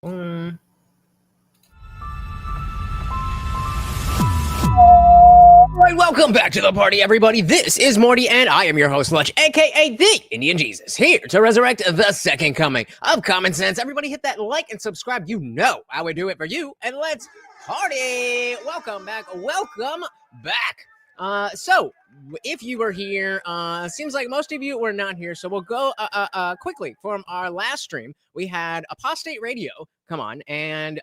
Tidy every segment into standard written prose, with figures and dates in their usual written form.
All right, welcome back to the party, everybody. This is Morty, and I am your host, Lunch, aka the Indian Jesus, here to resurrect the second coming of common sense. Everybody hit that like and subscribe. You know how we do it for you, and let's party. Welcome back. Welcome back. So if you were here, seems like most of you were not here, so we'll go quickly from our last stream. We had Apostate Radio come on, and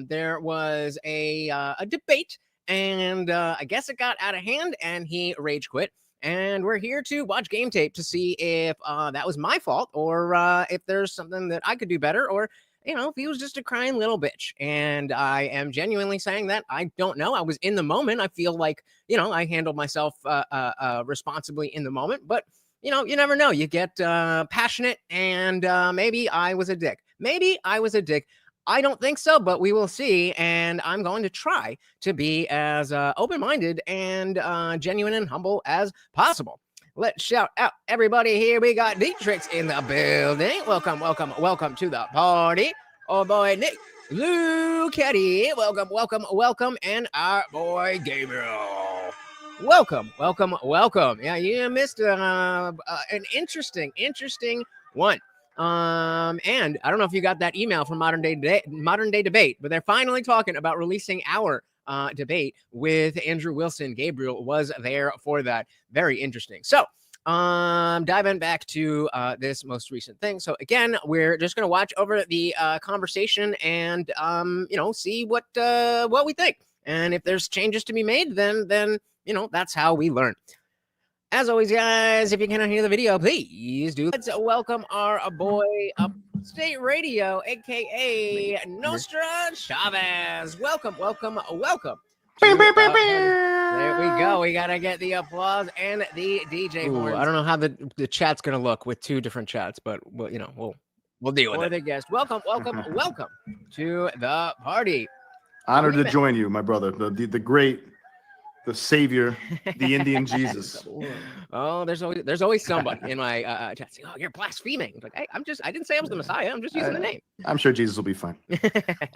there was a debate, and I guess it got out of hand, and he rage quit. And we're here to watch game tape to see if that was my fault, or if there's something that I could do better, or if he was just a crying little bitch. And I am genuinely saying that I don't know. I was in the moment. I feel like, I handled myself responsibly in the moment. But, you never know. You get passionate, and maybe I was a dick. Maybe I was a dick. I don't think so, but we will see. And I'm going to try to be as open-minded and genuine and humble as possible. Let's shout out everybody here. We got Dietrich's in the building. Welcome, welcome, welcome to the party. Oh boy, Nick, Luke, Eddie. Welcome, welcome, welcome. And our boy Gabriel. Welcome, welcome, welcome. Yeah, you missed an interesting one. And I don't know if you got that email from Modern Day Debate, but they're finally talking about releasing our debate with Andrew Wilson. Gabriel was there for that. Very interesting. So diving back to this most recent thing. So again, we're just going to watch over the conversation and see what we think. And if there's changes to be made, then that's how we learn. As always, guys, if you cannot hear the video, please do. Let's welcome our boy Upstate Radio, a.k.a. Nostra Chavez. Welcome, welcome, welcome. There we go. We got to get the applause and the DJ horns. I don't know how the chat's going to look with two different chats, but we'll deal with it. The guest. Welcome, welcome, welcome to the party. Honored to join you, my brother. The great... the savior, the Indian Jesus. Oh, there's always somebody in my chat saying, "Oh, you're blaspheming." Like, hey, I didn't say I was the Messiah. I'm just using the name. I'm sure Jesus will be fine.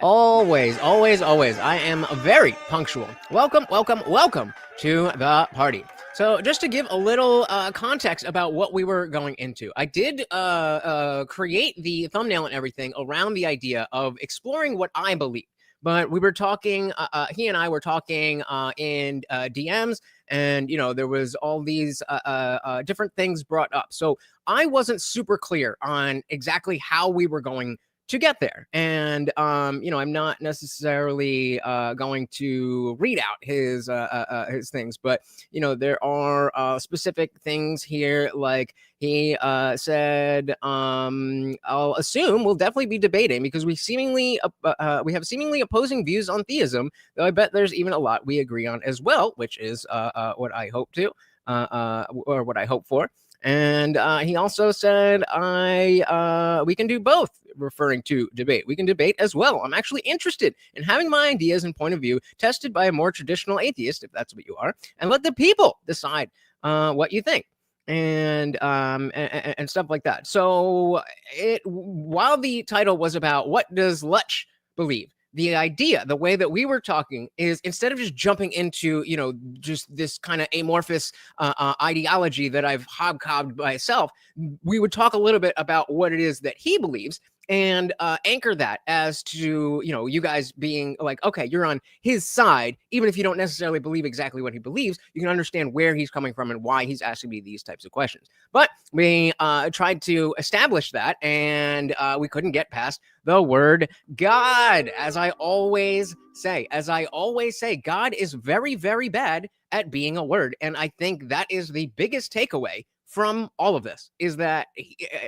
Always, always, always. I am very punctual. Welcome, welcome, welcome to the party. So just to give a little context about what we were going into, I did create the thumbnail and everything around the idea of exploring what I believe. But we were talking, he and I were talking in DMs, and, there was all these different things brought up. So I wasn't super clear on exactly how we were going to get there. And, I'm not necessarily going to read out his things, but, there are specific things here, like he said, I'll assume we'll definitely be debating because we have seemingly opposing views on theism, though I bet there's even a lot we agree on as well, which is what I hope to, or what I hope for. And he also said, we can do both, referring to debate. We can debate as well. I'm actually interested in having my ideas and point of view tested by a more traditional atheist, if that's what you are, and let the people decide what you think. And stuff like that. So while the title was about what does Lutch believe, the idea, the way that we were talking is instead of just jumping into, just this kind of amorphous ideology that I've hobcobbed myself, we would talk a little bit about what it is that he believes and anchor that as to, you guys being like, okay, you're on his side. Even if you don't necessarily believe exactly what he believes, you can understand where he's coming from and why he's asking me these types of questions. But we tried to establish that, and we couldn't get past the word God. As I always say, God is very, very bad at being a word. And I think that is the biggest takeaway from all of this, is that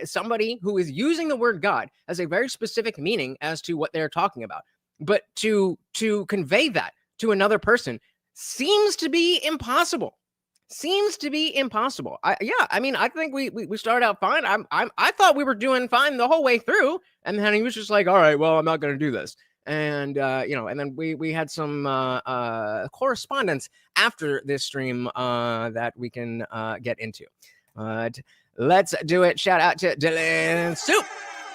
somebody who is using the word God has a very specific meaning as to what they're talking about. But to convey that to another person seems to be impossible. I think we started out fine. I thought we were doing fine the whole way through, and then he was just like, all right, well, I'm not going to do this. And and then we had some correspondence after this stream that we can get into. But let's do it. Shout out to Dylan Soup.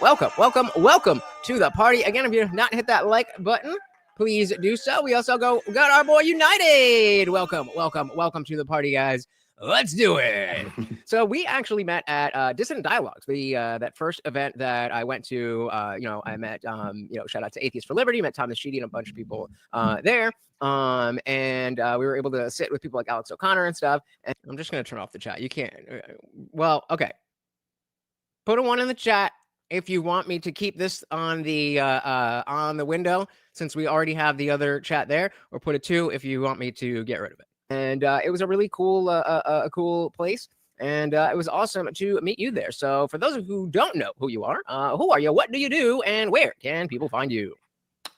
welcome to the party. Again, if you've not hit that like button, please do so. We also got our boy United. Welcome to the party, guys. Let's do it. So we actually met at Dissident Dialogues, that first event that I went to. I met, shout out to Atheists for Liberty, met Thomas Sheedy and a bunch of people there. And we were able to sit with people like Alex O'Connor and stuff. And I'm just going to turn off the chat. You can't. Well, okay. Put a 1 in the chat if you want me to keep this on the window, since we already have the other chat there, or put a 2 if you want me to get rid of it. And it was a really cool, cool place. And it was awesome to meet you there. So for those who don't know who you are, who are you? What do you do? And where can people find you?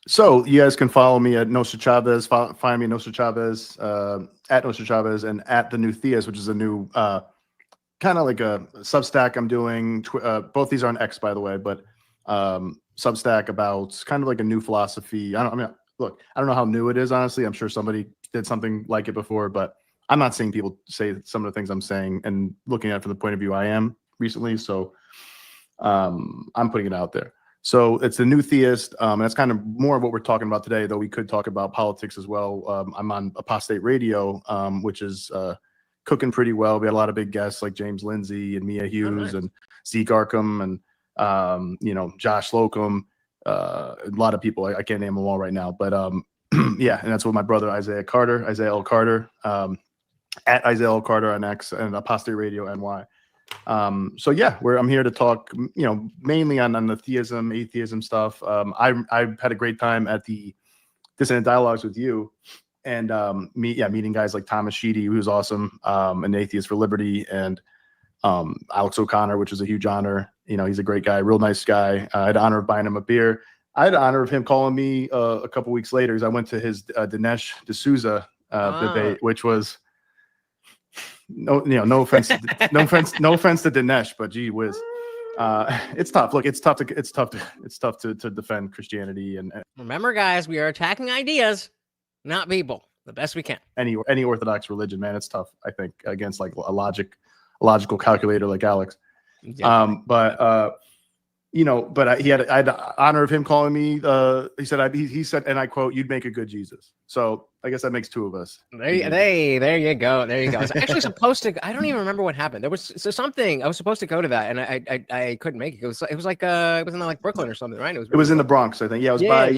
So you guys can follow me at Nostra Chavez. Find me at Nostra Chavez, at Nostra Chavez, and at The New Theist, which is a new kind of like a Substack I'm doing. Both these are on X, by the way, but Substack about kind of like a new philosophy. I don't know how new it is, honestly. I'm sure somebody did something like it before, but I'm not seeing people say some of the things I'm saying and looking at it from the point of view I am recently. So I'm putting it out there. So it's The New Theist. And that's kind of more of what we're talking about today, though we could talk about politics as well. I'm on Apostate Radio, which is cooking pretty well. We had a lot of big guests like James Lindsay and Mia Hughes and Zeke Arkham and Josh Slocum. A lot of people. I can't name them all right now, but yeah, and that's what my brother Isaiah L. Carter, at Isaiah L. Carter on X, and Apostate Radio NY. So yeah, I'm here to talk, mainly on the theism, atheism stuff. I've had a great time at the Dissident Dialogues with you, and meeting guys like Thomas Sheedy, who's awesome, an atheist for liberty, and Alex O'Connor, which is a huge honor. He's a great guy, real nice guy. I had the honor of buying him a beer. I had the honor of him calling me a couple weeks later, because I went to his Dinesh D'Souza debate, which was no offense to Dinesh, but gee whiz, it's tough. Look, it's tough to defend Christianity and remember, guys, we are attacking ideas, not people, the best we can. Any Orthodox religion, man, it's tough. I think against like a logical calculator like Alex. Yeah. But I had the honor of him calling me. He said, and I quote, "You'd make a good Jesus." So I guess that makes 2 of us. There you go. I was actually supposed to. I don't even remember what happened. There was something I was supposed to go to that, and I couldn't make it. It was like it was in like Brooklyn or something, right? It was in the Bronx, I think. Yeah, it was by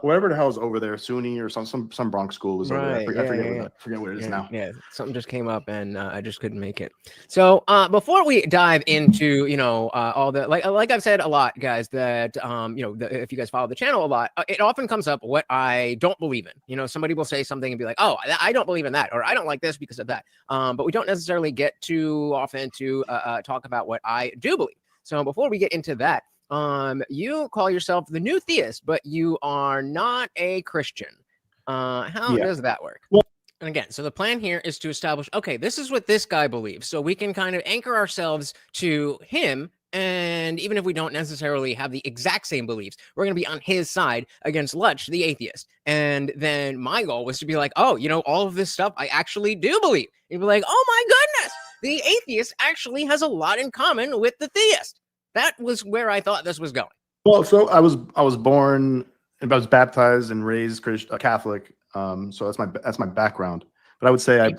wherever the hell is over there, SUNY or some Bronx school is over there. I forget what it is now. Yeah, something just came up, and I just couldn't make it. So before we dive into all the like I've said a lot, guys, that if you guys follow the channel a lot, it often comes up what I don't believe in. Somebody will say something and be like, oh, I don't believe in that, or I don't like this because of that. But we don't necessarily get too often to talk about what I do believe. So before we get into that, you call yourself the New Theist, but you are not a Christian. How does that work? Well, and again, so the plan here is to establish, okay, this is what this guy believes. So we can kind of anchor ourselves to him. And even if we don't necessarily have the exact same beliefs, we're going to be on his side against Lutch, the atheist. And then my goal was to be like, oh, all of this stuff I actually do believe. You'd be like, oh my goodness, the atheist actually has a lot in common with the theist. That was where I thought this was going. Well, so I was born, I was baptized and raised Catholic. So that's my background. But I would say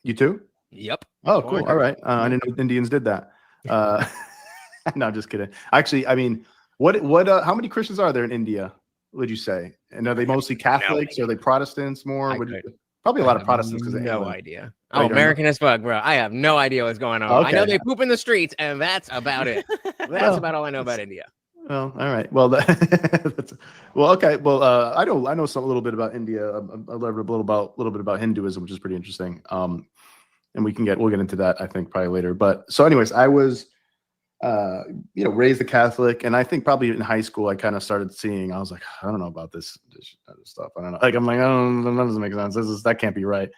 you too? Yep. Oh, cool. All right. I didn't know Indians did that. No, just kidding. Actually, I mean, how many Christians are there in India, would you say? And are they mostly Catholics? Or are they Protestants more? Probably a lot of Protestants. Because no idea. Oh, American as fuck, bro. I have no idea what's going on. Okay. I know they poop in the streets, and that's about it. That's about all I know about India. Well, all right. Well, okay. Well, I know a little bit about India. I learned a little bit about Hinduism, which is pretty interesting. And we'll get into that, I think, probably later. But so, anyways, I was raised a Catholic, and I think probably in high school I kind of started seeing. I was like, I don't know about this stuff. I don't know. Like, I'm like, oh, that doesn't make sense. That can't be right.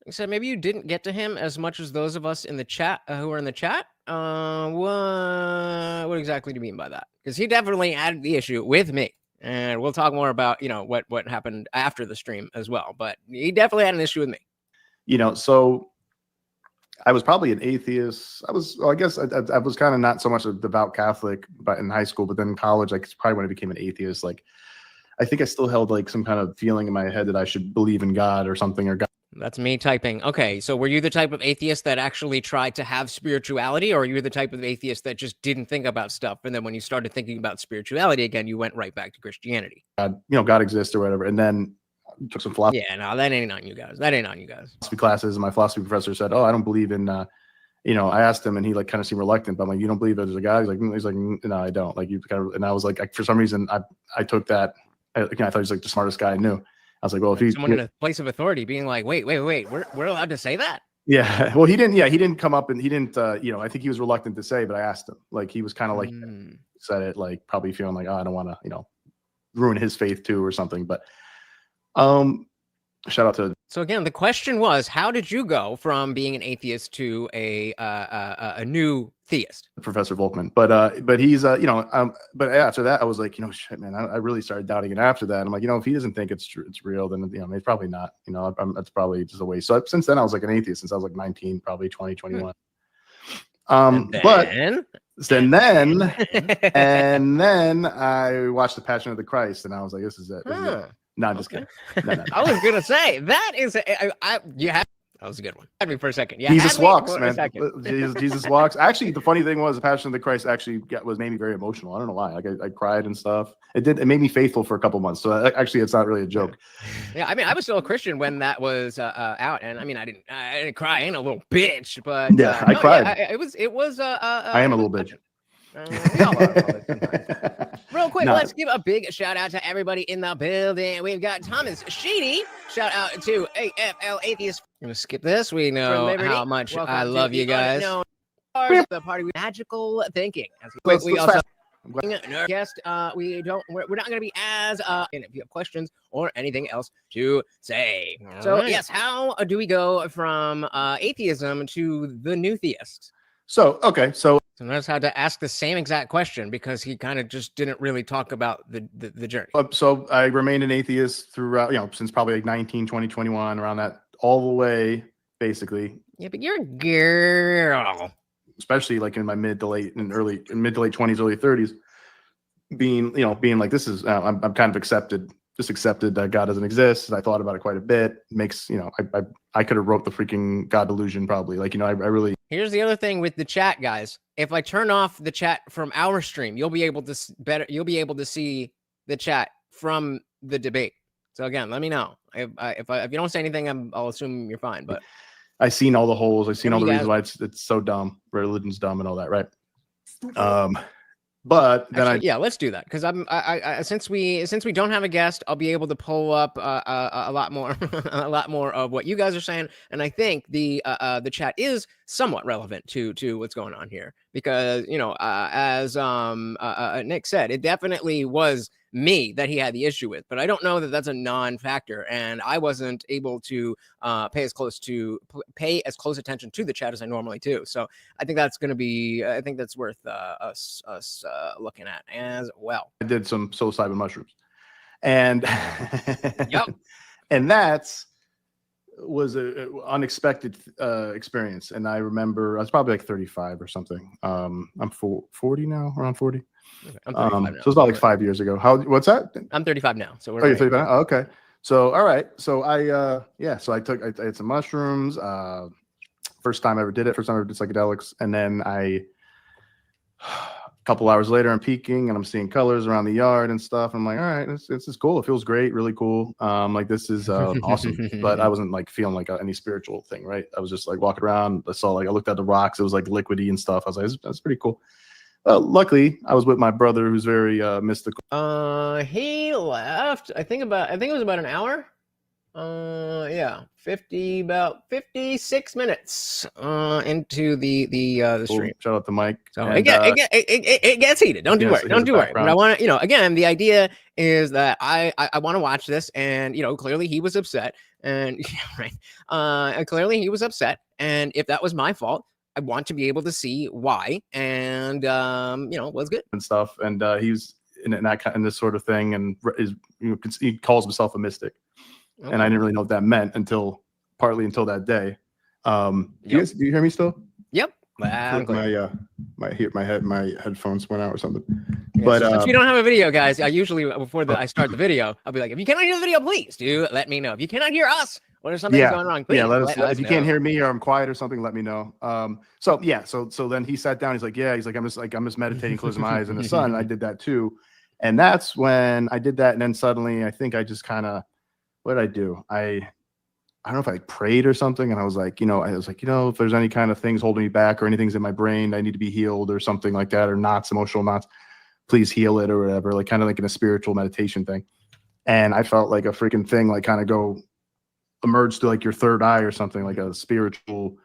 So maybe you didn't get to him as much as those of us in the chat who are in the chat. What exactly do you mean by that? Because he definitely had the issue with me, and we'll talk more about what happened after the stream as well. But he definitely had an issue with me. So I was probably an atheist. I guess I was kind of not so much a devout Catholic, but in high school, but then in college, like it's probably when I became an atheist. Like, I think I still held like some kind of feeling in my head that I should believe in God or something, or God. That's me typing. Okay, so were you the type of atheist that actually tried to have spirituality, or you were the type of atheist that just didn't think about stuff, and then when you started thinking about spirituality again, you went right back to Christianity? God, God exists or whatever. And then took some philosophy Yeah, no, that ain't on you guys. That ain't on you guys. classes, and my philosophy professor said, "Oh, I don't believe in." I asked him, and he like kind of seemed reluctant. But I'm like, "You don't believe there's a God?" He's like, "No, I don't." Like you kind of, and I was like, for some reason, I took that. I thought he was like the smartest guy I knew. I was like, well, if he's someone in a place of authority being like, wait, we're allowed to say that? Yeah. Well, he didn't come up and he didn't, I think he was reluctant to say, but I asked him, like, he was kind of like, said it, like probably feeling like, oh, I don't want to, ruin his faith too or something. But, shout out to. So again, the question was, how did you go from being an atheist to a new theist? Professor Volkman, but he's but after that I was like, shit, man, I really started doubting it after that. I'm like, if he doesn't think it's true, it's real, then it's probably not. It's probably just a waste. So since then I was like an atheist since I was like 19, probably 20, 21. But then I watched The Passion of the Christ, and I was like, this is it. This is it. No, I'm just kidding. No. I was gonna say that is that was a good one. Had me for a second. Yeah, Jesus walks, man. Jesus walks. Actually, the funny thing was, The Passion of the Christ actually made me very emotional. I don't know why. Like I cried and stuff. It made me faithful for a couple months. So actually, it's not really a joke. Yeah, I mean, I was still a Christian when that was out, and I mean, I didn't cry. I ain't a little bitch, but yeah, I cried. Yeah, it was. I am a little bitch. Real quick, let's give a big shout out to everybody in the building. We've got Thomas Sheedy. Shout out to AFL Atheist. I'm gonna skip this. We know how much I love you guys. The party with magical thinking. We also guest. We're not gonna be as and if you have questions or anything else to say. So yes, how do we go from atheism to the new theist? So notice how to ask the same exact question because he kind of just didn't really talk about the journey. So I remained an atheist throughout, since probably like 19, 20, 21, around that, all the way, basically. Yeah, but you're a girl. Especially like in my mid to late 20s, early 30s, being like, this is, I'm kind of accepted that God doesn't exist. I thought about it quite a bit. Makes, I could have wrote the freaking God delusion probably. Like, I really. Here's the other thing with the chat, guys. If I turn off the chat from our stream, you'll be able to see the chat from the debate. So again, let me know if you don't say anything, I'll assume you're fine. But I've seen all the holes. I've seen all the reasons why it's so dumb. Religion's dumb and all that, right? But then actually, let's do that because I since we don't have a guest, I'll be able to pull up a lot more of what you guys are saying, and I think the chat is somewhat relevant to what's going on here because as Nick said, it definitely was me that he had the issue with, but I don't know that that's a non-factor, and I wasn't able to pay as close attention to the chat as I normally do. So I think that's going to be, I think that's worth us looking at as well. I did some psilocybin mushrooms, and yep, and was an unexpected experience. And I remember I was probably like 35 or something. I'm 40 now, around 40. Okay. I'm 35 now. So it's about like 5 years ago. What's that? I'm 35 now. So you're 35 now? Oh, okay. So all right. So I had some mushrooms. First time I ever did psychedelics, and then a couple hours later I'm peeking and I'm seeing colors around the yard and stuff. I'm like, all right, this is cool. It feels great, really cool. Like this is awesome. But I wasn't like feeling like any spiritual thing, right? I was just like walking around. I looked at the rocks. It was like liquidy and stuff. I was like, that's pretty cool. Luckily, I was with my brother, who's very mystical. He left. I think it was about an hour. About 56 minutes into the stream. Shout out to Mike. So it gets heated. Don't do worry. Don't do worry. But I want to, again, the idea is that I want to watch this, and clearly he was upset, and clearly he was upset, and if that was my fault, I want to be able to see why, and was good and stuff. And he's in this sort of thing, and he calls himself a mystic. Okay. And I didn't really know what that meant until that day. Do you hear me still? Yep. My headphones went out or something. Yeah, but so since we don't have a video, guys, I usually I start the video, I'll be like, if you cannot hear the video, please do let me know. If you cannot hear us, or there's something going wrong, please let us know. If you know. can't hear me or I'm quiet or something, let me know. So then he sat down. He's like, I'm just meditating, closing my eyes in the sun. And I did that too. And that's when I did that. And then suddenly I think I just kind of, what did I do? I don't know if I prayed or something. And I was like, if there's any kind of things holding me back or anything's in my brain that I need to be healed or something like that, or knots, emotional knots, please heal it or whatever, like kind of like in a spiritual meditation thing. And I felt like a freaking thing, like kind of emerge to like your third eye or something, like a spiritual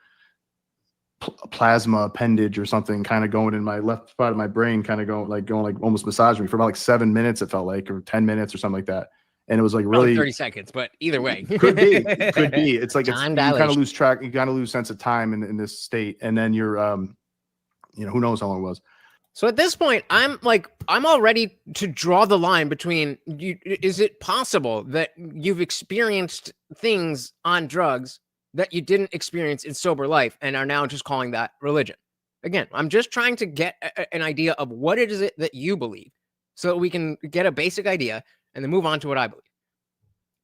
plasma appendage or something kind of going in my left part of my brain, kind of going almost massaging me for about like 7 minutes, it felt like, or 10 minutes or something like that. And it was like really 30 seconds, but either way. could be. It's like you kind of lose track, you kind of lose sense of time in this state. And then you're who knows how long it was. So at this point, I'm all ready to draw the line between you. Is it possible that you've experienced things on drugs that you didn't experience in sober life and are now just calling that religion? Again, I'm just trying to get an idea of what it is that you believe so we can get a basic idea and then move on to what I believe.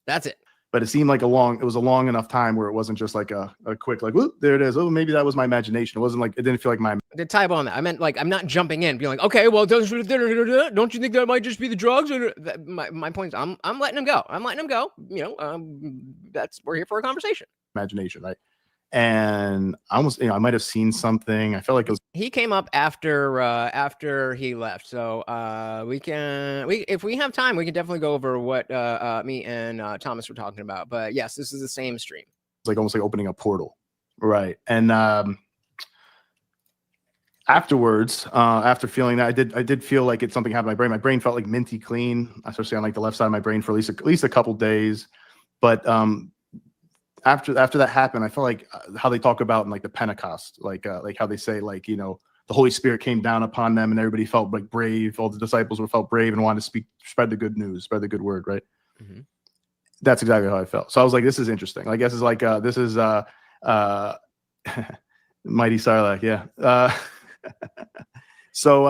That's it. But it seemed like it was a long enough time where it wasn't just like a quick, like, whoop, there it is. Oh, maybe that was my imagination. It wasn't like, it didn't feel like my. The type on that. I meant like, I'm not jumping in being like, okay, well, don't you think that might just be the drugs? Or my point is I'm letting him go. We're here for a conversation. Imagination, right? And I almost, I might have seen something. I felt like it was. He came up after he left. So if we have time, we can definitely go over what me and Thomas were talking about. But yes, this is the same stream. It's like almost like opening a portal, right? And afterwards, after feeling that, I did feel like something happened to my brain. My brain felt like minty clean, especially on like the left side of my brain for at least a couple days. But after that happened, I felt like how they talk about in like the Pentecost, like how they say, like, the Holy Spirit came down upon them and everybody felt like brave. All the disciples felt brave and wanted to spread the good news, spread the good word, right? Mm-hmm. That's exactly how I felt. So I was like, this is interesting. I guess it's like this is Mighty Sarlacc, yeah. So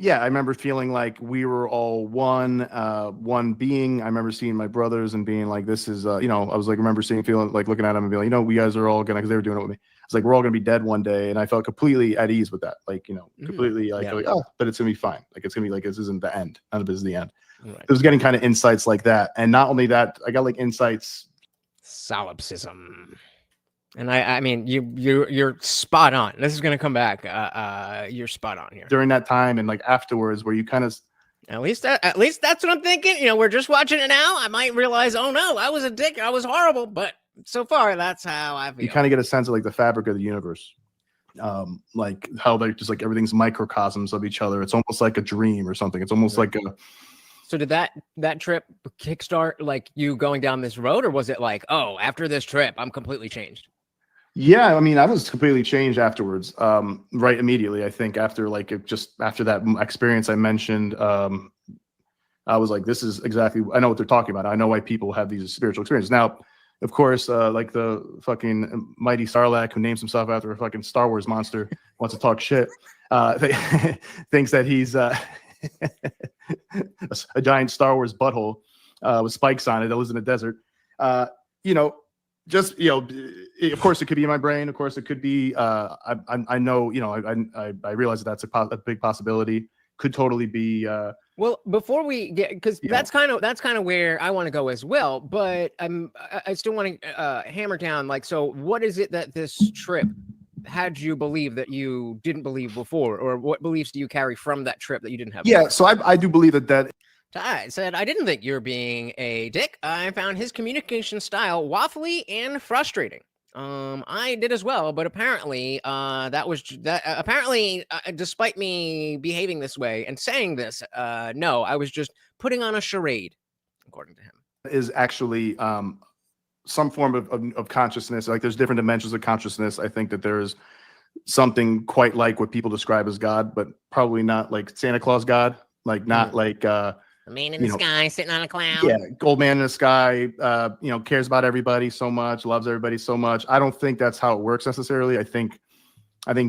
I remember feeling like we were all one being. I remember seeing my brothers and being like, this is, I was like, feeling like looking at them and being like, we guys are all gonna, because they were doing it with me. It's like, we're all gonna be dead one day. And I felt completely at ease with that. Like, completely like, oh, but it's gonna be fine. Like, it's gonna be like, this isn't the end. None of this is the end. Right. It was getting kind of insights like that. And not only that, I got like insights. Solipsism. And I mean, you're spot on. This is going to come back. You're spot on here. During that time and like afterwards, where you kind of, at least that's what I'm thinking. We're just watching it now. I might realize, oh no, I was a dick. I was horrible. But so far, that's how I feel. You kind of get a sense of like the fabric of the universe, like how they're just like everything's microcosms of each other. It's almost like a dream or something. It's almost like a. So did that trip kickstart like you going down this road, or was it like, oh, after this trip, I'm completely changed? Yeah, I mean, I was completely changed afterwards, right immediately. I think after that experience I mentioned, I was like, this is exactly, I know what they're talking about. I know why people have these spiritual experiences. Now, of course, like the fucking Mighty Sarlacc, who names himself after a fucking Star Wars monster, wants to talk shit, thinks that he's a giant Star Wars butthole with spikes on it that lives in the desert. Of course it could be in my brain. Of course it could be. I know. I realize that's a big possibility. Could totally be. Well, before we get, because that's kind of where I want to go as well. But I still want to hammer down. Like, so what is it that this trip had you believe that you didn't believe before, or what beliefs do you carry from that trip that you didn't have? Yeah, before? so I do believe that. Ty said, I didn't think you were being a dick. I found his communication style waffly and frustrating. I did as well, but apparently despite me behaving this way and saying this, no, I was just putting on a charade, according to him. Is actually some form of consciousness. Like, there's different dimensions of consciousness. I think that there's something quite like what people describe as God, but probably not like Santa Claus God, like not like A man in the sky sitting on a cloud. Yeah, gold man in the sky, cares about everybody so much, loves everybody so much. I don't think that's how it works necessarily. I think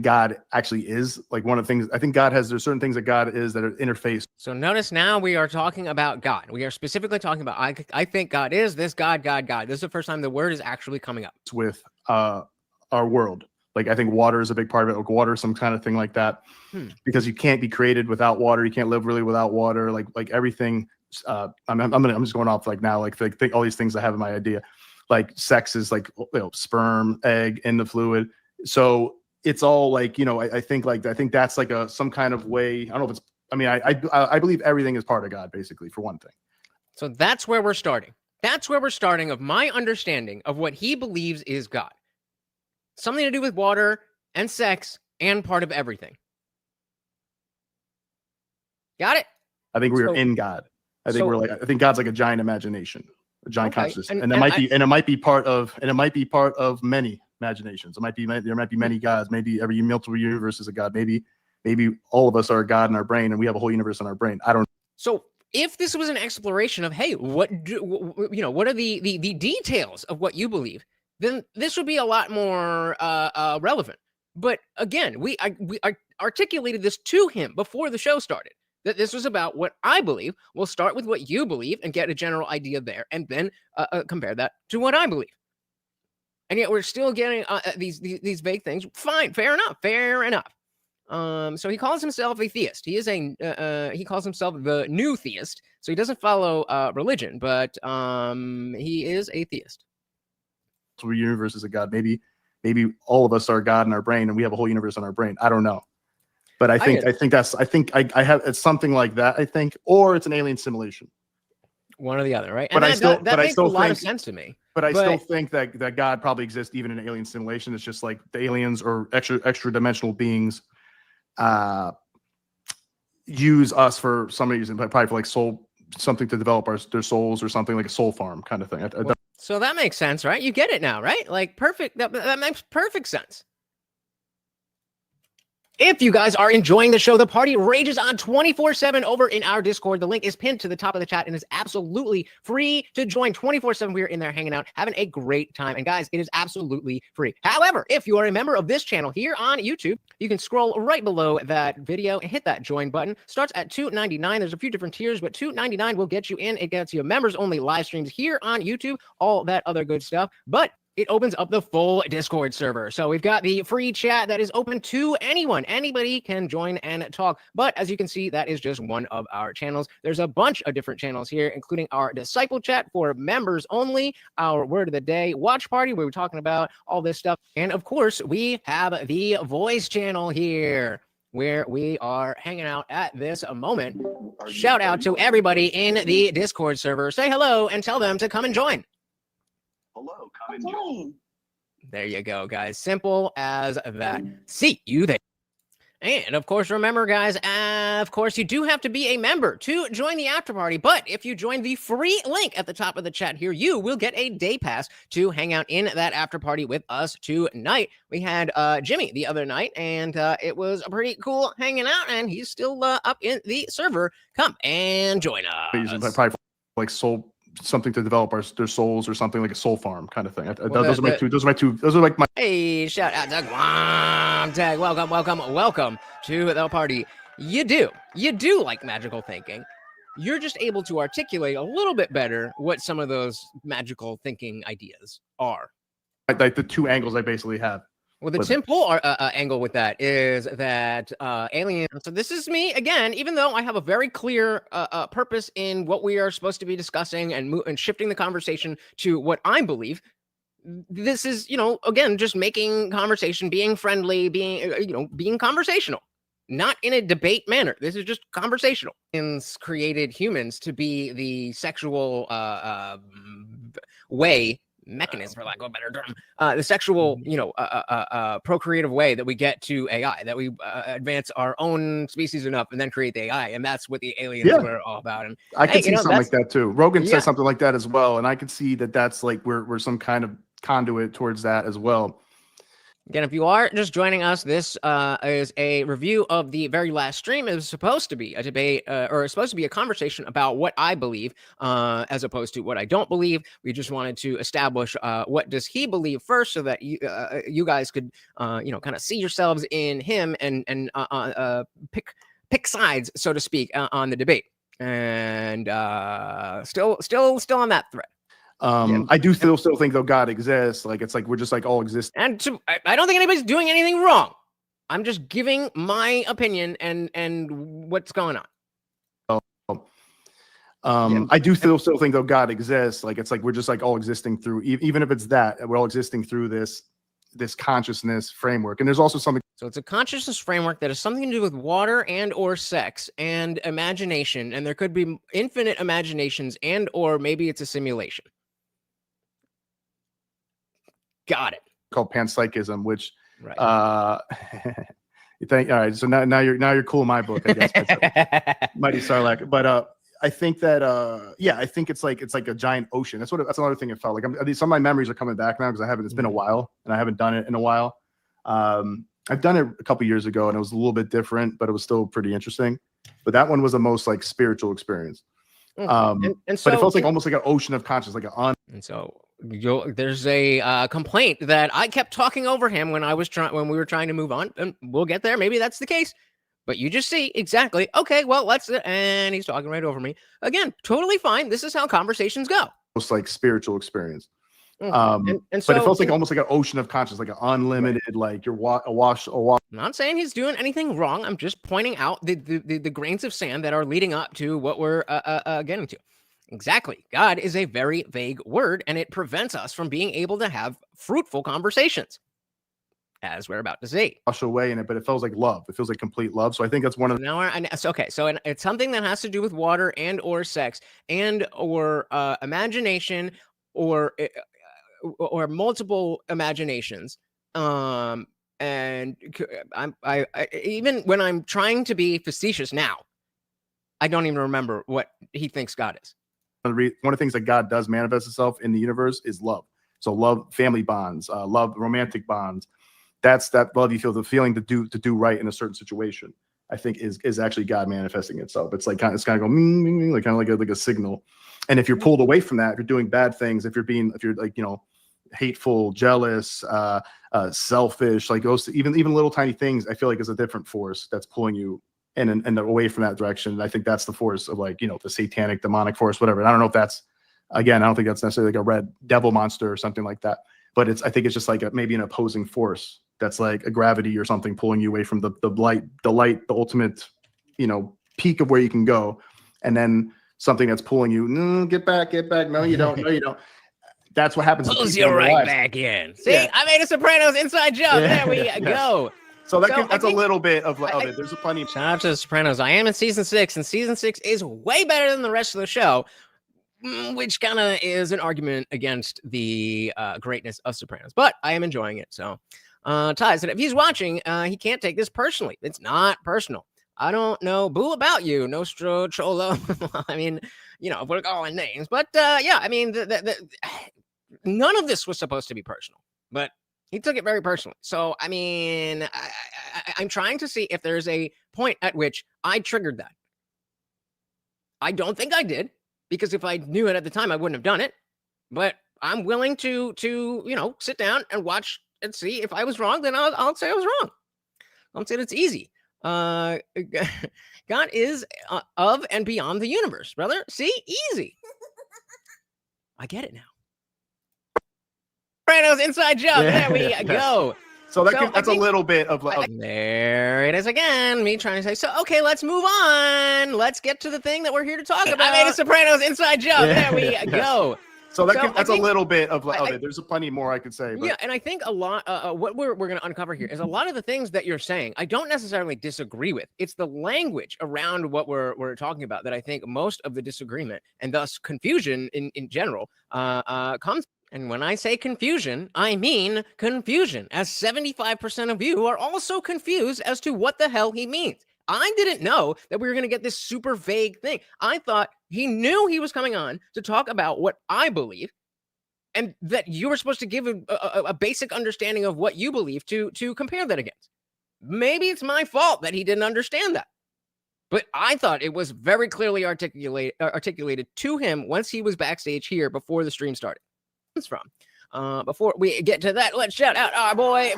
God actually is like one of the things. I think there's certain things that God is that are interfaced. So notice now we are talking about God. We are specifically talking about, I think God is this God. This is the first time the word is actually coming up. With our world. Like, I think water is a big part of it, like water, some kind of thing like that, because you can't be created without water. You can't live really without water. Like everything. I'm just going off like now, like all these things I have in my idea, like sex is like, sperm, egg in the fluid. So it's all like, I think that's like some kind of way. I don't know if it's, I believe everything is part of God, basically, for one thing. So that's where we're starting. That's where we're starting of my understanding of what he believes is God. Something to do with water and sex and part of everything. Got it? I think we're in God. I think God's like a giant imagination, a giant consciousness. And it might be part of many imaginations. There might be many gods. Maybe every multiple universe is a God. Maybe all of us are a God in our brain and we have a whole universe in our brain. I don't know. So if this was an exploration of, hey, what are the details of what you believe, then this would be a lot more relevant. But again, we articulated this to him before the show started, that this was about what I believe. We'll start with what you believe and get a general idea there, and then compare that to what I believe. And yet we're still getting these vague things. Fine, fair enough. So he calls himself a theist. He is he calls himself the new theist. So he doesn't follow religion, but he is a theist. Universe is a God. Maybe all of us are God in our brain and we have a whole universe in our brain. I don't know. But I think I have, it's something like that, I think, or it's an alien simulation. One or the other, right? But and that makes a lot of sense to me. But I still think that God probably exists even in an alien simulation. It's just like the aliens or extra dimensional beings use us for some reason, but probably for like something to develop their souls or something, like a soul farm kind of thing. So that makes sense, right? You get it now, right? Like perfect. That makes perfect sense. If you guys are enjoying the show, the party rages on 24/7 over in our Discord. The link is pinned to the top of the chat and is absolutely free to join 24/7. We are in there hanging out, having a great time. And guys, it is absolutely free. However, if you are a member of this channel here on YouTube, you can scroll right below that video and hit that join button. Starts at $2.99. There's a few different tiers, but $2.99 will get you in. It gets you members only live streams here on YouTube, all that other good stuff. But it opens up the full Discord server. So we've got the free chat that is open to anyone. Anybody can join and talk. But as you can see, that is just one of our channels. There's a bunch of different channels here, including our disciple chat for members only, our word of the day watch party, where we're talking about all this stuff. And of course, we have the voice channel here, where we are hanging out at this moment. Shout out to everybody in the Discord server. Say hello and tell them to come and join. Hello, come and join. There you go, guys. Simple as that. See you there. And of course, remember, guys, of course, you do have to be a member to join the after party. But if you join the free link at the top of the chat here, you will get a day pass to hang out in that after party with us tonight. We had Jimmy the other night, and it was a pretty cool hanging out, and he's still up in the server. Come and join us. Probably like something to develop their souls or something, like a soul farm kind of thing. Those are like my. Hey, shout out to Guam Tag. Welcome to the party. You do like magical thinking. You're just able to articulate a little bit better what some of those magical thinking ideas are. Like the two angles I basically have. Well, the simple angle with that is that alien. So this is me again, even though I have a very clear purpose in what we are supposed to be discussing and shifting the conversation to what I believe. This is, again, just making conversation, being friendly, being conversational, not in a debate manner. This is just conversational. Aliens created humans to be the sexual mechanism, for lack of a better term, the sexual, procreative way that we get to AI, that we advance our own species enough and then create the AI. And that's what the aliens were all about. And I can see something like that too. Rogan says something like that as well. And I can see that that's like, we're some kind of conduit towards that as well. Again, if you are just joining us, this is a review of the very last stream. It was supposed to be a debate, or it's supposed to be a conversation about what I believe, as opposed to what I don't believe. We just wanted to establish what does he believe first, so that you guys could, kind of see yourselves in him and pick sides, so to speak, on the debate. And still on that thread. I do still think though God exists. Like it's like we're just like all exist. And I don't think anybody's doing anything wrong. I'm just giving my opinion and what's going on. I do still think though God exists. Like it's like we're just like all existing through, even if it's that we're all existing through this consciousness framework. And there's also something. So it's a consciousness framework that has something to do with water and or sex and imagination, and there could be infinite imaginations and or maybe it's a simulation. Got it. Called panpsychism, which right. You think, all right, so now you're cool in my book, I guess. Mighty Sarlacc. But I think that I think it's like a giant ocean. That's another thing it felt like. Some of my memories are coming back now because it's been a while and I haven't done it in a while. I've done it a couple years ago and it was a little bit different, but it was still pretty interesting. But that one was the most like spiritual experience. And so, but it felt like almost like an ocean of consciousness, like and so there's a complaint that I kept talking over him when we were trying to move on, and we'll get there. Maybe that's the case, but you just see exactly. Okay, well, and he's talking right over me again. Totally fine. This is how conversations go. Most like spiritual experience. And so, but it feels like almost like an ocean of consciousness, like an unlimited, like you're awash. I'm not saying he's doing anything wrong. I'm just pointing out the grains of sand that are leading up to what we're getting to. Exactly. God is a very vague word, and it prevents us from being able to have fruitful conversations, as we're about to see. Wash away in it, but it feels like love. It feels like complete love. So I think that's one of the. Okay. So it's something that has to do with water and or sex and or imagination or multiple imaginations. And I even when I'm trying to be facetious now, I don't even remember what he thinks God is. One of the things that God does manifest itself in the universe is love. So love, family bonds, love, romantic bonds. That's that love you feel, the feeling to do right in a certain situation. I think is actually God manifesting itself. It's like kind of go like kind of like a signal. And if you're pulled away from that, if you're doing bad things, if you're like hateful, jealous, selfish, like those even little tiny things, I feel like is a different force that's pulling you and away from that direction. And I think that's the force of like, the satanic, demonic force, whatever. And I don't know if that's, again, I don't think that's necessarily like a red devil monster or something like that. But I think it's just like maybe an opposing force that's like a gravity or something pulling you away from the light, the ultimate, peak of where you can go. And then something that's pulling you, no, get back. No, you don't. No, you don't. That's what happens. Pulls you right back in. See, yeah. I made a Sopranos inside joke. Yeah. There we go. So that's a little bit of it. There's plenty. Shout out to The Sopranos. I am in season 6, and season 6 is way better than the rest of the show, which kind of is an argument against the greatness of Sopranos. But I am enjoying it. So, Ty said if he's watching, he can't take this personally. It's not personal. I don't know boo about you, Nostro Cholo. I mean, if we're calling names, but I mean, none of this was supposed to be personal, but he took it very personally. So, I mean, I'm trying to see if there's a point at which I triggered that. I don't think I did, because if I knew it at the time, I wouldn't have done it. But I'm willing to sit down and watch and see if I was wrong. Then I'll say I was wrong. I'll say it's easy. God is of and beyond the universe, brother. See, easy. I get it now. Sopranos inside joke. There we go. So that's a little bit of there it is again. Me trying to say, so okay, let's move on. Let's get to the thing that we're here to talk about. I made a Sopranos inside joke. There we go. So that's a little bit of it. There's plenty more I could say. But. Yeah, and I think a lot. What we're going to uncover here is a lot of the things that you're saying. I don't necessarily disagree with. It's the language around what we're talking about that I think most of the disagreement and thus confusion in general comes. And when I say confusion, I mean confusion, as 75% of you are also confused as to what the hell he means. I didn't know that we were going to get this super vague thing. I thought he knew he was coming on to talk about what I believe, and that you were supposed to give a basic understanding of what you believe to compare that against. Maybe it's my fault that he didn't understand that. But I thought it was very clearly articulated to him once he was backstage here before the stream started. It's from. Before we get to that, let's shout out our boy,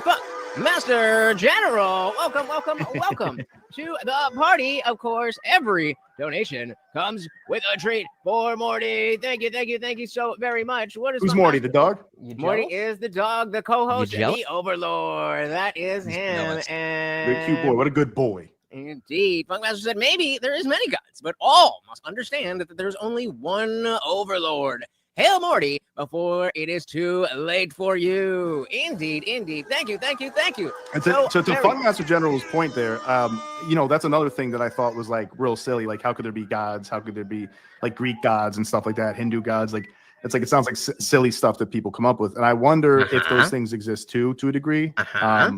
Master General. Welcome, welcome, welcome to the party. Of course, every donation comes with a treat for Morty. Thank you so very much. Who's Morty, the dog? Morty is the dog, the co-host, the Overlord. That is him. And good cute boy. What a good boy. Indeed. Funkmaster said maybe there is many gods, but all must understand that there's only one Overlord. Hail Morty before it is too late for you. Indeed. Thank you. And to Funkmaster General's point there, that's another thing that I thought was like real silly. Like, how could there be gods? How could there be like Greek gods and stuff like that? Hindu gods? Like, it sounds like silly stuff that people come up with. And I wonder if those things exist too, to a degree.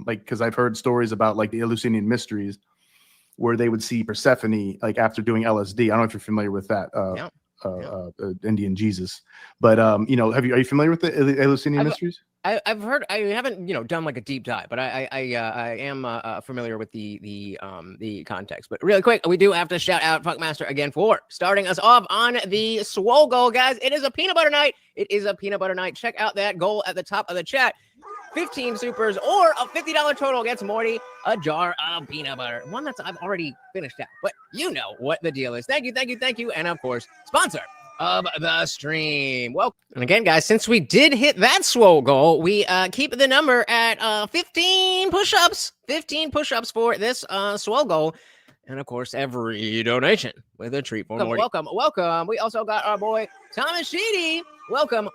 Because I've heard stories about like the Eleusinian mysteries where they would see Persephone like after doing LSD. I don't know if you're familiar with that. Indian Jesus, but are you familiar with the Eleusinian mysteries? I've heard. I haven't done like a deep dive, but I am familiar with the context. But really quick, we do have to shout out Funkmaster again for starting us off on the swole goal, guys. It is a peanut butter night. Check out that goal at the top of the chat. 15 supers or a $50 total gets Morty a jar of peanut butter. One that's I've already finished out, but you know what the deal is. Thank you. And of course, sponsor of the stream. Well, and again, guys, since we did hit that swole goal, we keep the number at 15 push-ups. 15 push-ups for this swole goal. And of course, every donation with a treat for Morty. Welcome. We also got our boy Thomas Sheedy. Welcome.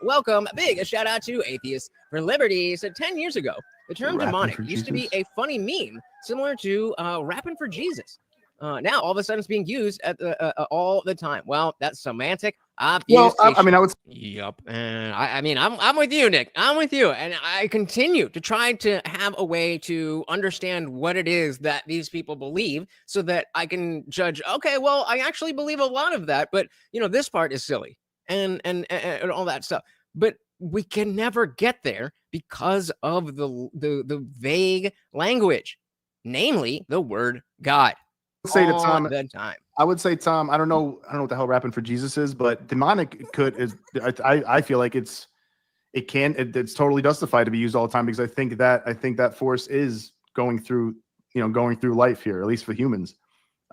Big shout out to Atheists for Liberty. So 10 years ago, the term demonic used to be a funny meme similar to rapping for Jesus. Now all of a sudden it's being used at all the time. Well, that's semantic. I would. Yep. And I'm with you, Nick. I'm with you, and I continue to try to have a way to understand what it is that these people believe, so that I can judge. Okay, well, I actually believe a lot of that, but this part is silly, and all that stuff. But we can never get there because of the vague language, namely the word God. I would say, Tom, I don't know what the hell rapping for Jesus is, but demonic I feel like it's totally justified to be used all the time, because I think that force is going through life here, at least for humans.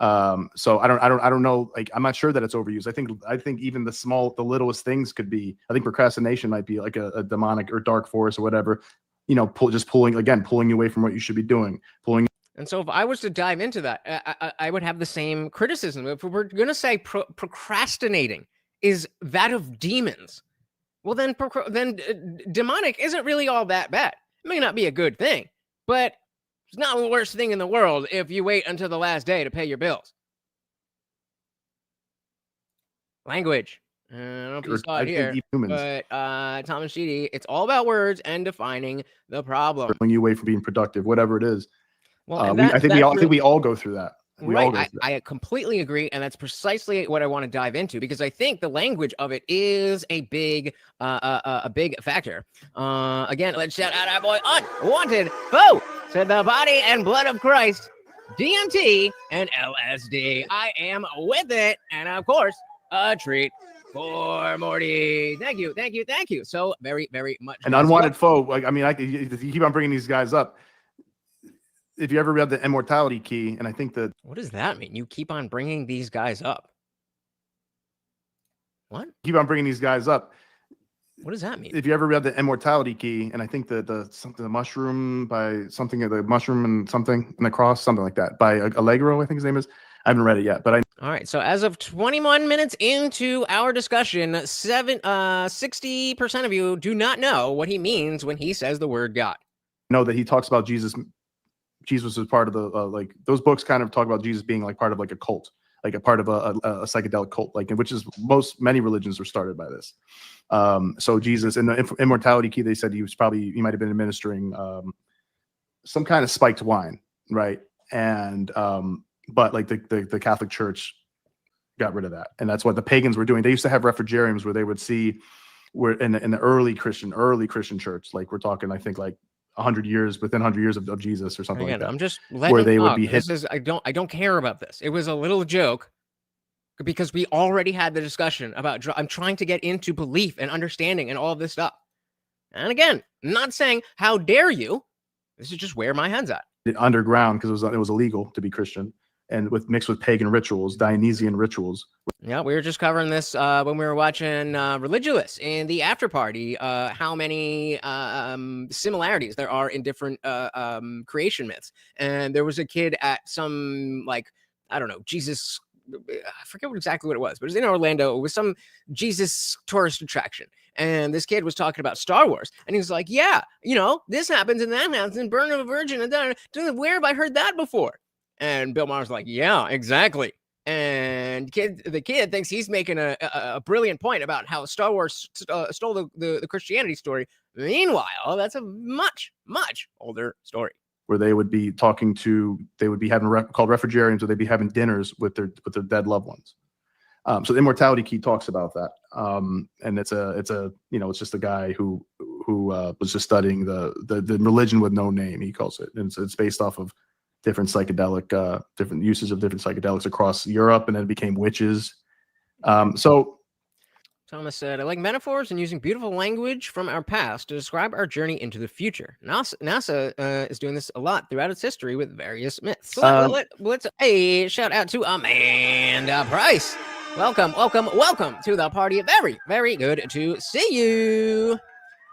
So I don't know. Like, I'm not sure that it's overused. I think even the littlest things could be. I think procrastination might be like a demonic or dark force or whatever. Pulling you away from what you should be doing. And so if I was to dive into that, I would have the same criticism. If we're going to say procrastinating is that of demons, well, then demonic isn't really all that bad. It may not be a good thing, but it's not the worst thing in the world if you wait until the last day to pay your bills. Language. I don't know if you saw it here, but Thomas Sheedy, it's all about words and defining the problem. Pulling you away from being productive, whatever it is. Well, I think we all go through that. I completely agree, and that's precisely what I want to dive into, because I think the language of it is a big factor. Again, let's shout out our boy Unwanted Foe to the body and blood of Christ, DMT and LSD. I am with it, and of course, a treat for Morty. Thank you. So very, very much. An unwanted foe. You keep on bringing these guys up. If you ever read the Immortality Key, and I think that... What does that mean? You keep on bringing these guys up. What? Keep on bringing these guys up. What does that mean? If you ever read the Immortality Key, and I think the mushroom and something in the cross, something like that, by Allegro, I think his name is. I haven't read it yet, but I... All right, so as of 21 minutes into our discussion, 60% of you do not know what he means when he says the word God. Know that he talks about Jesus is part of the those books kind of talk about Jesus being like part of like a cult, like a part of a psychedelic cult, like, which is many religions were started by this. So Jesus in the Immortality Key, they said he might have been administering some kind of spiked wine, right? And but like the Catholic Church got rid of that, and that's what the pagans were doing. They used to have refrigerariums where they would see where in the early Christian church, like we're talking, I think like 100 years, within 100 years of Jesus or something like that. I'm just letting where they talk. would be hit. I don't care about this. It was a little joke because we already had the discussion about, I'm trying to get into belief and understanding and all of this stuff. And again, I'm not saying, how dare you? This is just where my head's at. Underground, because it was illegal to be Christian, and mixed with pagan rituals, Dionysian rituals. Yeah, we were just covering this when we were watching Religulous in the after party, how many similarities there are in different creation myths. And there was a kid at some, like, I don't know, Jesus, I forget exactly what it was, but it was in Orlando. It was some Jesus tourist attraction. And this kid was talking about Star Wars. And he was like, yeah, this happens and that happens and burn of a virgin. And where have I heard that before? And Bill Maher's like, yeah, exactly. And the kid thinks he's making a brilliant point about how Star Wars stole the Christianity story. Meanwhile, that's a much, much older story. Where they would be having called refrigerians, or they'd be having dinners with their dead loved ones. So the Immortality Key talks about that, and it's just a guy who was just studying the religion with no name, he calls it, and it's based off of different uses of different psychedelics across Europe, and then it became witches. So Thomas said, I like metaphors and using beautiful language from our past to describe our journey into the future. NASA is doing this a lot throughout its history with various myths. So let's shout out to Amanda Price. Welcome to the party. Very, very good to see you.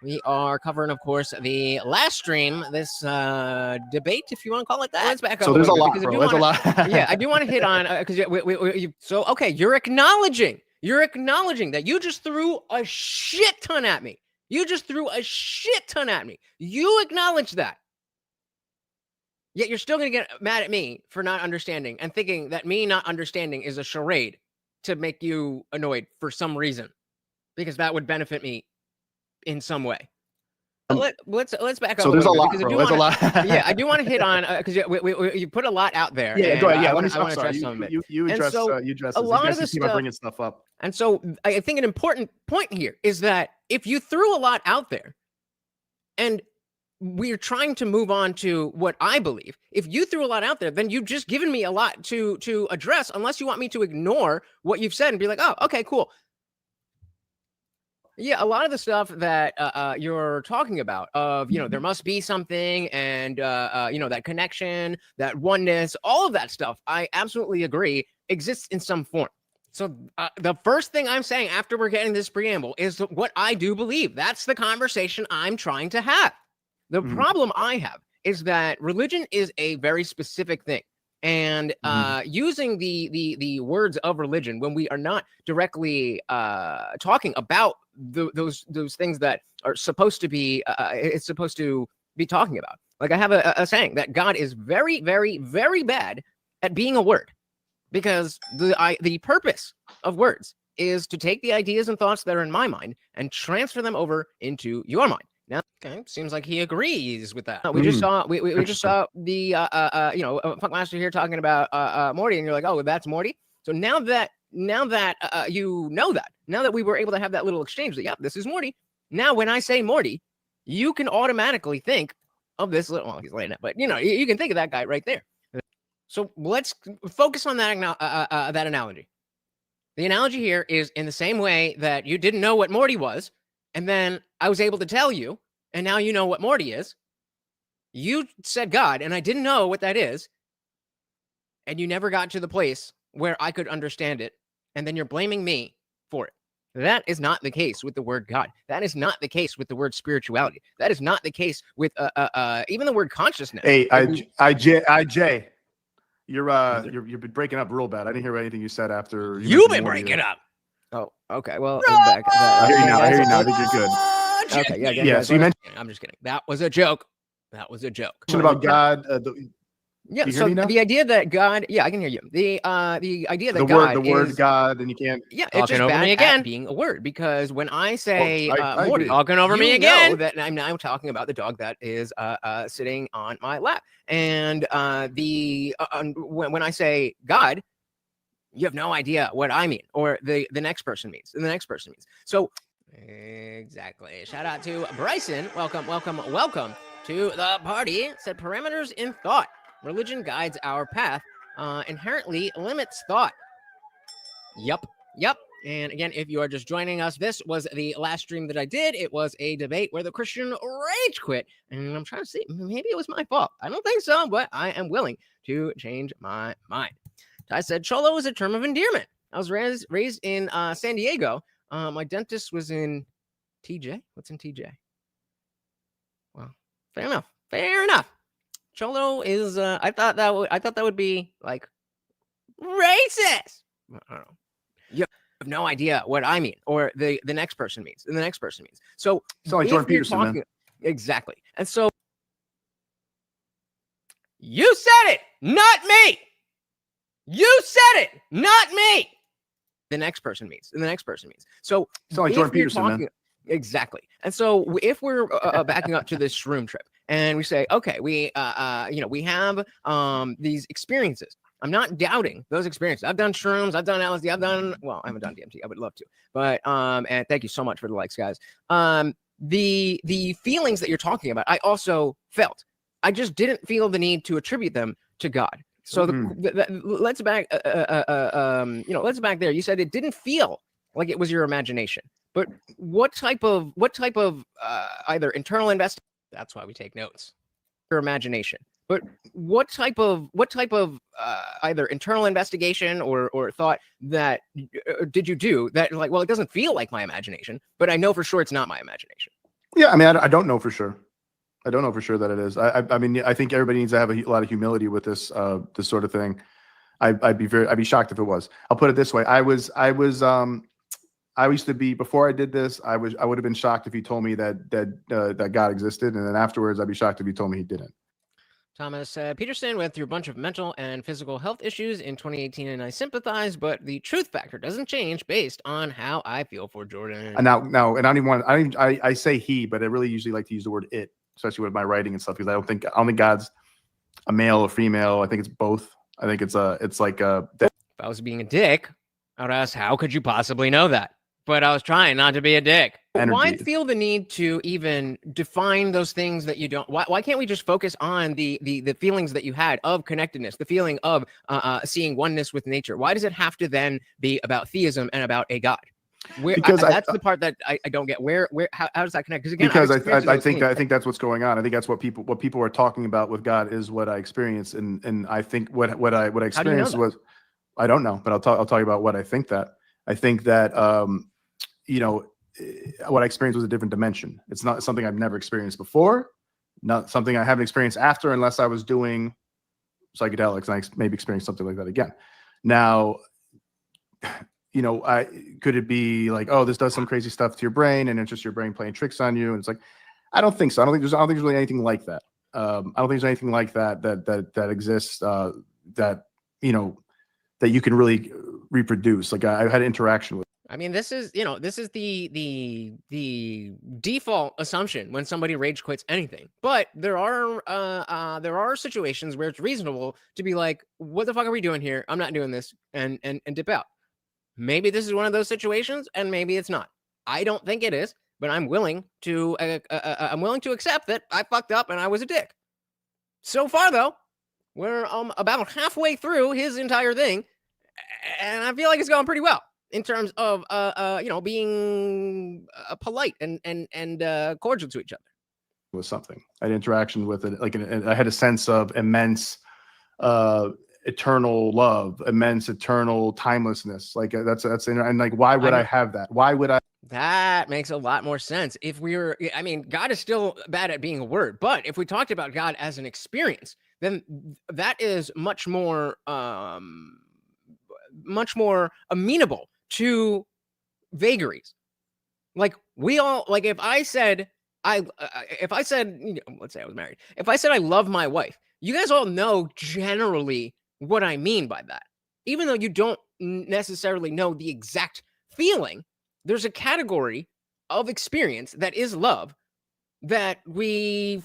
We are covering, of course, the last stream, this debate, if you want to call it that. Let's back up. So there's a lot, bro. There's a lot. Yeah, I do want to hit on, because you're acknowledging that you just threw a shit ton at me. You acknowledge that. Yet you're still going to get mad at me for not understanding and thinking that me not understanding is a charade to make you annoyed for some reason, because that would benefit me in some way. Let's back up. So there's a lot, bro. There's a lot. Yeah, I do want to hit on, because you put a lot out there. Yeah, go ahead. Yeah, let me address some of it. You address a lot of this stuff, bringing stuff up. And so I think an important point here is that if you threw a lot out there, and we're trying to move on to what I believe, if you threw a lot out there, then you've just given me a lot to address, unless you want me to ignore what you've said and be like, oh, okay, cool. Yeah, a lot of the stuff that you're talking about of, there must be something, and, that connection, that oneness, all of that stuff, I absolutely agree, exists in some form. So the first thing I'm saying after we're getting this preamble is what I do believe. That's the conversation I'm trying to have. The problem I have is that religion is a very specific thing. And using the words of religion when we are not directly talking about those things that are supposed to be it's supposed to be talking about. Like, I have a saying that God is very, very, very bad at being a word, because the purpose of words is to take the ideas and thoughts that are in my mind and transfer them over into your mind. Now, okay, seems like he agrees with that. We just saw we just saw the Funkmaster here talking about Morty, and you're like, oh, that's Morty. So now that you know that, now that we were able to have that little exchange, that, yeah, this is Morty. Now, when I say Morty, you can automatically think of this little. Well, he's laying it, but you can think of that guy right there. So let's focus on that that analogy. The analogy here is in the same way that you didn't know what Morty was, and then I was able to tell you, and now you know what Morty is. You said God, and I didn't know what that is, and you never got to the place where I could understand it, and then you're blaming me for it. That is not the case with the word God. That is not the case with the word spirituality. That is not the case with even the word consciousness. Hey, IJ, you're breaking up real bad. I didn't hear anything you said after. You've been breaking up. Oh, okay. Well, back. I hear you now. I think you're good. Okay, yeah. So you mentioned. I'm just kidding. That was a joke. About God. Yeah. So the idea that God. Yeah, I can hear you. The idea that the God word is, God, and you can't. Yeah, it's just bad at being a word, because when I say Morty talking over me again, that I'm now talking about the dog that is sitting on my lap, and when I say God, you have no idea what I mean, or the next person means, So Exactly. Shout out to Bryson. Welcome to the party. Said parameters in thought. Religion guides our path, inherently limits thought. Yup. And again, if you are just joining us, this was the last stream that I did. It was a debate where the Christian rage quit. And I'm trying to see, maybe it was my fault. I don't think so, but I am willing to change my mind. Ty said, Cholo is a term of endearment. I was raised in San Diego. My dentist was in TJ. What's in TJ? Well, fair enough. Cholo is. I thought that would be like racist. I don't know. You have no idea what I mean, or the next person means. So like Jordan Peterson, man. Exactly. And so you said it, not me. You said it, not me. The next person means. So like Jordan Peterson, man. Exactly. And so if we're backing up to this shroom trip and we say, okay, we have these experiences. I'm not doubting those experiences. I've done shrooms, I've done LSD, I haven't done DMT. I would love to. But and thank you so much for the likes, guys. The feelings that you're talking about, I also felt. I just didn't feel the need to attribute them to God. So let's back there. You said it didn't feel like it was your imagination. But what type of either internal investigation? That's why we take notes. Your imagination. But what type of either internal investigation or thought that did you do that like, well, it doesn't feel like my imagination, but I know for sure it's not my imagination. Yeah, I mean, I don't know for sure. I don't know for sure that it is. I mean, I think everybody needs to have a lot of humility with this sort of thing. I'd be shocked if it was. I'll put it this way. I used to be, before I did this, I would have been shocked if he told me that God existed, and then afterwards I'd be shocked if he told me he didn't. Thomas said, Peterson went through a bunch of mental and physical health issues in 2018, and I sympathize, but the truth factor doesn't change based on how I feel for Jordan. And now, and I don't even want. I say he, but I really usually like to use the word it, especially with my writing and stuff, because I don't think God's a male or female. I think it's both. I think it's like a. If I was being a dick, I would ask, how could you possibly know that? But I was trying not to be a dick. Energy. Why feel the need to even define those things that you don't? Why can't we just focus on the feelings that you had of connectedness, the feeling of seeing oneness with nature? Why does it have to then be about theism and about a God? That's the part that I don't get. How does that connect? Because I think that's what's going on. I think that's what people are talking about with God is what I experienced, and I think what I experienced was, I don't know, but I'll talk about what I think that. I think that what I experienced was a different dimension. It's not something I've never experienced before, not something I haven't experienced after, unless I was doing psychedelics and I maybe experienced something like that again. Now, could it be like, oh, this does some crazy stuff to your brain and it's just your brain playing tricks on you? And it's like, I don't think so. I don't think there's really anything like that. I don't think there's anything like that exists that you can really reproduce. Like I had interaction with. I mean, this is the default assumption when somebody rage quits anything. But there are situations where it's reasonable to be like, what the fuck are we doing here? I'm not doing this, and dip out. Maybe this is one of those situations, and maybe it's not. I don't think it is, but I'm willing to accept that I fucked up and I was a dick. So far, though, we're about halfway through his entire thing, and I feel like it's going pretty well in terms of being polite and cordial to each other. Was something I had interaction with it, I had a sense of immense eternal love, immense eternal timelessness. Like that's and like, why would I have that? Why would I? That makes a lot more sense. If God is still bad at being a word, but if we talked about God as an experience, then that is much more amenable to vagaries. Like we all, like if I said, let's say I was married. If I said I love my wife, you guys all know generally what I mean by that. Even though you don't necessarily know the exact feeling, there's a category of experience that is love that I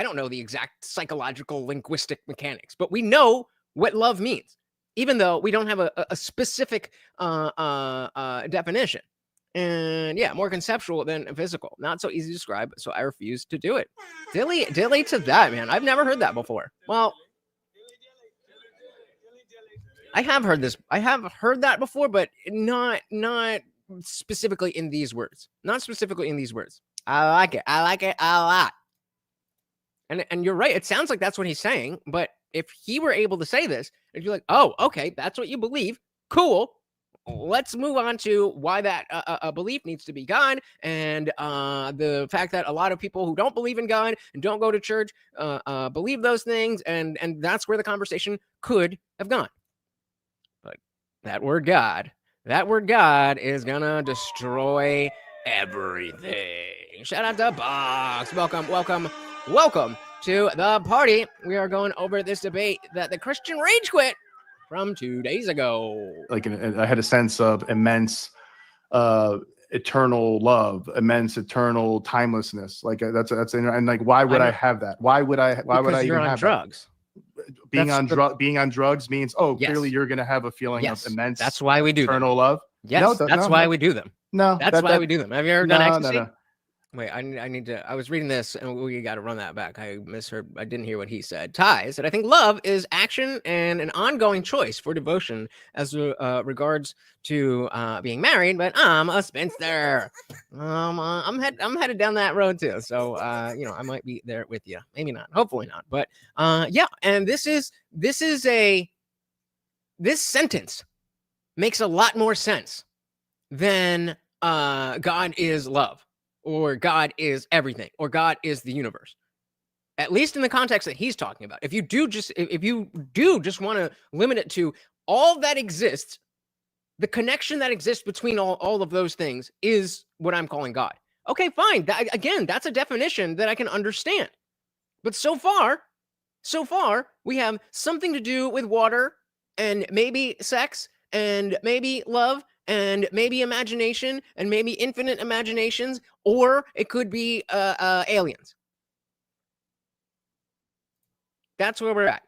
don't know the exact psychological linguistic mechanics, but we know what love means, even though we don't have a specific definition. And yeah, more conceptual than physical. Not so easy to describe, so I refuse to do it. Dilly to that, man. I've never heard that before. Well, I have heard this. I have heard that before, but not specifically in these words. Not specifically in these words. I like it. I like it a lot. And you're right. It sounds like that's what he's saying. But if he were able to say this, if you're like, oh, okay, that's what you believe. Cool. Let's move on to why that belief needs to be God, and the fact that a lot of people who don't believe in God and don't go to church believe those things, and that's where the conversation could have gone. But that word God is gonna destroy everything. Shout out to Box. Welcome to the party. We are going over this debate that the Christian Rage Quit from 2 days ago. Like I had a sense of immense eternal love, immense eternal timelessness. Like that's and like, why would I have that? Why would I you're even on have drugs? Being on drugs means, oh, yes, clearly you're going to have a feeling of immense. That's why we do eternal love. Yes, that's why we do them. No, that's why we do them. Have you ever done ecstasy? No. Wait, I need to. I was reading this, and we got to run that back. I misheard. I didn't hear what he said. Ty said, "I think love is action and an ongoing choice for devotion as regards to being married. But I'm a spinster. I'm headed down that road too. So I might be there with you. Maybe not. Hopefully not. But yeah. And this sentence makes a lot more sense than God is love, or God is everything, or God is the universe. At least in the context that he's talking about. If you do just want to limit it to all that exists, the connection that exists between all of those things is what I'm calling God. Okay, fine. That's a definition that I can understand. But so far, we have something to do with water and maybe sex and maybe love and maybe imagination, and maybe infinite imaginations, or it could be aliens. That's where we're at.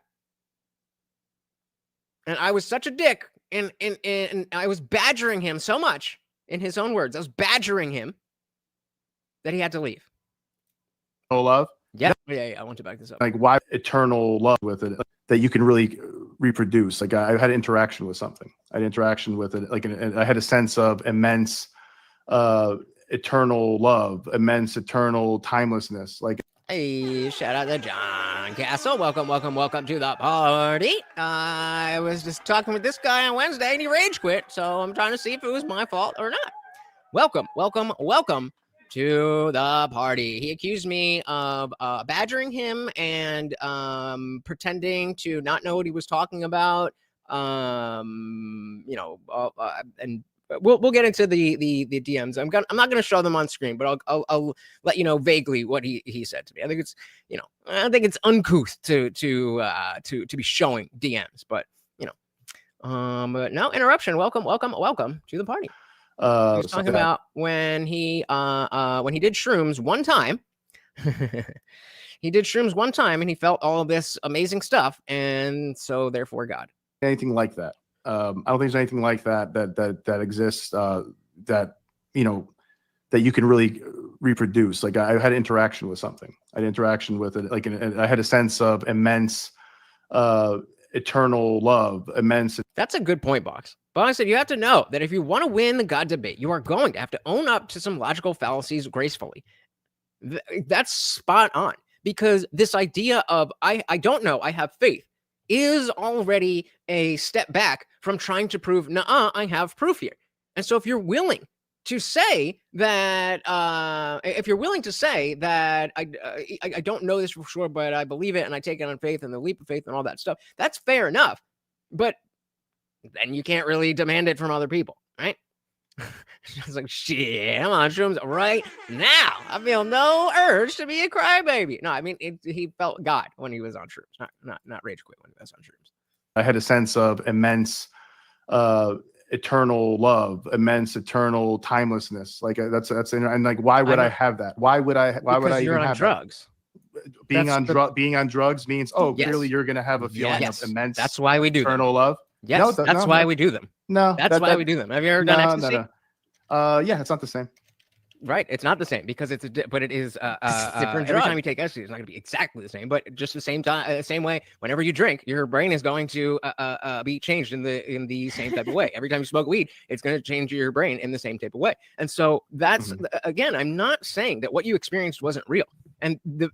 And I was such a dick, and I was badgering him so much, in his own words, I was badgering him that he had to leave. Oh, love? Yeah, I want to back this up. Like, why eternal love with it that you can really reproduce? Like, I had interaction with something. I had interaction with it. Like, I had a sense of immense eternal love, immense eternal timelessness. Like, hey, shout out to John Castle. Welcome to the party. I was just talking with this guy on Wednesday, and he rage quit. So I'm trying to see if it was my fault or not. Welcome to the party. He accused me of badgering him and pretending to not know what he was talking about. And we'll get into the DMs. I'm not going to show them on screen, but I'll let you know vaguely what he said to me. I think it's uncouth to be showing DMs, but but no interruption. Welcome to the party. He was talking about when he did shrooms one time. He did shrooms one time, and he felt all of this amazing stuff, and so therefore God. Anything like that? I don't think there's anything like that exists. That you can really reproduce. Like, I had interaction with something. I had interaction with it. Like, I had a sense of immense eternal love, immense. That's a good point, Box. But I said, you have to know that if you want to win the God debate, you are going to have to own up to some logical fallacies gracefully. That's spot on. Because this idea of, I don't know, I have faith, is already a step back from trying to prove, I have proof here. And so if you're willing to say that, I don't know this for sure, but I believe it, and I take it on faith and the leap of faith and all that stuff, that's fair enough. But then you can't really demand it from other people, right? It's like, shit, I'm on shrooms right now. I feel no urge to be a crybaby. No, I mean, he felt God when he was on shrooms, not rage quit when he was on shrooms. I had a sense of immense eternal love, immense eternal timelessness. Like, that's and like, why would I have that? Why would I you're even on drugs? Being on drugs means, oh, yes, clearly you're going to have a feeling of immense. That's why we do eternal love. Yes, that's why we do them. No, that's why we do them. Have you ever done ecstasy? No. Yeah, it's not the same. Right, it's not the same because it is different every drug. time you take ecstasy, it's not going to be exactly the same, but just the same time, same way. Whenever you drink, your brain is going to be changed in the same type of way. Every time you smoke weed, it's going to change your brain in the same type of way. And so that's again, I'm not saying that what you experienced wasn't real. And the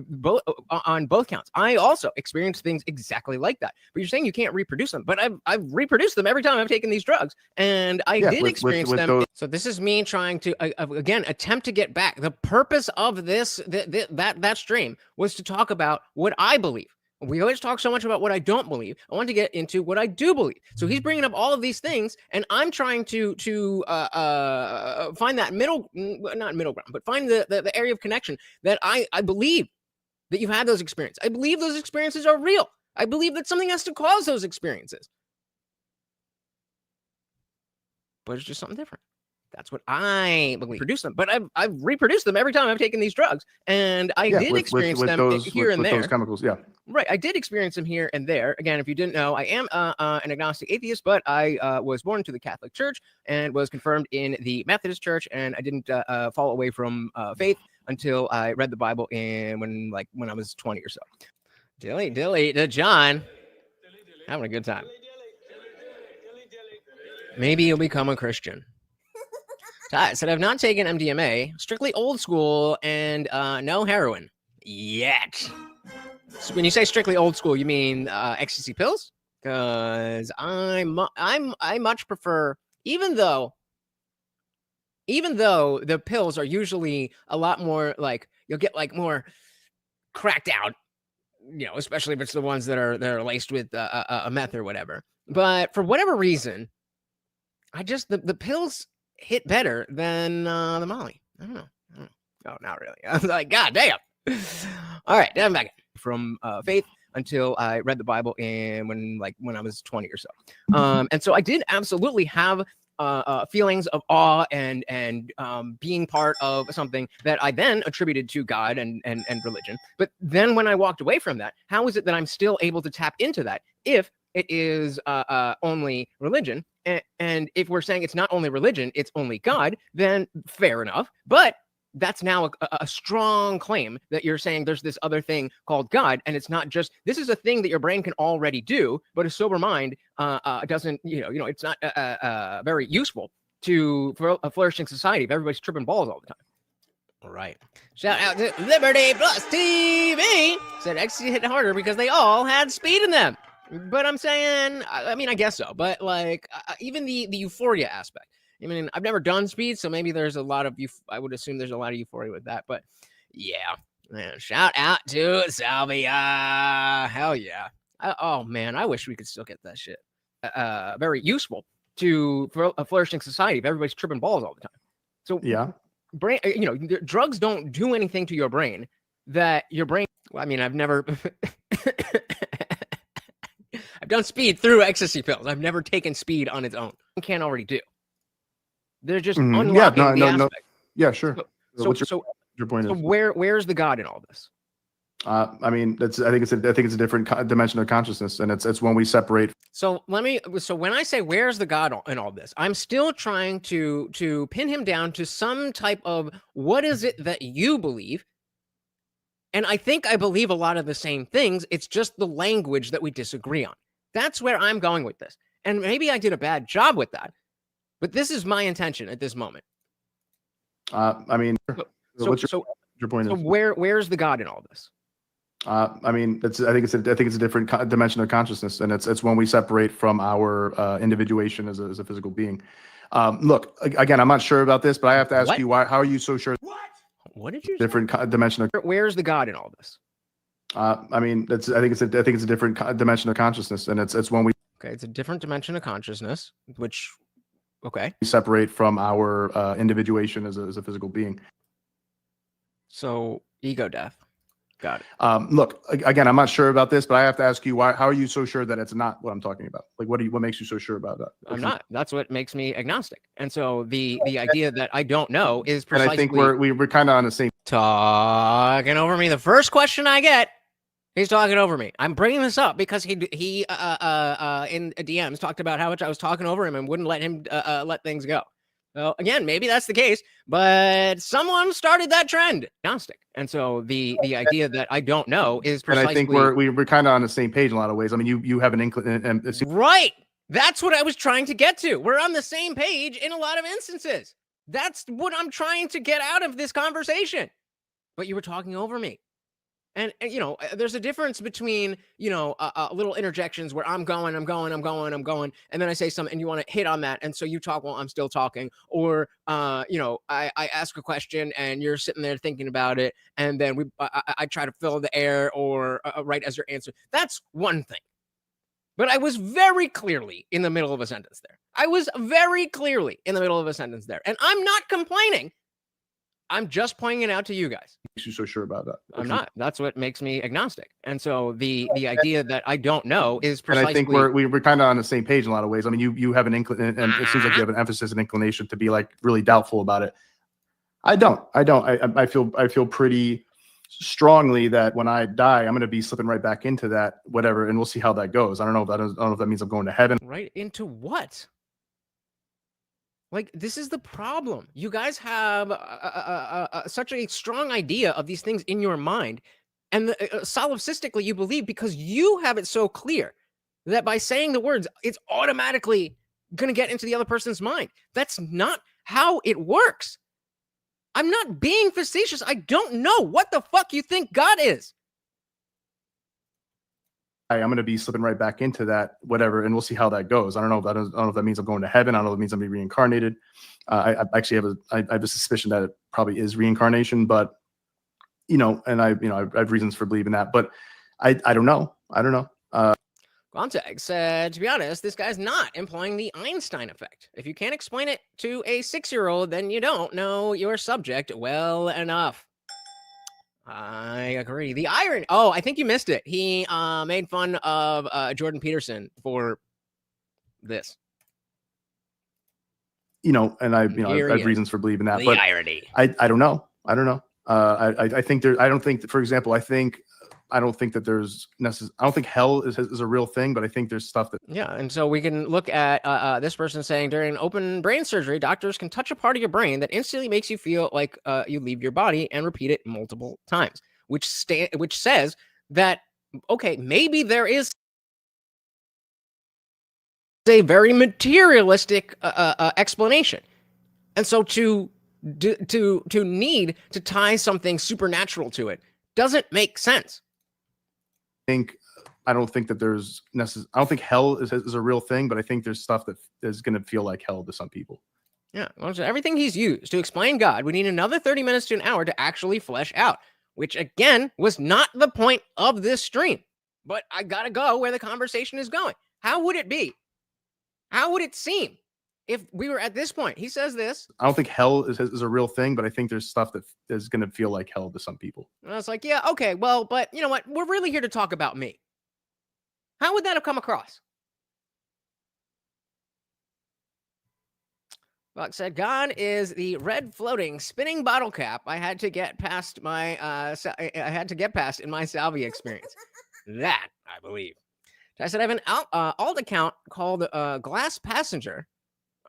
both on both counts, I also experienced things exactly like that. But you're saying you can't reproduce them, but I've reproduced them every time I've taken these drugs, and I did experience them. those. So this is me trying to again attempt to get back. The purpose of this that stream was to talk about what I believe. We always talk so much about what I don't believe. I want to get into what I do believe. So he's bringing up all of these things, and I'm trying to find that not middle ground, but find the area of connection that I believe that you've had those experiences. I believe those experiences are real. I believe that something has to cause those experiences. But it's just something different. That's what I believe. Produce them, but I've reproduced them every time I've taken these drugs, and I did experience them here and there. Those chemicals, yeah. Right, I did experience them here and there. Again, if you didn't know, I am an agnostic atheist, but I was born into the Catholic Church and was confirmed in the Methodist Church, and I didn't fall away from faith until I read the Bible when I was 20 or so. Dilly to John, having a good time. Maybe you'll become a Christian. Ty said, I've not taken MDMA, strictly old school, and no heroin yet. So when you say strictly old school, you mean ecstasy pills? Because I much prefer, even though the pills are usually a lot more like you'll get like more cracked out, especially if it's the ones that are laced with a meth or whatever. But for whatever reason, I just the pills hit better than the Molly. I don't know. Oh, not really. I was like, God damn. All right, I'm back from faith until I read the Bible when I was 20 or so. And so I did absolutely have feelings of awe and being part of something that I then attributed to God and religion. But then when I walked away from that, how is it that I'm still able to tap into that if it is only religion? And if we're saying it's not only religion, it's only God, then fair enough. But that's now a strong claim that you're saying there's this other thing called God, and it's not just, this is a thing that your brain can already do, but a sober mind doesn't, it's not very useful for a flourishing society if everybody's tripping balls all the time. All right. Shout out to Liberty Plus TV. Said ecstasy hit harder because they all had speed in them. But I'm saying, I mean, I guess so. But like, even the euphoria aspect. I mean, I've never done speed, so maybe there's a lot of I would assume there's a lot of euphoria with that. But yeah, man, shout out to Salvia. Hell yeah. Oh man, I wish we could still get that shit. Very useful for a flourishing society if everybody's tripping balls all the time. So yeah, brain, drugs don't do anything to your brain that your brain. Well, I mean, I've never. I've done speed through ecstasy pills. I've never taken speed on its own. You can't already do. They're just unlocking the aspect. Yeah, sure. So your point is where's the God in all this? I mean, I think it's a different dimension of consciousness, and it's when we separate. So when I say where's the God in all this, I'm still trying to pin him down to some type of what is it that you believe. And I think I believe a lot of the same things. It's just the language that we disagree on. That's where I'm going with this. And maybe I did a bad job with that, but this is my intention at this moment. I mean, what's your point? So where's the God in all this? I mean, I think it's a different dimension of consciousness, and it's when we separate from our individuation as a physical being. Look, again, I'm not sure about this, but I have to ask you, how are you so sure? What did you different say? Dimension of? Where's the God in all this? I mean, I think it's a different dimension of consciousness, and it's when we. Okay, it's a different dimension of consciousness, which, okay, we separate from our individuation as a physical being. So ego death. Got it. Look, again, I'm not sure about this, but I have to ask you, how are you so sure that it's not what I'm talking about? Like, what makes you so sure about that? I'm not. That's what makes me agnostic. And so the idea that I don't know is precisely. And I think we're kind of on the same. Talking over me. The first question I get, he's talking over me. I'm bringing this up because he in DMs talked about how much I was talking over him and wouldn't let him let things go. So again, maybe that's the case, but someone started that trend, agnostic. And so the idea that I don't know is precisely. And I think we're kind of on the same page in a lot of ways. I mean, you have an inkling, and right. That's what I was trying to get to. We're on the same page in a lot of instances. That's what I'm trying to get out of this conversation. But you were talking over me. And you know, there's a difference between, you know, little interjections where I'm going, and then I say something and you want to hit on that. And so you talk while I'm still talking. Or, you know, I ask a question and you're sitting there thinking about it. And then I try to fill the air or right as your answer. That's one thing. But I was very clearly in the middle of a sentence there. And I'm not complaining. I'm just pointing it out to you guys. Makes you so sure about that? I'm not. That's what makes me agnostic. And so the idea that I don't know is precisely. And I think we're kind of on the same page in a lot of ways. I mean, you have an inkling, and it seems like you have an emphasis and inclination to be like really doubtful about it. I don't. I feel pretty strongly that when I die, I'm going to be slipping right back into that whatever, and we'll see how that goes. I don't know if that means I'm going to heaven. Right into what? Like, this is the problem. You guys have such a strong idea of these things in your mind, and solipsistically you believe because you have it so clear that by saying the words, it's automatically going to get into the other person's mind. That's not how it works. I'm not being facetious. I don't know what the fuck you think God is. I'm going to be slipping right back into that whatever, and we'll see how that goes. I don't know if that means I'm going to heaven. I don't know if it means I'm being reincarnated. I actually have a suspicion that it probably is reincarnation, but you know, and I have reasons for believing that, but I don't know. Quanteg said, to be honest, this guy's not employing the Einstein effect. If you can't explain it to a 6-year-old, then you don't know your subject well enough. I agree. The irony. Oh, I think you missed it. He made fun of Jordan Peterson for this. You know, and I have reasons for believing that. But irony. I don't know. I think there. I don't think. For example, I don't think that there's necessarily. I don't think hell is a real thing, but I think there's stuff that. Yeah, and so we can look at this person saying during open brain surgery, doctors can touch a part of your brain that instantly makes you feel like you leave your body and repeat it multiple times, which says that okay, maybe there is a very materialistic explanation, and so to need to tie something supernatural to it doesn't make sense. I don't think that there's necessarily. I don't think hell is a real thing, but I think there's stuff that is going to feel like hell to some people. Yeah, well, so everything he's used to explain God, we need another 30 minutes to an hour to actually flesh out, which again was not the point of this stream. But I gotta go where the conversation is going. How would it be? How would it seem if we were at this point? He says this. I don't think hell is a real thing, but I think there's stuff that is going to feel like hell to some people. And I was like, yeah, okay, well, but you know what? We're really here to talk about me. How would that have come across? Buck said, God is the red floating spinning bottle cap I had to get past my in my salvia experience. That I believe. I said I have an alt account called Glass Passenger.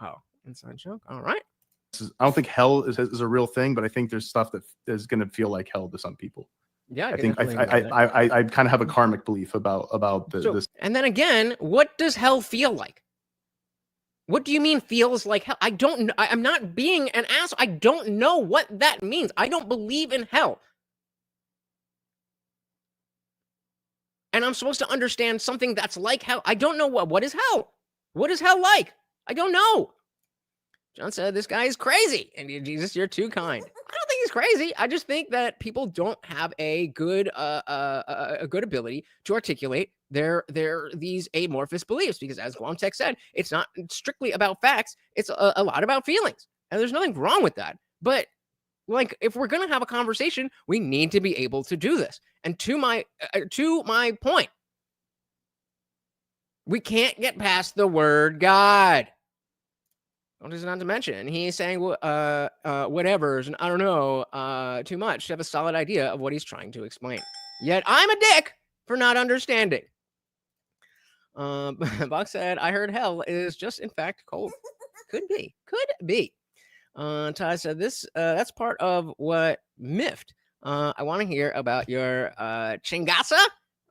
Oh, inside joke. All right. I don't think hell is a real thing, but I think there's stuff that is going to feel like hell to some people. Yeah, I think I kind of have a karmic belief about this. And then again, what does hell feel like? What do you mean feels like hell? I don't know. I'm not being an ass. I don't know what that means. I don't believe in hell. And I'm supposed to understand something that's like hell. I don't know what is hell. What is hell like? I don't know. John said, this guy is crazy. And Jesus, you're too kind. I don't think he's crazy. I just think that people don't have a good ability to articulate these amorphous beliefs. Because as Guamtech said, it's not strictly about facts. It's a lot about feelings. And there's nothing wrong with that. But like, if we're going to have a conversation, we need to be able to do this. And to my point, we can't get past the word God. What is not to mention? He's saying whatever's, and I don't know too much to have a solid idea of what he's trying to explain. Yet I'm a dick for not understanding. Buck said, I heard hell is just in fact cold. Could be. Ty said this. That's part of what miffed. I want to hear about your chingasa.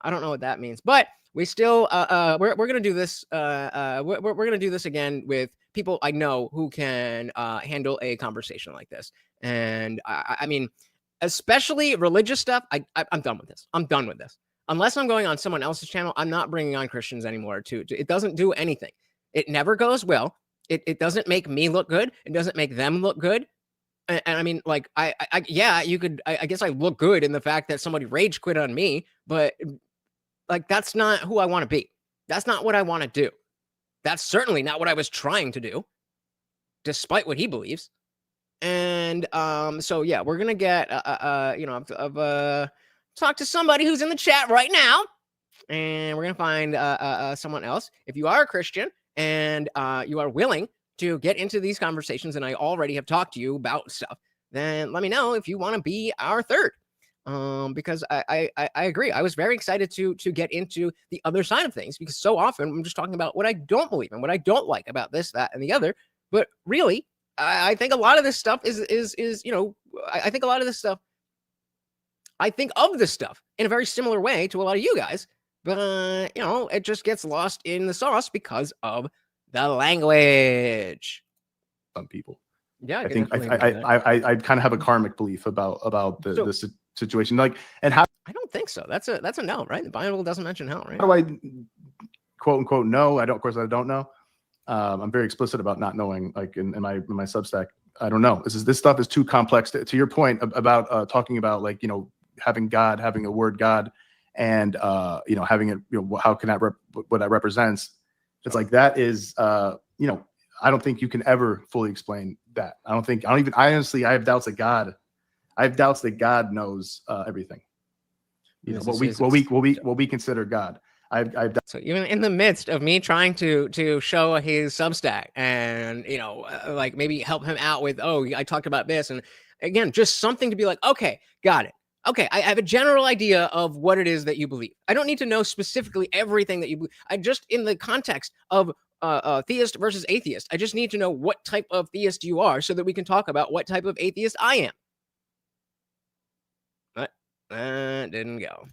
I don't know what that means, but we still we're gonna do this. We're gonna do this again with people I know who can handle a conversation like this. And I mean, especially religious stuff. I'm done with this. I'm done with this. Unless I'm going on someone else's channel, I'm not bringing on Christians anymore. It doesn't do anything. It never goes well. It doesn't make me look good. It doesn't make them look good. And I mean, like, yeah, you could, I guess I look good in the fact that somebody rage quit on me, but like, that's not who I want to be. That's not what I want to do. That's certainly not what I was trying to do, despite what he believes. And so yeah, we're gonna get I've talked to somebody who's in the chat right now, and we're gonna find someone else. If you are a Christian and you are willing to get into these conversations, and I already have talked to you about stuff, then let me know if you want to be our third. Because I agree. I was very excited to get into the other side of things, because so often I'm just talking about what I don't believe and what I don't like about this, that, and the other. But really, I think a lot of this stuff is I think a lot of this stuff, I think of this stuff in a very similar way to a lot of you guys, but it just gets lost in the sauce because of the language. Some people. Yeah, I think I kind of have a karmic belief about this situation, like, and how. I don't think so. That's a no, right? The Bible doesn't mention hell, right? How do I quote unquote know? Of course I don't know. I'm very explicit about not knowing, like in my Substack. I don't know. This stuff is too complex. To your point about talking about, like, having God, having a word God, and having it, how can that what that represents? It's like that is I don't think you can ever fully explain that. I honestly, I have doubts that God knows everything. What we consider God. So even in the midst of me trying to show his Substack and like maybe help him out with, I talked about this, and again, just something to be like, okay, got it. Okay, I have a general idea of what it is that you believe. I don't need to know specifically everything that you believe. I just, in the context of theist versus atheist, I just need to know what type of theist you are, so that we can talk about what type of atheist I am. But that didn't go.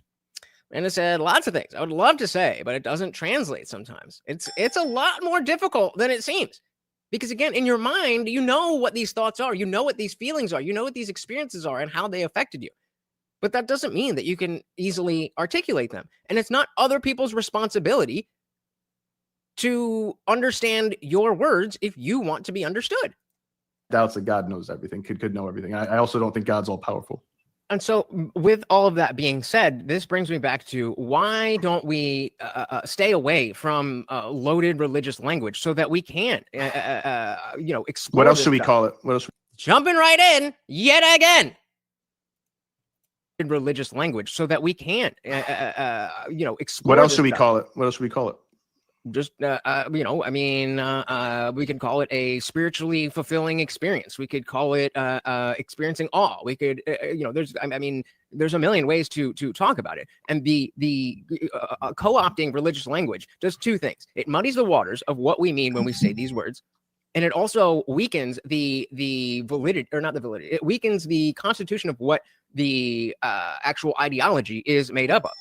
And it said lots of things I would love to say, but it doesn't translate sometimes. It's a lot more difficult than it seems. Because again, in your mind, you know what these thoughts are, you know what these feelings are, you know what these experiences are and how they affected you. But that doesn't mean that you can easily articulate them. And it's not other people's responsibility to understand your words if you want to be understood. Doubts that God knows everything, could know everything. I also don't think God's all powerful. And so with all of that being said, this brings me back to why don't we stay away from loaded religious language so that we can, explore. What else should we call it? What else? Jumping right in yet again. Religious language so that we can, explore. What else should we call it? What else should we call it? Just, we could call it a spiritually fulfilling experience. We could call it experiencing awe. We could, there's a million ways to talk about it. And the co-opting religious language does two things. It muddies the waters of what we mean when we say these words. And it also weakens the validity, or not the validity, it weakens the constitution of what the actual ideology is made up of.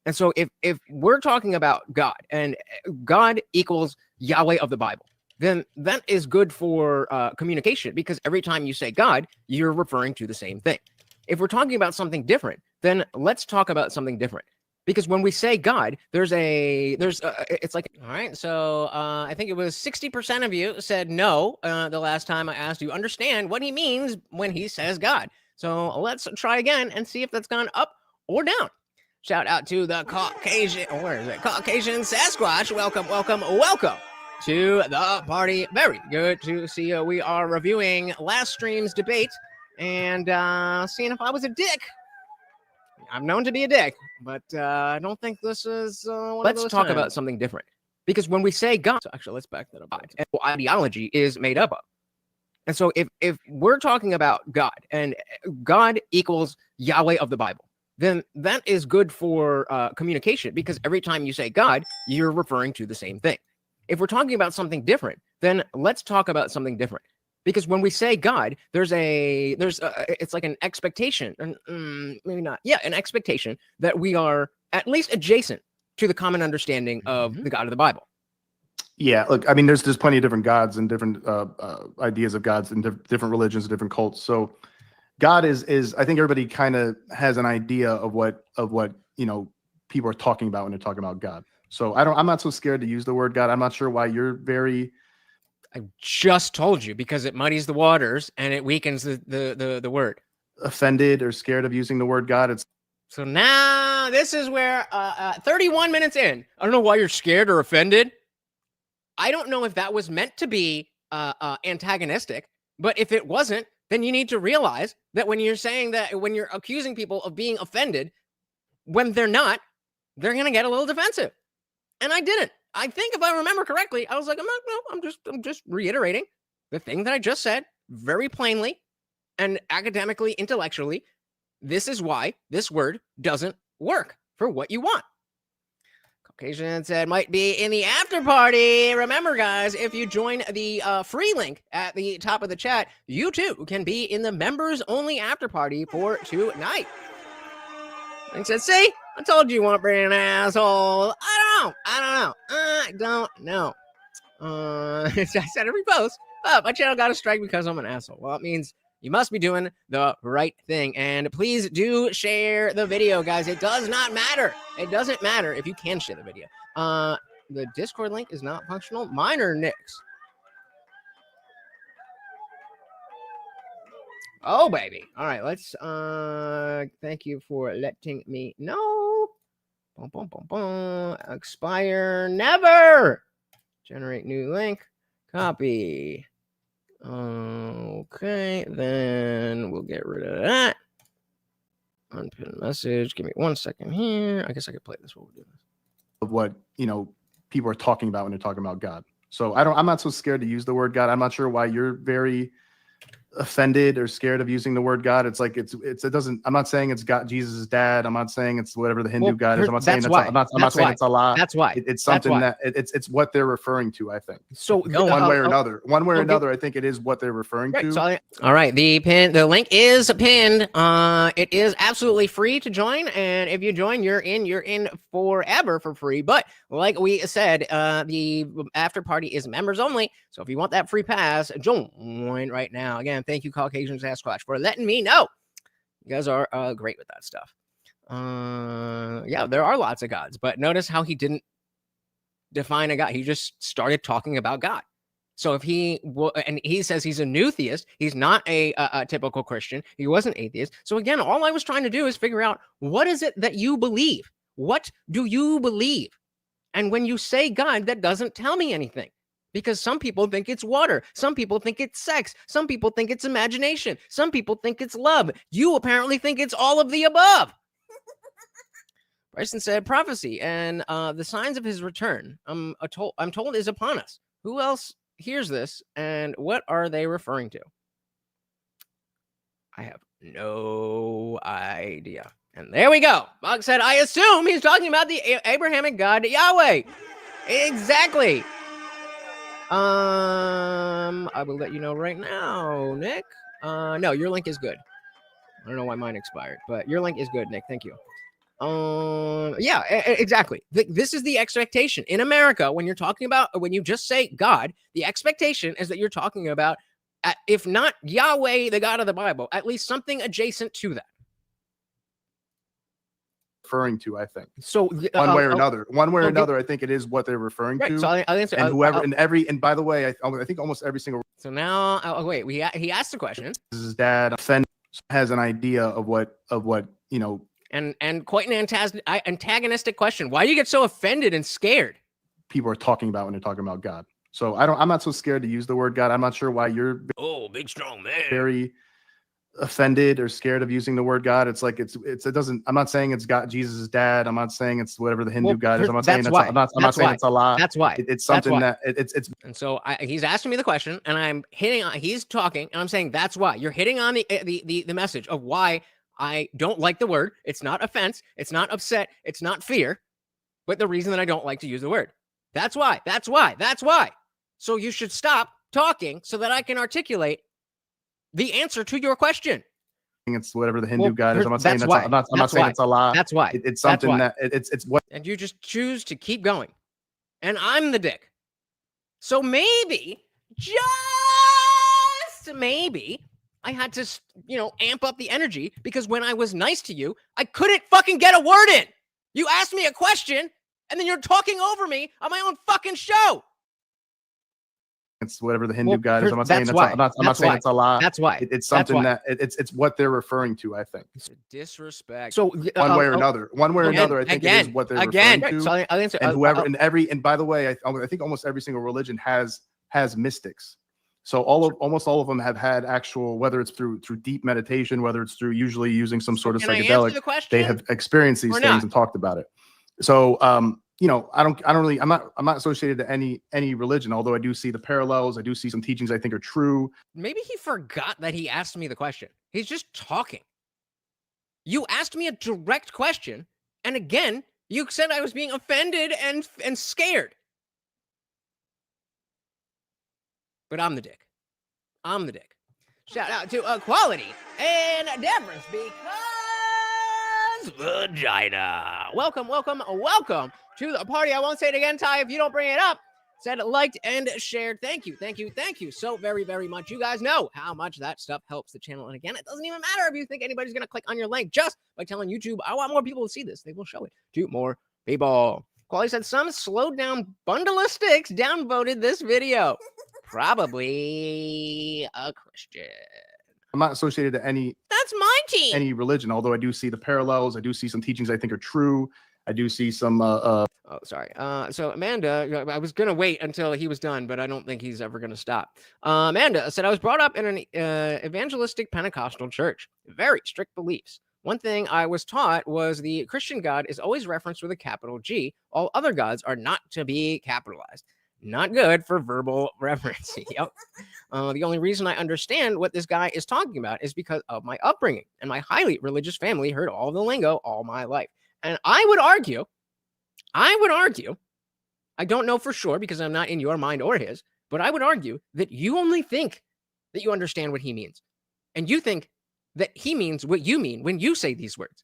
And so if we're talking about God, and God equals Yahweh of the Bible, then that is good for communication, because every time you say God, you're referring to the same thing. If we're talking about something different, then let's talk about something different. Because when we say God, it's like, all right, so I think it was 60% of you said no the last time I asked you understand what he means when he says God. So let's try again and see if that's gone up or down. Shout out to the Caucasian Sasquatch. Welcome to the party. Very good to see you. We are reviewing last stream's debate and seeing if I was a dick. I'm known to be a dick, but I don't think this is one of those talk times. About something different. Because when we say God, so actually, let's back that up. And ideology is made up of. And so if we're talking about God, and God equals Yahweh of the Bible, then that is good for communication, because every time you say God, you're referring to the same thing. If we're talking about something different, then let's talk about something different. Because when we say God, it's like an expectation, maybe not. Yeah, an expectation that we are at least adjacent to the common understanding of the God of the Bible. Yeah, look, I mean, there's plenty of different gods and different ideas of gods and different religions, different cults. So God is I think everybody kind of has an idea of what people are talking about when they're talking about God. So I'm not so scared to use the word God. I'm not sure why you're very. I just told you, because it muddies the waters and it weakens the word. Offended or scared of using the word God. So now this is where 31 minutes in. I don't know why you're scared or offended. I don't know if that was meant to be antagonistic, but if it wasn't, then you need to realize that when you're saying that, when you're accusing people of being offended, when they're not, they're going to get a little defensive. And I didn't. I think if I remember correctly, I was like, I'm just reiterating the thing that I just said very plainly and academically, intellectually. This is why this word doesn't work for what you want. Caucasian said might be in the after party. Remember, guys, if you join the free link at the top of the chat, you too can be in the members only after party for tonight. And said, see, I told you weren't being an asshole. I don't know. I said every post, my channel got a strike because I'm an asshole. Well, it means you must be doing the right thing. And please do share the video, guys. It does not matter. It doesn't matter if you can share the video. The Discord link is not functional. Mine are Nick's. Oh, baby. All right, let's thank you for letting me know. Boom, boom, boom, boom. Expire never. Generate new link. Copy. Okay, then we'll get rid of that. Unpin message. Give me 1 second here. I guess I could play this while we do this. Of what people are talking about when they're talking about God. So I'm not so scared to use the word God. I'm not sure why you're very offended or scared of using the word God. It's like it doesn't. I'm not saying it's God, Jesus' dad. I'm not saying it's whatever the Hindu God is. I'm not saying I'm not saying it's Allah. That's why. It's something that it's what they're referring to. I think. So one way or another, I think it is what they're referring to. So all right, the link is pinned. It is absolutely free to join, and if you join, you're in forever for free. But like we said, the after party is members only. So if you want that free pass, join right now. Again, thank you, Caucasian Sasquatch, for letting me know. You guys are great with that stuff. Yeah, there are lots of gods, but notice how he didn't define a God. He just started talking about God. So if and he says he's a new theist, he's not a typical Christian. He was an atheist. So again, all I was trying to do is figure out, what is it that you believe? What do you believe? And when you say God, that doesn't tell me anything. Because some people think it's water. Some people think it's sex. Some people think it's imagination. Some people think it's love. You apparently think it's all of the above. Bryson said prophecy and the signs of his return, I'm told is upon us. Who else hears this and what are they referring to? I have no idea. And there we go. Bug said, I assume he's talking about the Abrahamic God Yahweh. Exactly. I will let you know right now, Nick. No, your link is good. I don't know why mine expired, but your link is good, Nick. Thank you. Yeah, exactly. This is the expectation in America when you're talking about, when you just say God, the expectation is that you're talking about, if not Yahweh, the God of the Bible, at least something adjacent to that. Referring to, I think. So one way or another, I think it is what they're referring to. So I'll answer. And by the way, I think almost every single. So now, wait, he asked the question. His dad has an idea of what and quite an antagonistic question. Why do you get so offended and scared? People are talking about when they're talking about God. So I'm not so scared to use the word God. I'm not sure why you're big strong man very offended or scared of using the word God. It's like it doesn't. I'm not saying it's God, Jesus' dad. I'm not saying it's whatever the Hindu God is. I'm not saying it's Allah. That's why. It's something that it's. And so he's asking me the question, and I'm hitting on. He's talking, and I'm saying that's why you're hitting on the message of why I don't like the word. It's not offense. It's not upset. It's not fear, but the reason that I don't like to use the word. That's why. So you should stop talking so that I can articulate the answer to your question. It's whatever the Hindu God is. I'm not that's saying why. I'm not saying it's a lie. That's why. It's something that it's what. And you just choose to keep going. And I'm the dick. So maybe, just maybe, I had to, amp up the energy because when I was nice to you, I couldn't fucking get a word in. You asked me a question and then you're talking over me on my own fucking show. It's whatever the Hindu God is. I'm not saying I'm not saying it's a lie. That's why. It's something that it's what they're referring to, I think. It's disrespect. So one way or another, I think it is what they're referring to. So I'll answer. And and by the way, I think almost every single religion has mystics. So almost all of them have had actual, whether it's through deep meditation, whether it's through usually using some sort of psychedelic, they have experienced these things and talked about it. So I'm not associated to any religion, although I do see the parallels. I do see some teachings I think are true. Maybe he forgot that he asked me the question. He's just talking. You asked me a direct question, and again, you said I was being offended and scared. But I'm the dick. I'm the dick. Shout out to Equality and Difference because vagina. Welcome to the party. I won't say it again, Ty, if you don't bring it up. Said, liked, and shared. Thank you so very, very much. You guys know how much that stuff helps the channel. And again, it doesn't even matter if you think anybody's going to click on your link. Just by telling YouTube, I want more people to see this, they will show it to more people. Quality said, some slowed down bundle of sticks downvoted this video. Probably a Christian. I'm not associated to That's my team. Any religion, although I do see the parallels. I do see some teachings I think are true. I do see some. So Amanda, I was gonna wait until he was done, but I don't think he's ever gonna stop. Amanda said, I was brought up in an evangelistic Pentecostal church. Very strict beliefs. One thing I was taught was the Christian God is always referenced with a capital G. All other gods are not to be capitalized. Not good for verbal reference. Yep. The only reason I understand what this guy is talking about is because of my upbringing, and my highly religious family heard all the lingo all my life. And I would argue, I don't know for sure because I'm not in your mind or his, but I would argue that you only think that you understand what he means. And you think that he means what you mean when you say these words.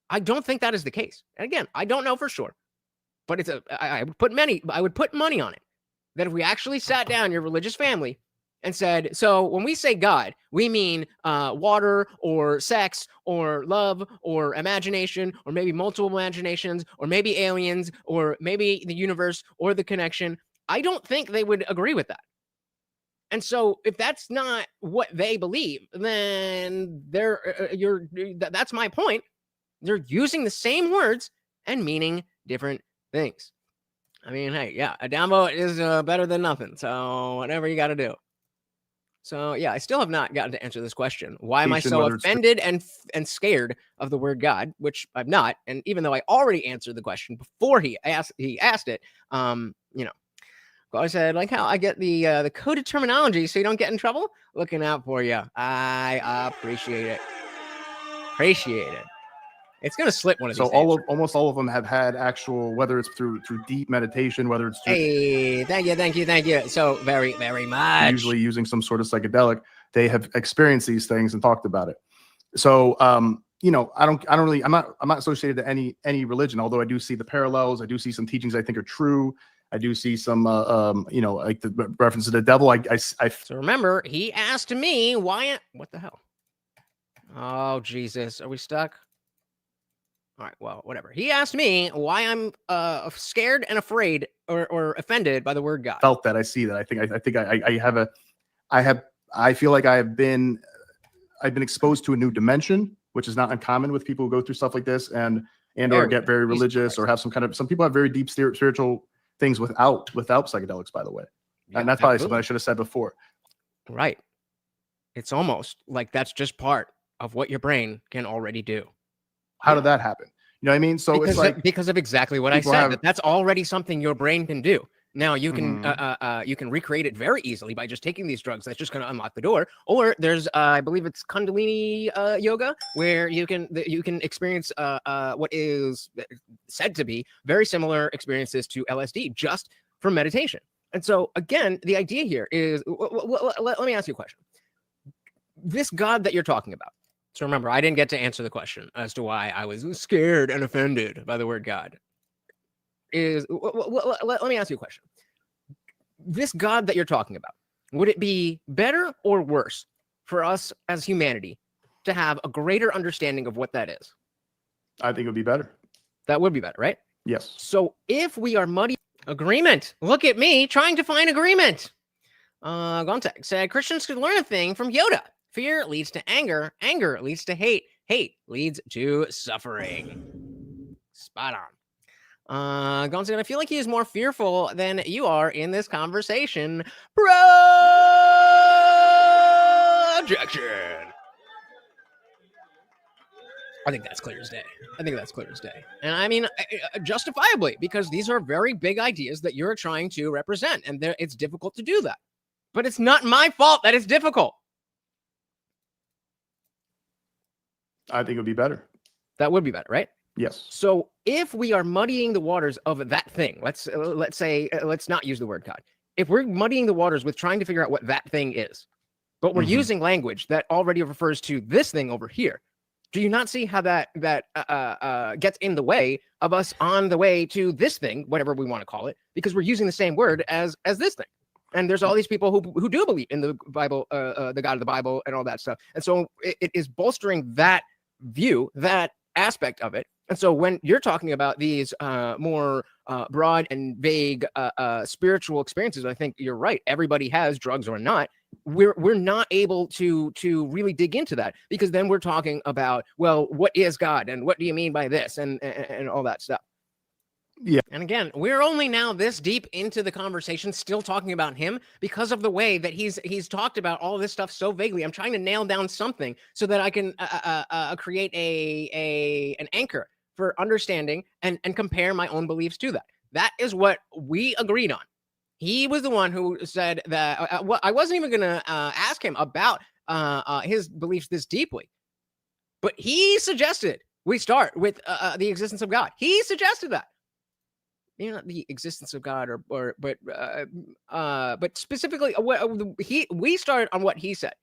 I don't think that is the case. And again, I don't know for sure, but I would put money on it that if we actually sat down, your religious family, and said, so when we say God, we mean water or sex or love or imagination or maybe multiple imaginations or maybe aliens or maybe the universe or the connection. I don't think they would agree with that. And so if that's not what they believe, then that's my point. They're using the same words and meaning different things. I mean, hey, yeah, a downvote is better than nothing. So whatever you got to do. So yeah, I still have not gotten to answer this question. Why am I so offended and scared of the word God, which I'm not? And even though I already answered the question before he asked it, I said, like how I get the coded terminology so you don't get in trouble. Looking out for you. I appreciate it. It's gonna slip one of these days. Almost all of them have had actual, whether it's through deep meditation, whether it's through, hey, thank you so very, very much. Usually using some sort of psychedelic, they have experienced these things and talked about it. So I'm not associated to any religion, although I do see the parallels. I do see some teachings I think are true. I do see some like the reference to the devil. So remember, he asked me why. What the hell? Oh Jesus, are we stuck? All right, well, whatever. He asked me why I'm scared and afraid or offended by the word God. Felt that. I see that. I feel like I've been exposed to a new dimension, which is not uncommon with people who go through stuff like this and or get very religious or have some people have very deep spiritual things without psychedelics, by the way. Yeah, and that's probably something I should have said before. Right. It's almost like that's just part of what your brain can already do. How did that happen? You know what I mean? So because of exactly what I said, that's already something your brain can do. Now you can you can recreate it very easily by just taking these drugs. That's just going to unlock the door. Or there's I believe it's Kundalini yoga, where you can experience what is said to be very similar experiences to LSD just from meditation. And so, again, the idea here is, let me ask you a question. This God that you're talking about. So remember, I didn't get to answer the question as to why I was scared and offended by the word God. Let me ask you a question. This God that you're talking about, would it be better or worse for us as humanity to have a greater understanding of what that is? I think it would be better. That would be better, right? Yes. So if we are muddy agreement, look at me trying to find agreement. Gontek said Christians could learn a thing from Yoda. Fear leads to anger. Anger leads to hate. Hate leads to suffering. Spot on. Gontek, I feel like he is more fearful than you are in this conversation. Projection. I think that's clear as day. And I mean, justifiably, because these are very big ideas that you're trying to represent, and it's difficult to do that. But it's not my fault that it's difficult. I think it would be better. That would be better, right? Yes. So if we are muddying the waters of that thing, let's not use the word God. If we're muddying the waters with trying to figure out what that thing is, but we're using language that already refers to this thing over here, do you not see how that gets in the way of us on the way to this thing, whatever we want to call it, because we're using the same word as this thing? And there's all these people who do believe in the Bible, the God of the Bible and all that stuff. And so it is bolstering that view, that aspect of it. And so when you're talking about these more broad and vague spiritual experiences, I think you're right. Everybody has, drugs or not. We're not able to really dig into that, because then we're talking about, well, what is God and what do you mean by this and all that stuff. Yeah. And again, we're only now this deep into the conversation, still talking about him because of the way that he's talked about all this stuff so vaguely. I'm trying to nail down something so that I can create an anchor for understanding and compare my own beliefs to that. That is what we agreed on. He was the one who said that I wasn't even going to ask him about his beliefs this deeply, but he suggested we start with the existence of God. He suggested that. Maybe not the existence of God, but specifically we started on what he said.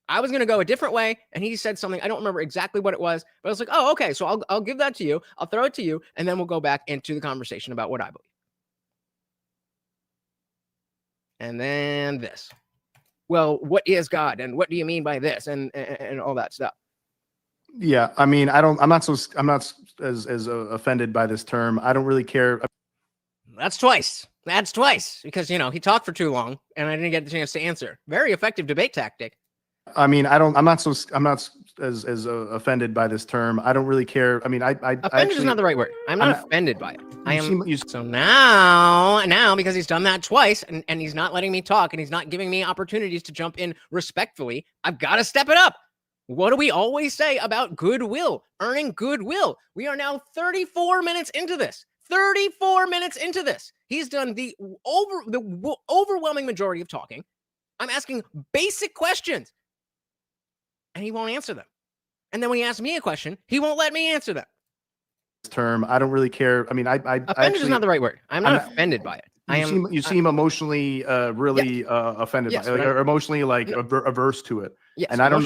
I was going to go a different way, and he said something. I don't remember exactly what it was, but I was like, oh, okay, so I'll give that to you. I'll throw it to you, and then we'll go back into the conversation about what I believe. And then this. Well, what is God, and what do you mean by this, and all that stuff. Yeah, I mean, I'm not as offended by this term. I don't really care. That's twice, because he talked for too long, and I didn't get the chance to answer. Very effective debate tactic. I mean, I'm not as offended by this term. I don't really care. I mean, offended is not the right word. I'm not offended by it. So now, because he's done that twice, and he's not letting me talk, and he's not giving me opportunities to jump in respectfully, I've got to step it up. What do we always say about goodwill, earning goodwill? We are now 34 minutes into this. 34 minutes into this. He's done the overwhelming majority of talking. I'm asking basic questions, and he won't answer them. And then when he asks me a question, he won't let me answer them. Term, I don't really care. I mean, offended is not the right word. I'm not offended by it. You seem emotionally really offended by it, or emotionally averse to it. Yes, and I am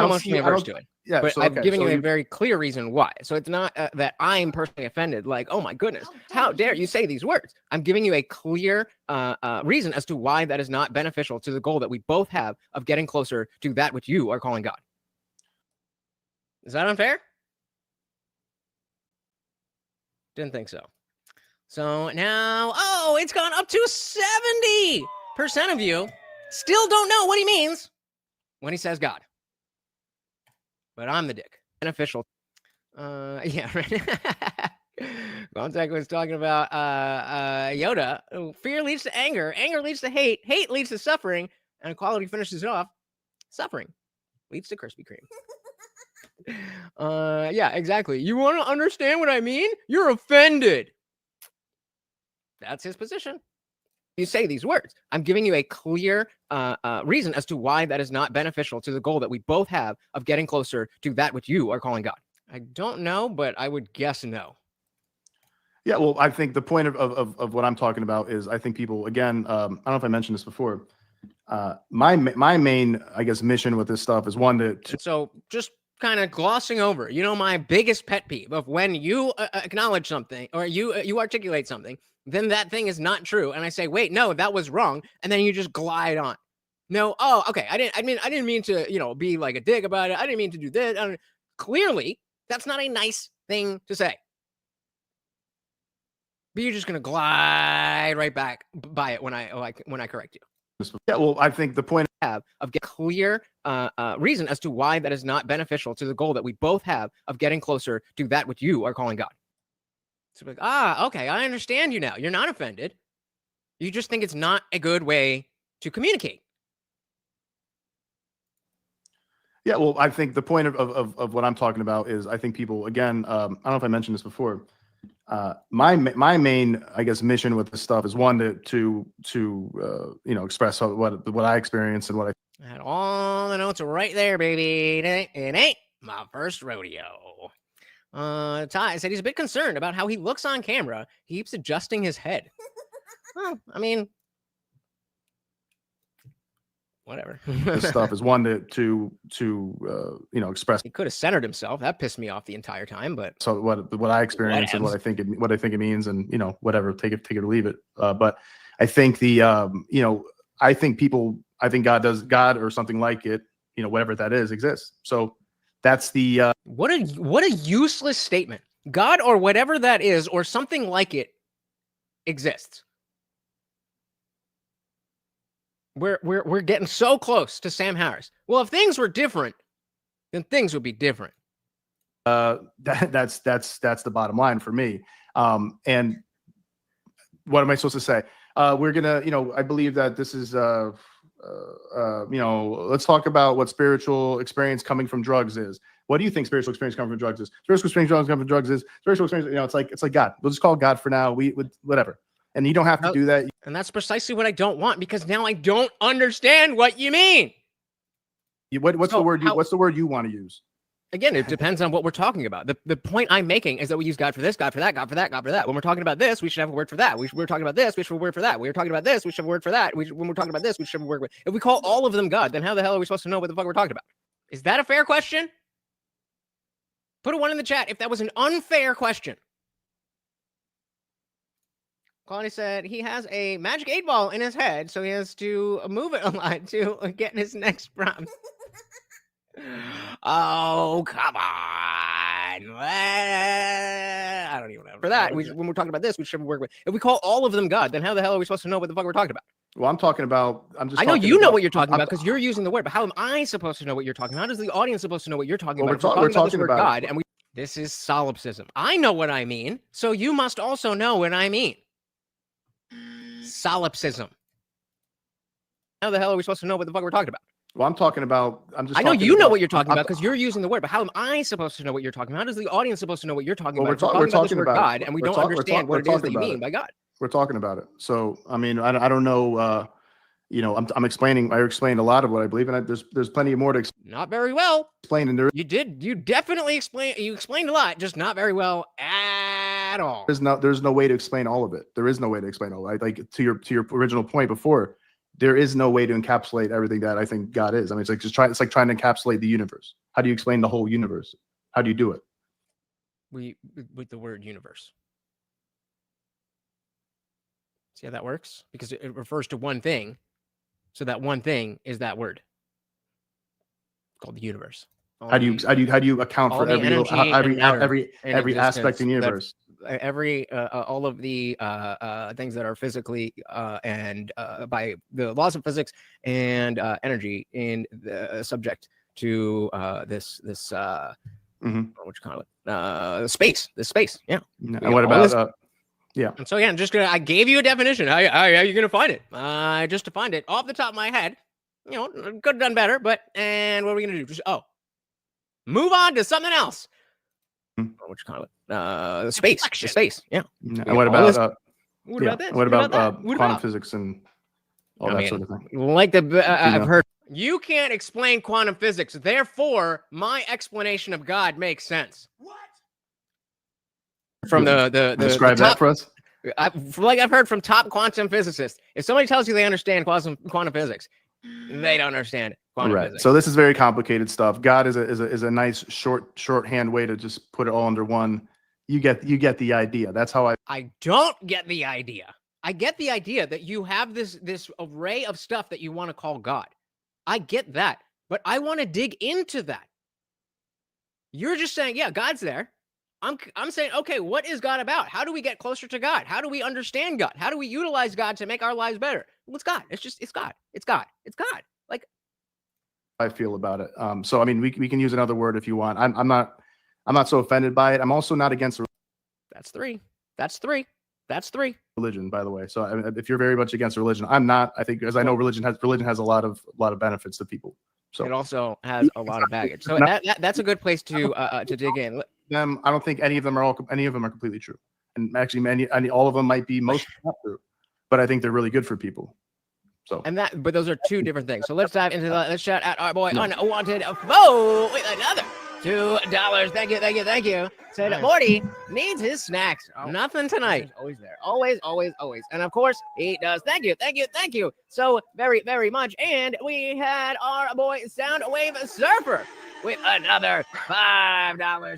emotionally averse to it. Yeah, but I've given you a very clear reason why. So it's not that I'm personally offended, like, oh my goodness, how dare you say these words? I'm giving you a clear reason as to why that is not beneficial to the goal that we both have of getting closer to that which you are calling God. Is that unfair? Didn't think so. So now, it's gone up to 70% of you still don't know what he means when he says God. But I'm the dick. Beneficial. Yeah, right. Gonzaga was talking about Yoda. Fear leads to anger. Anger leads to hate. Hate leads to suffering. And equality finishes it off. Suffering leads to Krispy Kreme. Yeah, exactly. You want to understand what I mean? You're offended. That's his position. You say these words. I'm giving you a clear reason as to why that is not beneficial to the goal that we both have of getting closer to that which you are calling God. I don't know, but I would guess no. Yeah, well, I think the point of what I'm talking about is I think people, again, I don't know if I mentioned this before. My main, I guess, mission with this stuff is one to And so just kind of glossing over, my biggest pet peeve of when you acknowledge something or you articulate something, then that thing is not true. And I say, wait, no, that was wrong. And then you just glide on. No, oh, okay. I didn't mean to, be like a dick about it. I didn't mean to do this. Clearly, that's not a nice thing to say. But you're just gonna glide right back by it when I correct you. Yeah, well, I think the point Of getting clear reason as to why that is not beneficial to the goal that we both have of getting closer to that which you are calling God. So like, okay, I understand you now. You're not offended. You just think it's not a good way to communicate. Yeah, well, I think the point of what I'm talking about is I think people, again, I don't know if I mentioned this before. My main, I guess, mission with this stuff is one to express what I experienced and what I had all the notes right there, baby. It ain't my first rodeo. Ty said he's a bit concerned about how he looks on camera. He keeps adjusting his head. Well, I mean, whatever. this stuff is one to express. He could have centered himself. That pissed me off the entire time. But So what I experienced and what I think it means, and whatever, take it or leave it. But I think I think God or something like it, whatever that is, exists. So that's the what a useless statement. God or whatever that is, or something like it, exists. We're getting so close to Sam Harris. Well, if things were different, then things would be different. that's the bottom line for me. And what am I supposed to say? We're gonna, I believe that this is let's talk about what spiritual experience coming from drugs is. What do you think spiritual experience coming from drugs is? Spiritual experience coming from drugs is spiritual experience. It's like God. We'll just call it God for now. Whatever. And you don't have to do that. And that's precisely what I don't want, because now I don't understand what you mean. What's the word you want to use? Again, it depends on what we're talking about. The point I'm making is that we use God for this, God for that, God for that, God for that. When we're talking about this, we should have a word for that. We're talking about this, we should have a word for that. We're talking about this, we should have a word for that. When we're talking about this, we should have a word for. If we call all of them God, then how the hell are we supposed to know what the fuck we're talking about? Is that a fair question? Put a 1 in the chat if that was an unfair question. Claudia said he has a magic 8-ball in his head, so he has to move it a lot to get his next prompt. Oh, come on. I don't even know. For that, when we're talking about this, we should work with. If we call all of them God, then how the hell are we supposed to know what the fuck we're talking about? Well, I'm talking about. I know you know what you're talking about because you're using the word, but how am I supposed to know what you're talking about? How does the audience supposed to know what you're talking about? We're talking about God, and this is solipsism. I know what I mean, so you must also know what I mean. Solipsism. How the hell are we supposed to know what the fuck we're talking about? Well, I'm talking about. I know you know what you're talking about because you're using the word, but how am I supposed to know what you're talking about? How does the audience supposed to know what you're talking about? We're talking about God, and we don't understand what it is that you mean by God. We're talking about it. So, I mean, I don't know. I'm explaining. I explained a lot of what I believe, and there's plenty more to explain. Not very well. And there, you definitely explain. You explained a lot, just not very well at all. There's no way to explain all of it. There is no way to explain all of it. Like to your original point before. There is no way to encapsulate everything that I think God is. I mean, it's like trying to encapsulate the universe. How do you explain the whole universe? How do you do it? With the word universe. See how that works? Because it refers to one thing. So that one thing is that word called the universe. How do you account for every aspect in the universe? All of the things that are physically and by the laws of physics and energy in the subject to this what you call it space. Yeah. And what about yeah. And so yeah, I gave you a definition. How are you gonna find it? Just to find it off the top of my head. Could have done better, but and what are we gonna do? Move on to something else. What you call it? Space. Yeah. And what about this? What about quantum physics and all that sort of thing? Like I've heard. You can't explain quantum physics, therefore my explanation of God makes sense. What? from the describe top, that for us. I've heard from top quantum physicists. If somebody tells you they understand quantum physics, they don't understand quantum physics. So this is very complicated stuff. God is a nice shorthand way to just put it all under one. You get the idea. That's how I don't get the idea. I get the idea that you have this array of stuff that you want to call God. I get that, but I want to dig into that. You're just saying, yeah, God's there. I'm saying, okay, what is God about? How do we get closer to God? How do we understand God? How do we utilize God to make our lives better? Well, it's God. It's God. It's God. It's God. Like, I feel about it. So I mean, we can use another word if you want. I'm not so offended by it. I'm also not against. That's three. Religion, by the way. So I mean, if you're very much against religion, I'm not. I think, because I know religion has a lot of benefits to people. So it also has a lot of baggage. So that's a good place to dig in. Them, I don't think any of them are completely true, and actually all of them might be most not true, but I think they're really good for people. So but those are two different things. So let's dive into let's shout out our boy Unwanted Foe with another $2. Thank you. Said nice. Morty needs his snacks. Nothing tonight. Always there. Always. And of course he does. Thank you. So very, very much. And we had our boy Soundwave Surfer with another $5.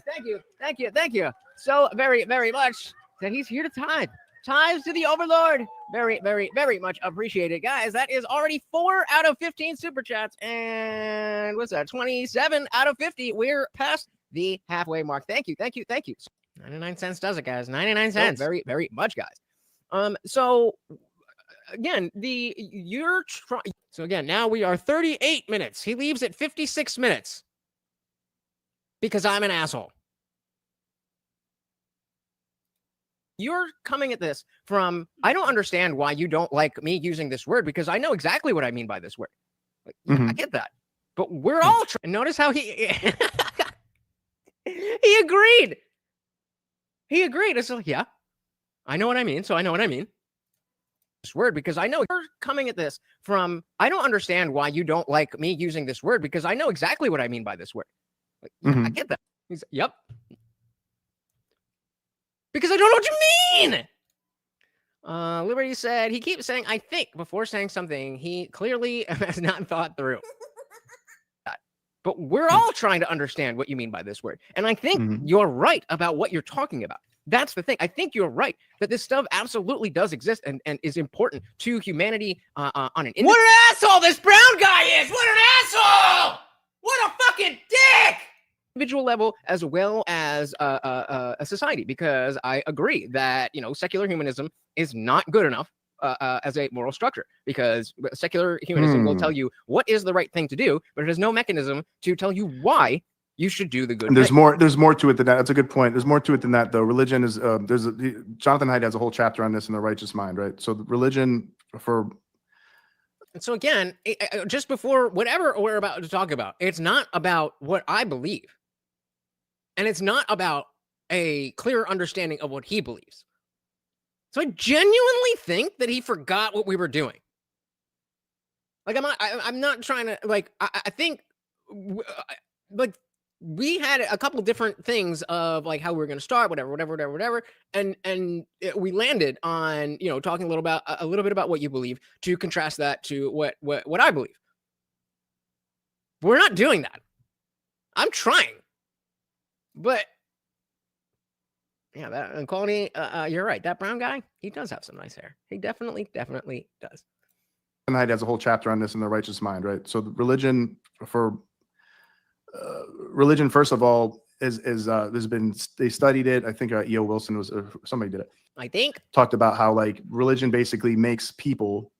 Thank you. So very, very much that he's here to tithe. Tithes to the Overlord. Very, very, very much appreciated, guys. That is already 4 out of 15 super chats. And what's that? 27 out of 50. We're past the halfway mark. Thank you. 99 cents does it, guys. 99 cents. Very, very much, guys. So again, so again, now we are 38 minutes. He leaves at 56 minutes because I'm an asshole. You're coming at this from, I don't understand why you don't like me using this word because I know exactly what I mean by this word. I get that. But we're all notice how he he agreed. It's like, yeah, I know what I mean. So I know what I mean. This word because I know you're coming at this from, I don't understand why you don't like me using this word because I know exactly what I mean by this word. I get that. He's, yep. Because I don't know what you mean. Liberty said he keeps saying I think before saying something he clearly has not thought through. But we're all trying to understand what you mean by this word. And I think you're right about what you're talking about. That's the thing. I think you're right that this stuff absolutely does exist and is important to humanity on an what an asshole this brown guy is. What an asshole. What a fucking dick. Individual level as well as a society, because I agree that secular humanism is not good enough as a moral structure, because secular humanism will tell you what is the right thing to do, but it has no mechanism to tell you why you should do the good and there's thing. There's more to it than that. That's a good point. There's more to it than that, though. Religion is Jonathan Haidt has a whole chapter on this in The Righteous Mind, right? So the religion for. And so again, just before whatever we're about to talk about, it's not about what I believe. And it's not about a clear understanding of what he believes. So I genuinely think that he forgot what we were doing. Like, I'm not trying to, like, I think, like, we had a couple different things of, like, how we were going to start, whatever. And we landed on, talking a little bit about what you believe to contrast that to what I believe. We're not doing that. I'm trying. But yeah, that quality. You're right. That brown guy, he does have some nice hair. He definitely does. And Haidt has a whole chapter on this in The Righteous Mind, right? So the religion first of all is they studied it. I think E.O. Wilson was somebody did it. I think talked about how like religion basically makes people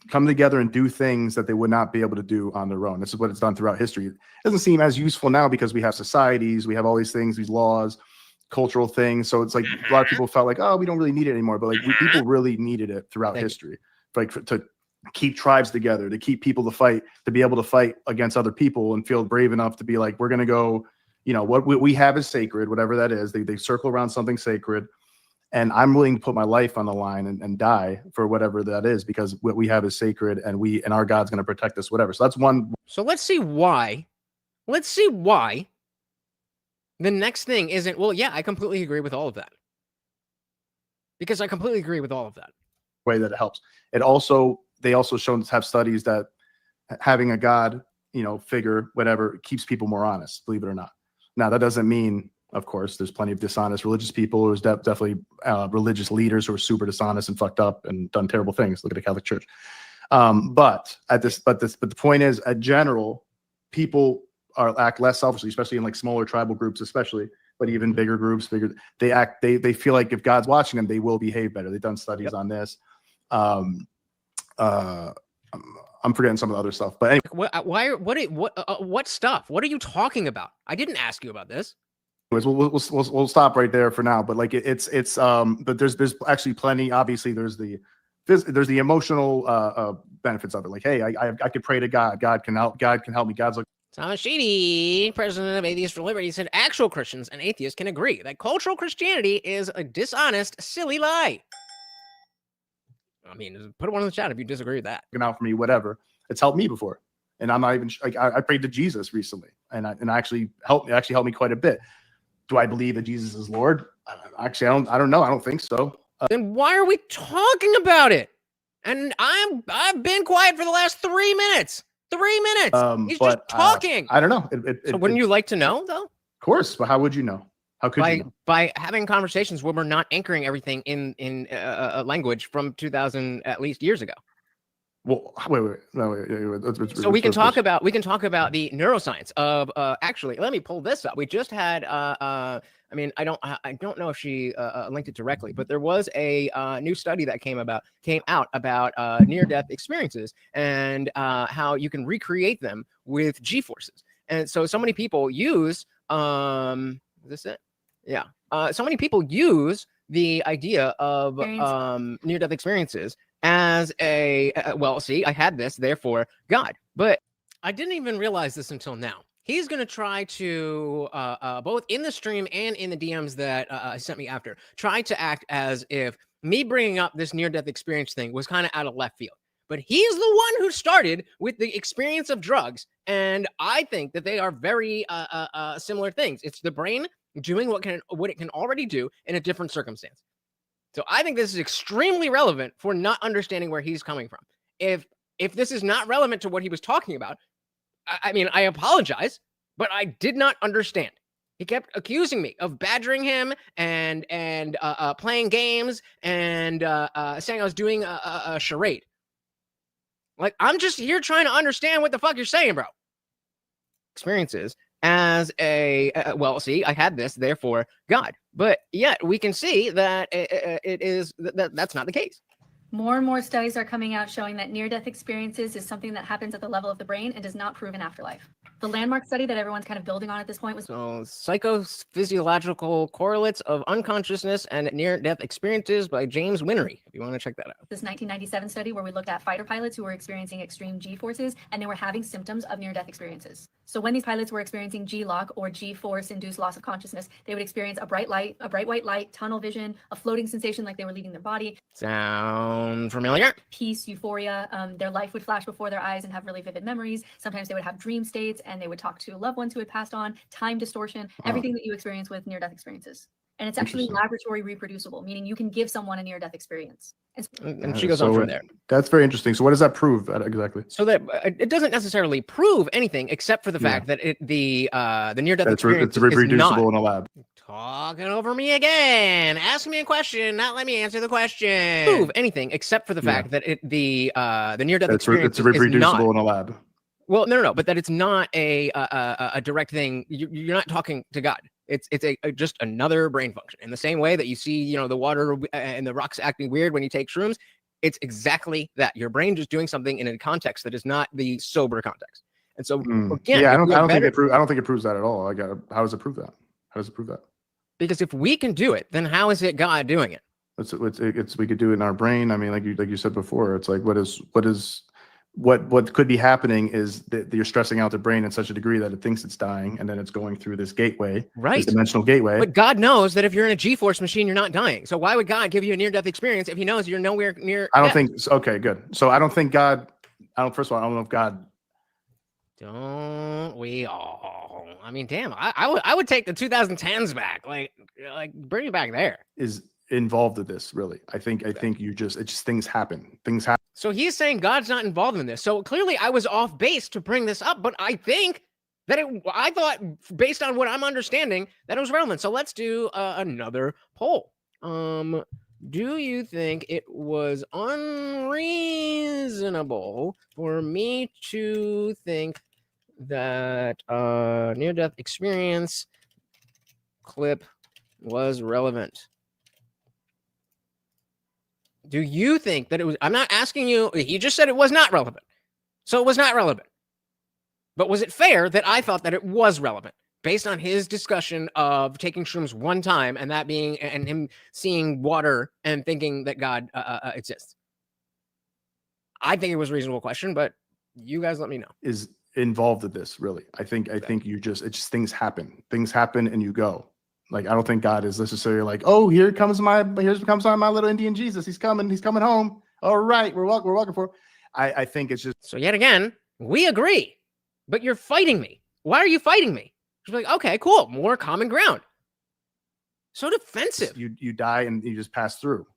come together and do things that they would not be able to do on their own. This is what it's done throughout history. It doesn't seem as useful now because we have societies, we have all these things, these laws, cultural things. So it's like a lot of people felt like, oh, we don't really need it anymore. But like people really needed it throughout history, like to keep tribes together, to keep people to fight, to be able to fight against other people and feel brave enough to be like, we're going to go, what we have is sacred, whatever that is. They circle around something sacred. And I'm willing to put my life on the line and die for whatever that is, because what we have is sacred and our God's going to protect us, whatever. So that's one. So let's see why the next thing isn't, well, yeah, I completely agree with all of that. Because I completely agree with all of that. Way that it helps. They also shown to have studies that having a God, figure, whatever, keeps people more honest, believe it or not. Now, that doesn't mean, of course, there's plenty of dishonest religious people. There's definitely religious leaders who are super dishonest and fucked up and done terrible things. Look at the Catholic Church. But the point is, in general, people act less selfishly, especially in like smaller tribal groups, especially, but even bigger groups, they feel like if God's watching them, they will behave better. They've done studies on this. I'm forgetting some of the other stuff, but anyway. What stuff? What are you talking about? I didn't ask you about this. Anyways, we'll stop right there for now. But like but there's actually plenty. Obviously, there's the emotional benefits of it. Like, hey, I could pray to God. God can help me. God's like. Thomas Sheedy, president of Atheists for Liberty, said actual Christians and atheists can agree that cultural Christianity is a dishonest, silly lie. I mean, put one in the chat if you disagree with that. Out for me, whatever. It's helped me before, and I'm not even like I prayed to Jesus recently, and actually helped me quite a bit. Do I believe that Jesus is Lord? Actually, I don't know. I don't think so. Then why are we talking about it? And I've been quiet for the last 3 minutes. 3 minutes. He's just talking. I don't know. So wouldn't you like to know, though? Of course. But how would you know? How could you know? By having conversations where we're not anchoring everything in a language from 2000 at least years ago. Well, wait. So we can talk about the neuroscience of actually. Let me pull this up. We just had. I don't know if she linked it directly, but there was a new study that came out about near-death experiences and how you can recreate them with G-forces. And so many people use. Is this it? Yeah. So many people use the idea of near-death experiences as I had this, therefore God. But I didn't even realize this until now. He's going to try to, both in the stream and in the DMs that sent me after, try to act as if me bringing up this near-death experience thing was kind of out of left field. But he's the one who started with the experience of drugs. And I think that they are very similar things. It's the brain doing what it can already do in a different circumstance. So I think this is extremely relevant for not understanding where he's coming from. If this is not relevant to what he was talking about, I mean, I apologize, but I did not understand. He kept accusing me of badgering him and playing games and saying I was doing a charade. Like, I'm just here trying to understand what the fuck you're saying, bro. Experiences as I had this, therefore God. But yet we can see that that's not the case. More and more studies are coming out showing that near-death experiences is something that happens at the level of the brain and does not prove an afterlife. The landmark study that everyone's kind of building on at this point was Psychophysiological Correlates of Unconsciousness and Near-Death Experiences by James Winery, if you want to check that out. This 1997 study where we looked at fighter pilots who were experiencing extreme G-forces and they were having symptoms of near-death experiences. So when these pilots were experiencing G-lock or G-force induced loss of consciousness, they would experience a bright white light, tunnel vision, a floating sensation like they were leaving their body. Sound familiar? Peace, euphoria. Their life would flash before their eyes and have really vivid memories. Sometimes they would have dream states and they would talk to loved ones who had passed on, time distortion, everything that you experience with near-death experiences. And it's actually laboratory reproducible, meaning you can give someone a near-death experience. And she goes on from there. That's very interesting. So what does that prove exactly? So that it doesn't necessarily prove anything except for the fact that the near-death experience it's reproducible in a lab. Talking over me again. Ask me a question, not let me answer the question. Prove anything except for the fact that the near-death experience it's reproducible is not, in a lab. Well, no, but that it's not a direct thing. You're not talking to God. It's just another brain function. In the same way that you see, the water and the rocks acting weird when you take shrooms, it's exactly that. Your brain just doing something in a context that is not the sober context. And so again, I don't think it proves that at all. How does it prove that? How does it prove that? Because if we can do it, then how is it God doing it? We could do it in our brain. I mean, like you said before, it's like what could be happening is that you're stressing out the brain in such a degree that it thinks it's dying, and then it's going through this gateway, right? This dimensional gateway. But God knows that if you're in a G-force machine, you're not dying. So why would God give you a near-death experience if He knows you're nowhere near? I don't think. Okay, good. So I don't think God. First of all, I don't know if God. Don't we all? I mean, damn, I would take the 2010s back. Like bring it back there. Is involved with this, really. I think things happen. Things happen. So he's saying God's not involved in this. So clearly I was off base to bring this up, but I think that I thought, based on what I'm understanding, that it was relevant. So let's do another poll. Do you think it was unreasonable for me to think that near-death experience clip was relevant? Do you think that it was? I'm not asking you. You just said it was not relevant. So it was not relevant. But was it fair that I thought that it was relevant based on his discussion of taking shrooms one time and that being, and him seeing water and thinking that God exists? I think it was a reasonable question, but you guys let me know. Is involved with this, really. I think things happen. Things happen and you go. Like, I don't think God is necessarily like, oh, here comes my little Indian Jesus. He's coming home. All right, we're welcome for. I think it's just. So yet again, we agree, but you're fighting me. Why are you fighting me? She's like, okay, cool, more common ground. So defensive. You die and you just pass through.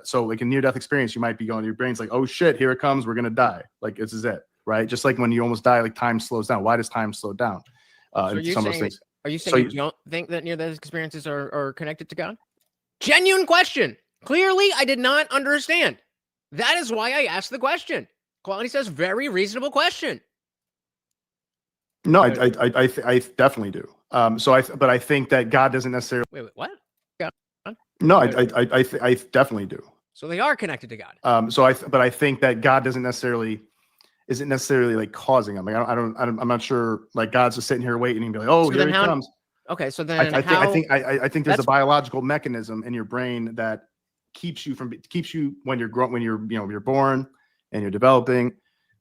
So like a near-death experience, you might be going. Your brain's like, oh shit, here it comes. We're gonna die. Like this is it, right? Just like when you almost die, like time slows down. Why does time slow down? Some of those things. Are you saying you don't think that near-death experiences are connected to God? Genuine question. Clearly, I did not understand. That is why I asked the question. Quality says very reasonable question. No, I definitely do. But I think that God doesn't necessarily. Wait, what? No, I definitely do. So they are connected to God. But I think that God isn't necessarily like causing them. Like I'm not sure. Like God's just sitting here waiting and be like, oh, here he comes. Okay, so then I think there's a biological mechanism in your brain that keeps you when you're born and you're developing,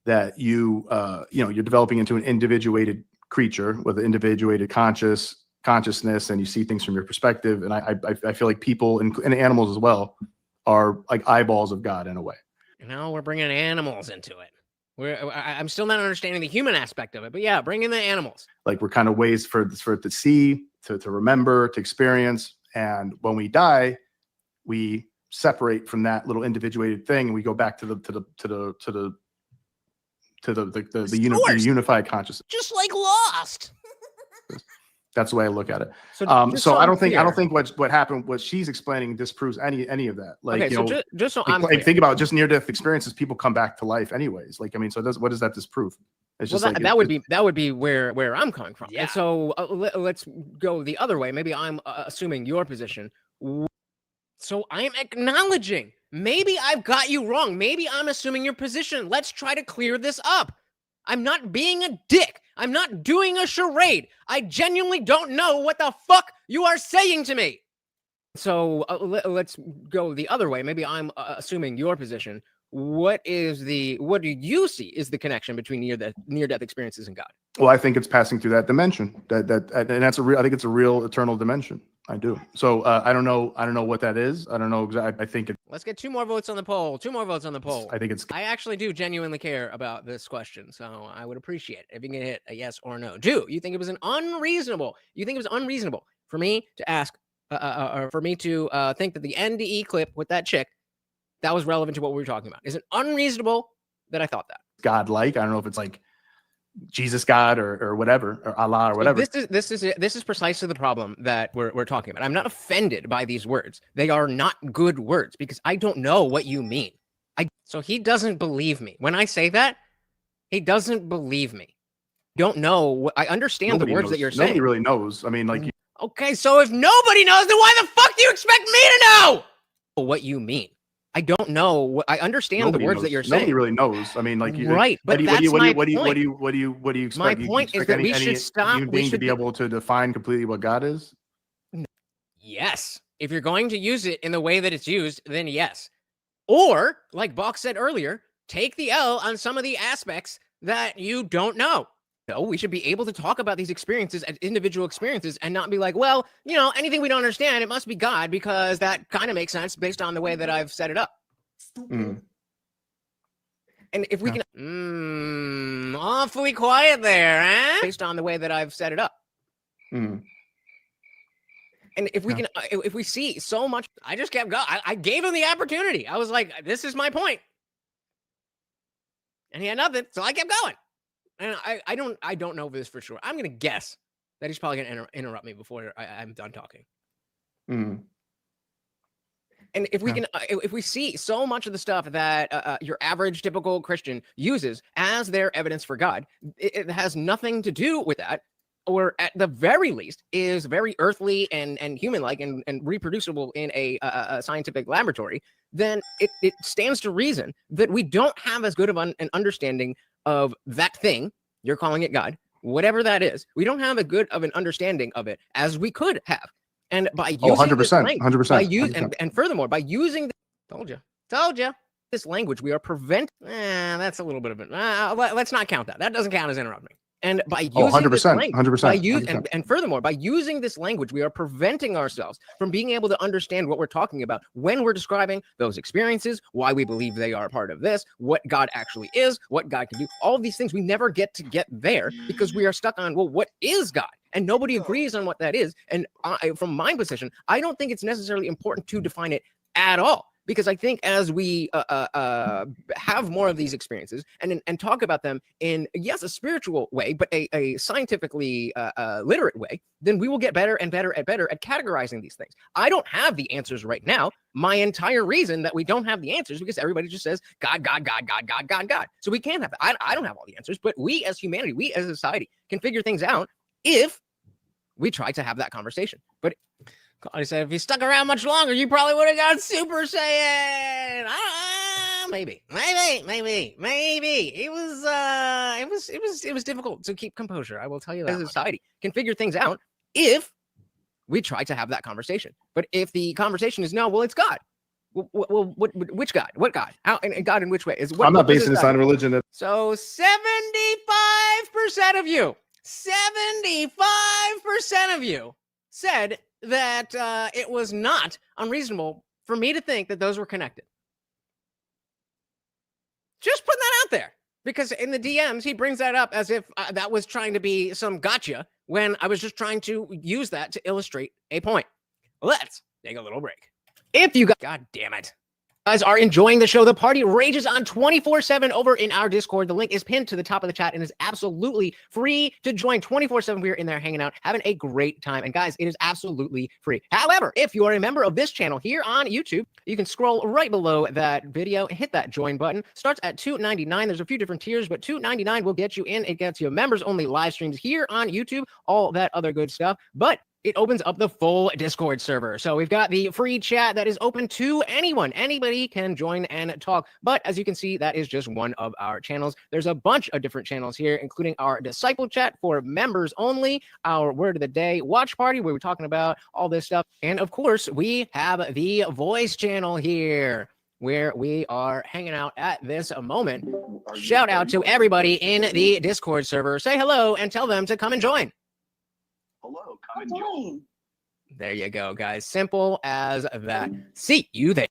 that you're developing into an individuated creature with an individuated consciousness, and you see things from your perspective. And I feel like people and animals as well are like eyeballs of God in a way. Now we're bringing animals into it. I'm still not understanding the human aspect of it, but yeah, bring in the animals. Like we're kind of ways for it to see, to remember, to experience. And when we die, we separate from that little individuated thing, and we go back to the unified consciousness. Just like Lost. That's the way I look at it. So I don't think what happened, what she's explaining, disproves any of that. Like, okay, just so I'm think about just near-death experiences, people come back to life anyways. Like, I mean, so what does that disprove? It's just that would be where I'm coming from. Yeah. And so let's go the other way. Maybe I'm assuming your position. So I'm acknowledging maybe I've got you wrong. Maybe I'm assuming your position. Let's try to clear this up. I'm not being a dick. I'm not doing a charade. I genuinely don't know what the fuck you are saying to me. So let's go the other way. Maybe I'm assuming your position. What do you see is the connection between near-death experiences and God? Well, I think it's passing through that dimension. And that's I think it's a real eternal dimension. I do. So I don't know what that is. I don't know exactly. I think it. Let's get 2 more votes on the poll. 2 more votes on the poll. I think I actually do genuinely care about this question, so I would appreciate it if you can hit a yes or no. Do you think it was unreasonable? You think it was unreasonable for me to ask, or for me to think that the NDE clip with that chick that was relevant to what we were talking about? Is it unreasonable that I thought that? God-like. I don't know if it's like Jesus God or whatever, or Allah or whatever. This is precisely the problem that we're talking about. I'm not offended by these words. They are not good words because I don't know what you mean. So he doesn't believe me. When I say that, he doesn't believe me. Don't know. I understand the words that you're saying. Nobody really knows. I mean, like. Okay, so if nobody knows, then why the fuck do you expect me to know what you mean? I don't know. I understand the words that you're saying. Nobody really knows. I mean, like, right? But that's my point. What do you expect? My point is that we should stop. We should be able to define completely what God is. Yes, if you're going to use it in the way that it's used, then yes. Or, like Bach said earlier, take the L on some of the aspects that you don't know. No, we should be able to talk about these experiences as individual experiences and not be like, well, anything we don't understand, it must be God, because that kind of makes sense based on the way that I've set it up. Mm. And if we can, awfully quiet there, eh? Based on the way that I've set it up. Mm. And if we can, if we see so much, I just kept going. I gave him the opportunity. I was like, this is my point. And he had nothing. So I kept going. And I don't know this for sure. I'm going to guess that he's probably going to interrupt me before I'm done talking. Mm. And if we can, if we see so much of the stuff that your average typical Christian uses as their evidence for God, it has nothing to do with that, or at the very least is very earthly and human-like and reproducible in a scientific laboratory, then it stands to reason that we don't have as good of an understanding of that thing, you're calling it God, whatever that is. We don't have as good of an understanding of it as we could have. And by using 100%, 100%, by and furthermore, by using told you this language, we are preventing. That's a little bit of it. Let's not count that. That doesn't count as interrupting. And by using 100%, this language, 100%, and furthermore, by using this language, we are preventing ourselves from being able to understand what we're talking about when we're describing those experiences, why we believe they are part of this, what God actually is, what God can do. All of these things we never get there because we are stuck on, well, what is God? And nobody agrees on what that is. And from my position, I don't think it's necessarily important to define it at all. Because I think as we have more of these experiences and talk about them in, yes, a spiritual way, but a scientifically literate way, then we will get better and better and better at categorizing these things. I don't have the answers right now. My entire reason that we don't have the answers because everybody just says God, God, God, God, God, God, God. So we can't have that. I don't have all the answers, but we as humanity, we as a society can figure things out if we try to have that conversation. But I said, if you stuck around much longer, you probably would have got Super Saiyan. Maybe. It was difficult to keep composure. I will tell you that. Society can figure things out if we try to have that conversation. But if the conversation is no, well, it's God. Well, which God? What God? How? And God in which way? I'm not basing this on religion. So 75% of you, 75% of you said that it was not unreasonable for me to think that those were connected. Just putting that out there. Because in the DMs, he brings that up as if that was trying to be some gotcha when I was just trying to use that to illustrate a point. Let's take a little break. If you got, God damn it, guys are enjoying the show, the party rages on 24/7 over in our Discord. The link is pinned to the top of the chat and is absolutely free to join 24/7. We are in there hanging out, having a great time. And guys, it is absolutely free. However, if you are a member of this channel here on YouTube, you can scroll right below that video and hit that join button. Starts at $2.99. There's a few different tiers, but $2.99 will get you in. It gets you members only live streams here on YouTube, all that other good stuff. But it opens up the full Discord server. So we've got the free chat that is open to anyone. Anybody can join and talk. But as you can see, that is just one of our channels. There's a bunch of different channels here, including our disciple chat for members only, our word of the day watch party, where we're talking about all this stuff. And of course, we have the voice channel here, where we are hanging out at this moment. Shout out to everybody in the Discord server. Say hello and tell them to come and join. Hello, come and join. There you go, guys. Simple as that. See you there.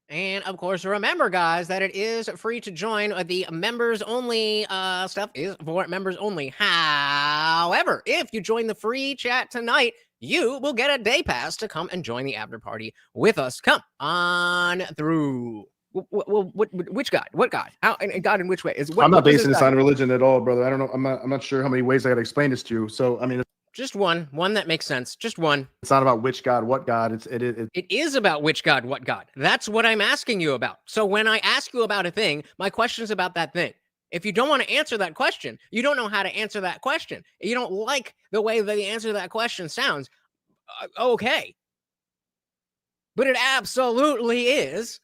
And of course, remember, guys, that it is free to join. The members only stuff is for members only. However, if you join the free chat tonight, you will get a day pass to come and join the after party with us. Come on through. Well, which God? What God? How? And God in which way? I'm not basing this on religion at all, brother. I don't know. I'm not sure how many ways I got to explain this to you. So, I mean, just one that makes sense. Just one. It's not about which God, what God. It is about which God, what God. That's what I'm asking you about. So when I ask you about a thing, my question is about that thing. If you don't want to answer that question, you don't know how to answer that question. You don't like the way that the answer to that question sounds. Okay. But it absolutely is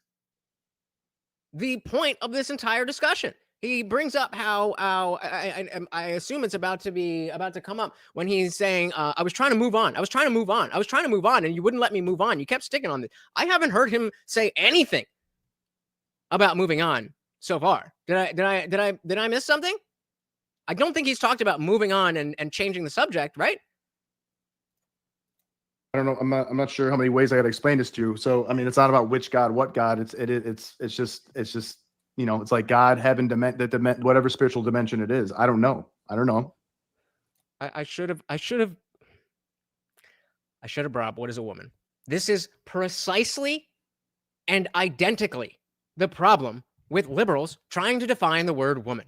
the point of this entire discussion. He brings up how I assume it's about to come up when he's saying, I was trying to move on. I was trying to move on. And you wouldn't let me move on. You kept sticking on this. I haven't heard him say anything about moving on so far. Did I miss something? I don't think he's talked about moving on and changing the subject, right? I don't know. I'm not sure how many ways I got to explain this to you. So, I mean, it's not about which God, what God. It's just, you know, it's like God, heaven, whatever spiritual dimension it is. I don't know. I should have I should have brought up what is a woman. This is precisely and identically the problem with liberals trying to define the word woman.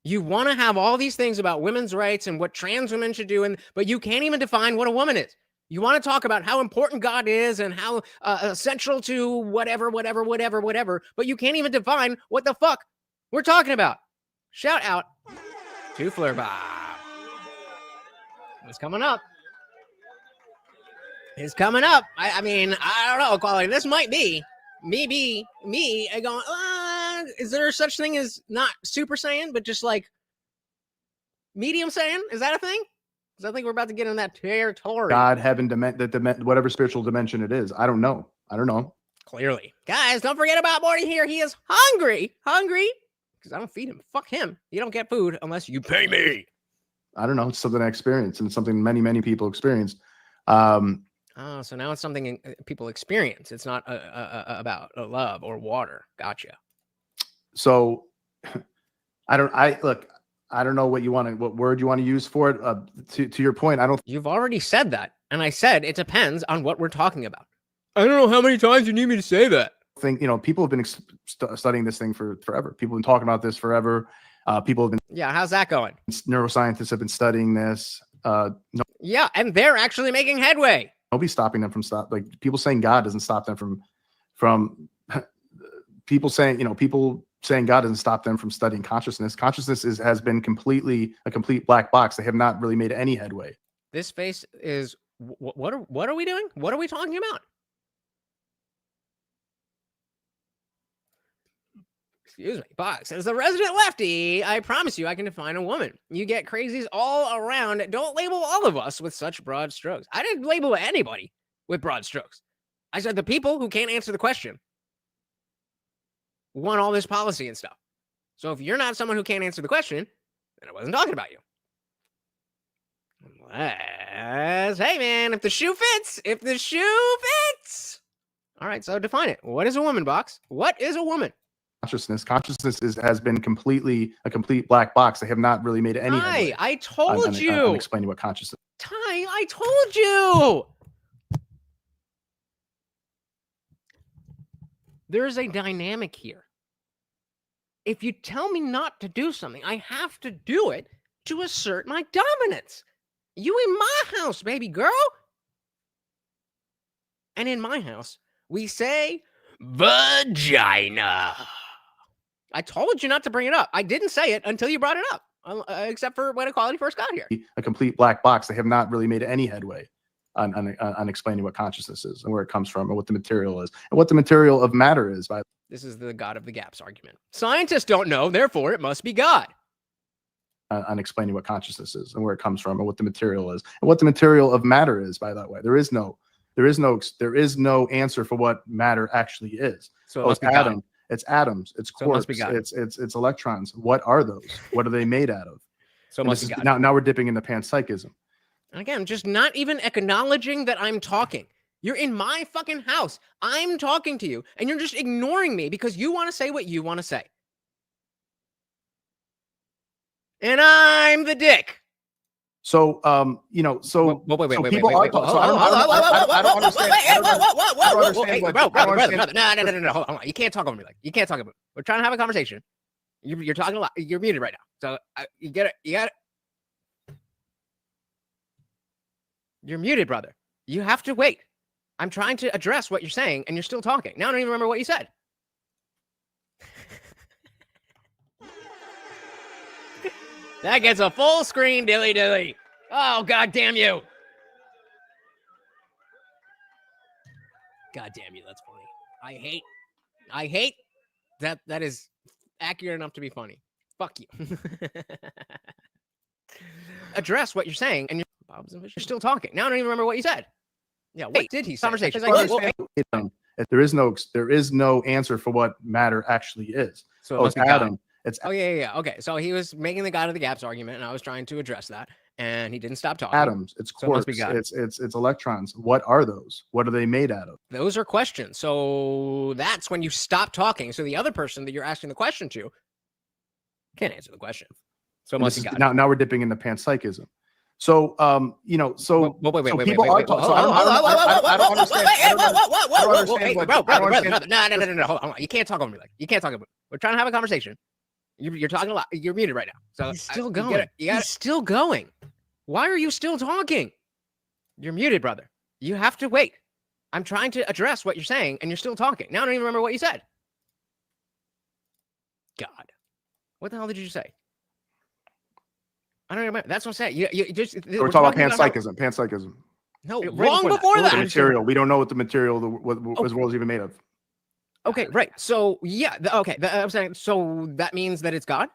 You want to have all these things about women's rights and what trans women should do, but you can't even define what a woman is. You want to talk about how important God is and how essential to whatever, but you can't even define what the fuck we're talking about. Shout out to Fleur Bob. It's coming up. It's coming up. I mean, I don't know, quality. This might be me going, is there such thing as not Super Saiyan, but just like medium Saiyan? Is that a thing? Because I think we're about to get in that territory. God, heaven, whatever spiritual dimension it is. I don't know. Clearly. Guys, don't forget about Morty here. He is hungry. Because I don't feed him. Fuck him. You don't get food unless you pay me. I don't know. It's something I experienced, and it's something many, many people experience. Oh, so now it's something people experience. It's not about love or water. Gotcha. So I don't know what word you want to use for it. To your point, You've already said that. And I said it depends on what we're talking about. I don't know how many times you need me to say that. Think, people have been studying this thing for forever. People have been talking about this forever. People have been. Yeah. How's that going? Neuroscientists have been studying this. Yeah. And they're actually making headway. Nobody's stopping them from people saying God doesn't stop them from people saying God doesn't stop them from studying consciousness. Consciousness has been completely a complete black box. They have not really made any headway. This face is what are we doing? What are we talking about? Excuse me, Box. As the resident lefty, I promise you I can define a woman. You get crazies all around. Don't label all of us with such broad strokes. I didn't label anybody with broad strokes. I said the people who can't answer the question want all this policy and stuff. So if you're not someone who can't answer the question, then I wasn't talking about you. Unless, hey man, if the shoe fits. All right, so define it. What is a woman, Box? What is a woman? Consciousness has been completely a complete black box. They have not really made any headway. I told you. I'm explaining what consciousness. I told you. There's a dynamic here. If you tell me not to do something, I have to do it to assert my dominance. You in my house, baby girl. And in my house, we say vagina. I told you not to bring it up. I didn't say it until you brought it up, except for when Equality first got here. A complete black box. They have not really made any headway on explaining what consciousness is and where it comes from and what the material is and what the material of matter is. This is the God of the gaps argument. Scientists don't know, therefore it must be God. On explaining what consciousness is and where it comes from and what the material is and what the material of matter is. By that way, there is no answer for what matter actually is. So it must be God. It's atoms, it's quarks, it's electrons. What are those? What are they made out of? So it must be God. Now we're dipping into panpsychism. And again, just not even acknowledging that I'm talking. You're in my fucking house. I'm talking to you, and you're just ignoring me because you want to say what you want to say. And I'm the dick. So, wait. I don't understand. No. Hold on. You can't talk over me. You can't talk over me. We're trying to have a conversation. You're talking a lot. You're muted right now. So you get it. You're muted, brother. You have to wait. I'm trying to address what you're saying, and you're still talking. Now I don't even remember what you said. That gets a full screen dilly. Oh, God damn you. God damn you, that's funny. I hate that is accurate enough to be funny. Fuck you. Address what you're saying, and you're still talking. Now I don't even remember what you said. Yeah, what did he say? Conversation. There is no answer for what matter actually is. So it must be God. Yeah. Okay, so he was making the God of the gaps argument, and I was trying to address that, and he didn't stop talking. Atoms, it's quarks, it's electrons. What are those? What are they made out of? Those are questions. So that's when you stop talking. So the other person that you're asking the question to can't answer the question. So it must be God. Now we're dipping into panpsychism. So, you know, so wait, people are. So I don't understand. No, hold on. You can't talk over me like. You can't talk over me. We're trying to have a conversation. You're talking a lot. You're muted right now. So he's still going. He's still going. Why are you still talking? You're muted, brother. You have to wait. I'm trying to address what you're saying, and you're still talking. Now I don't even remember what you said. God, what the hell did you say? I don't remember. That's what I'm saying. You just we're talking about panpsychism. No, long before that. The material. We don't know what the material what this world is even made of. Okay, right. So yeah, I'm saying. So that means that it's God?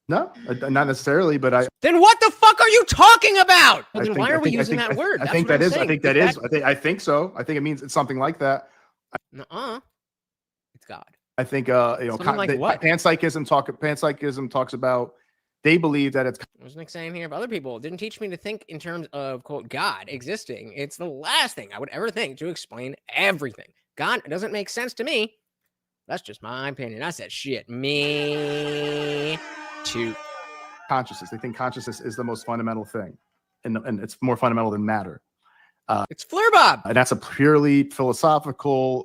No, not necessarily. But then what the fuck are you talking about? Well, then why are we using that word? I think that is. I think so. I think it means it's something like that. Nuh-uh. It's God. I think you know, panpsychism talks about. They believe that it's. What's Nick saying here? If other people didn't teach me to think in terms of, quote, God existing, it's the last thing I would ever think to explain everything. God doesn't make sense to me. That's just my opinion. I said shit. Me too. Consciousness. They think consciousness is the most fundamental thing. And it's more fundamental than matter. It's Flurbob. And that's a purely philosophical,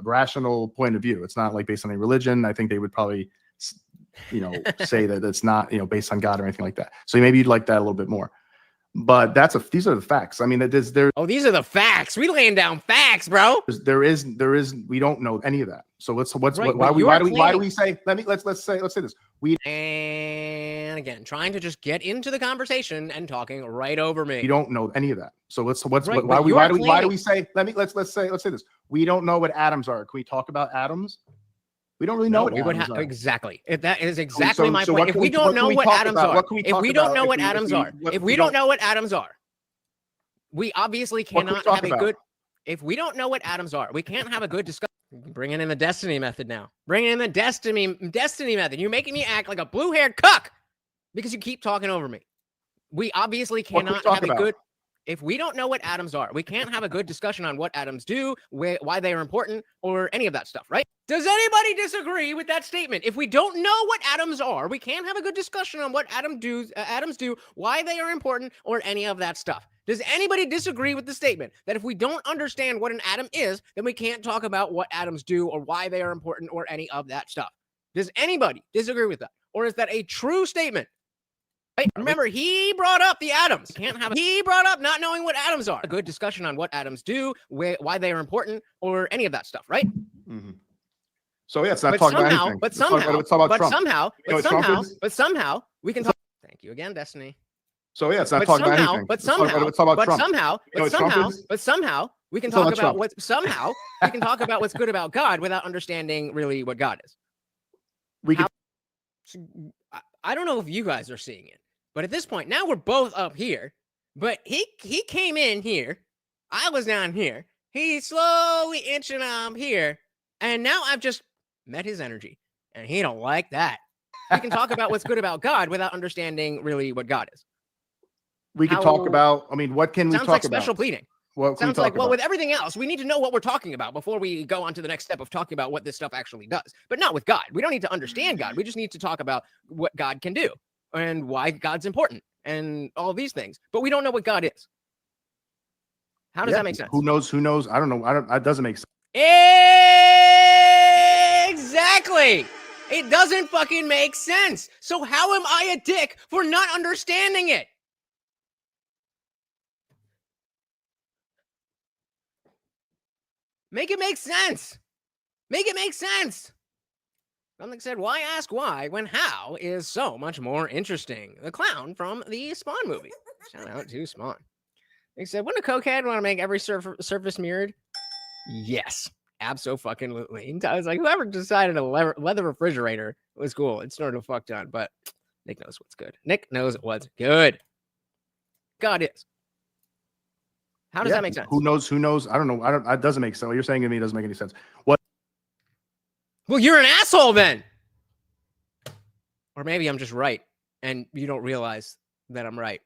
rational point of view. It's not like based on a religion. I think they would probably... you know, say that it's not, you know, based on God or anything like that. So maybe you'd like that a little bit more. But these are the facts. I mean, these are the facts. We laying down facts, bro. There is. We don't know any of that. So why do we say? Let's say this. And again, trying to just get into the conversation and talking right over me. We don't know any of that. So why do we say? Let's say this. We don't know what atoms are. Can we talk about atoms? We don't really know what atoms are. Exactly. That is exactly my point. If we don't know what atoms are, we obviously cannot have a good. If we don't know what atoms are, we can't have a good discussion. Bringing in the destiny method now. Bringing in the destiny method. You're making me act like a blue-haired cuck because you keep talking over me. We obviously cannot have a good. If we don't know what atoms are, we can't have a good discussion on what atoms do, why they are important, or any of that stuff, right? Does anybody disagree with that statement? If we don't know what atoms are, we can't have a good discussion on what atoms do, why they are important, or any of that stuff. Does anybody disagree with the statement that if we don't understand what an atom is, then we can't talk about what atoms do, or why they are important, or any of that stuff? Does anybody disagree with that? Or is that a true statement? Remember, he brought up the atoms. He brought up not knowing what atoms are. A good discussion on what atoms do, why they are important, or any of that stuff, right? Mm-hmm. So yeah, it's not talking about anything. But somehow, we can talk. Thank you again, Destiny. So yeah, it's not talking about anything. But somehow, we can talk about what's good about God without understanding really what God is. I don't know if you guys are seeing it. But at this point, now we're both up here. But he came in here. I was down here. He's slowly inching up here. And now I've just met his energy. And he don't like that. We can talk about what's good about God without understanding really what God is. We can talk about, I mean, what can we talk about? Sounds like special pleading. Sounds like, well, with everything else, we need to know what we're talking about before we go on to the next step of talking about what this stuff actually does. But not with God. We don't need to understand God. We just need to talk about what God can do and why God's important and all these things. But we don't know what God is. How does that make sense? Who knows? I don't know. It doesn't make sense. Exactly. It doesn't fucking make sense. So how am I a dick for not understanding it? Make it make sense. Make it make sense. Something said, why ask why when how is so much more interesting? The clown from the Spawn movie. Shout out to Spawn. They said, wouldn't a cokehead want to make every surface mirrored? Yes, abso-fucking-lutely. I was like, whoever decided a leather refrigerator was cool. It's sort of fuck done, but Nick knows what's good. Nick knows what's good. God is. How does that make sense? Who knows? I don't know. It doesn't make sense. What you're saying to me doesn't make any sense. What? Well, you're an asshole then. Or maybe I'm just right, and you don't realize that I'm right.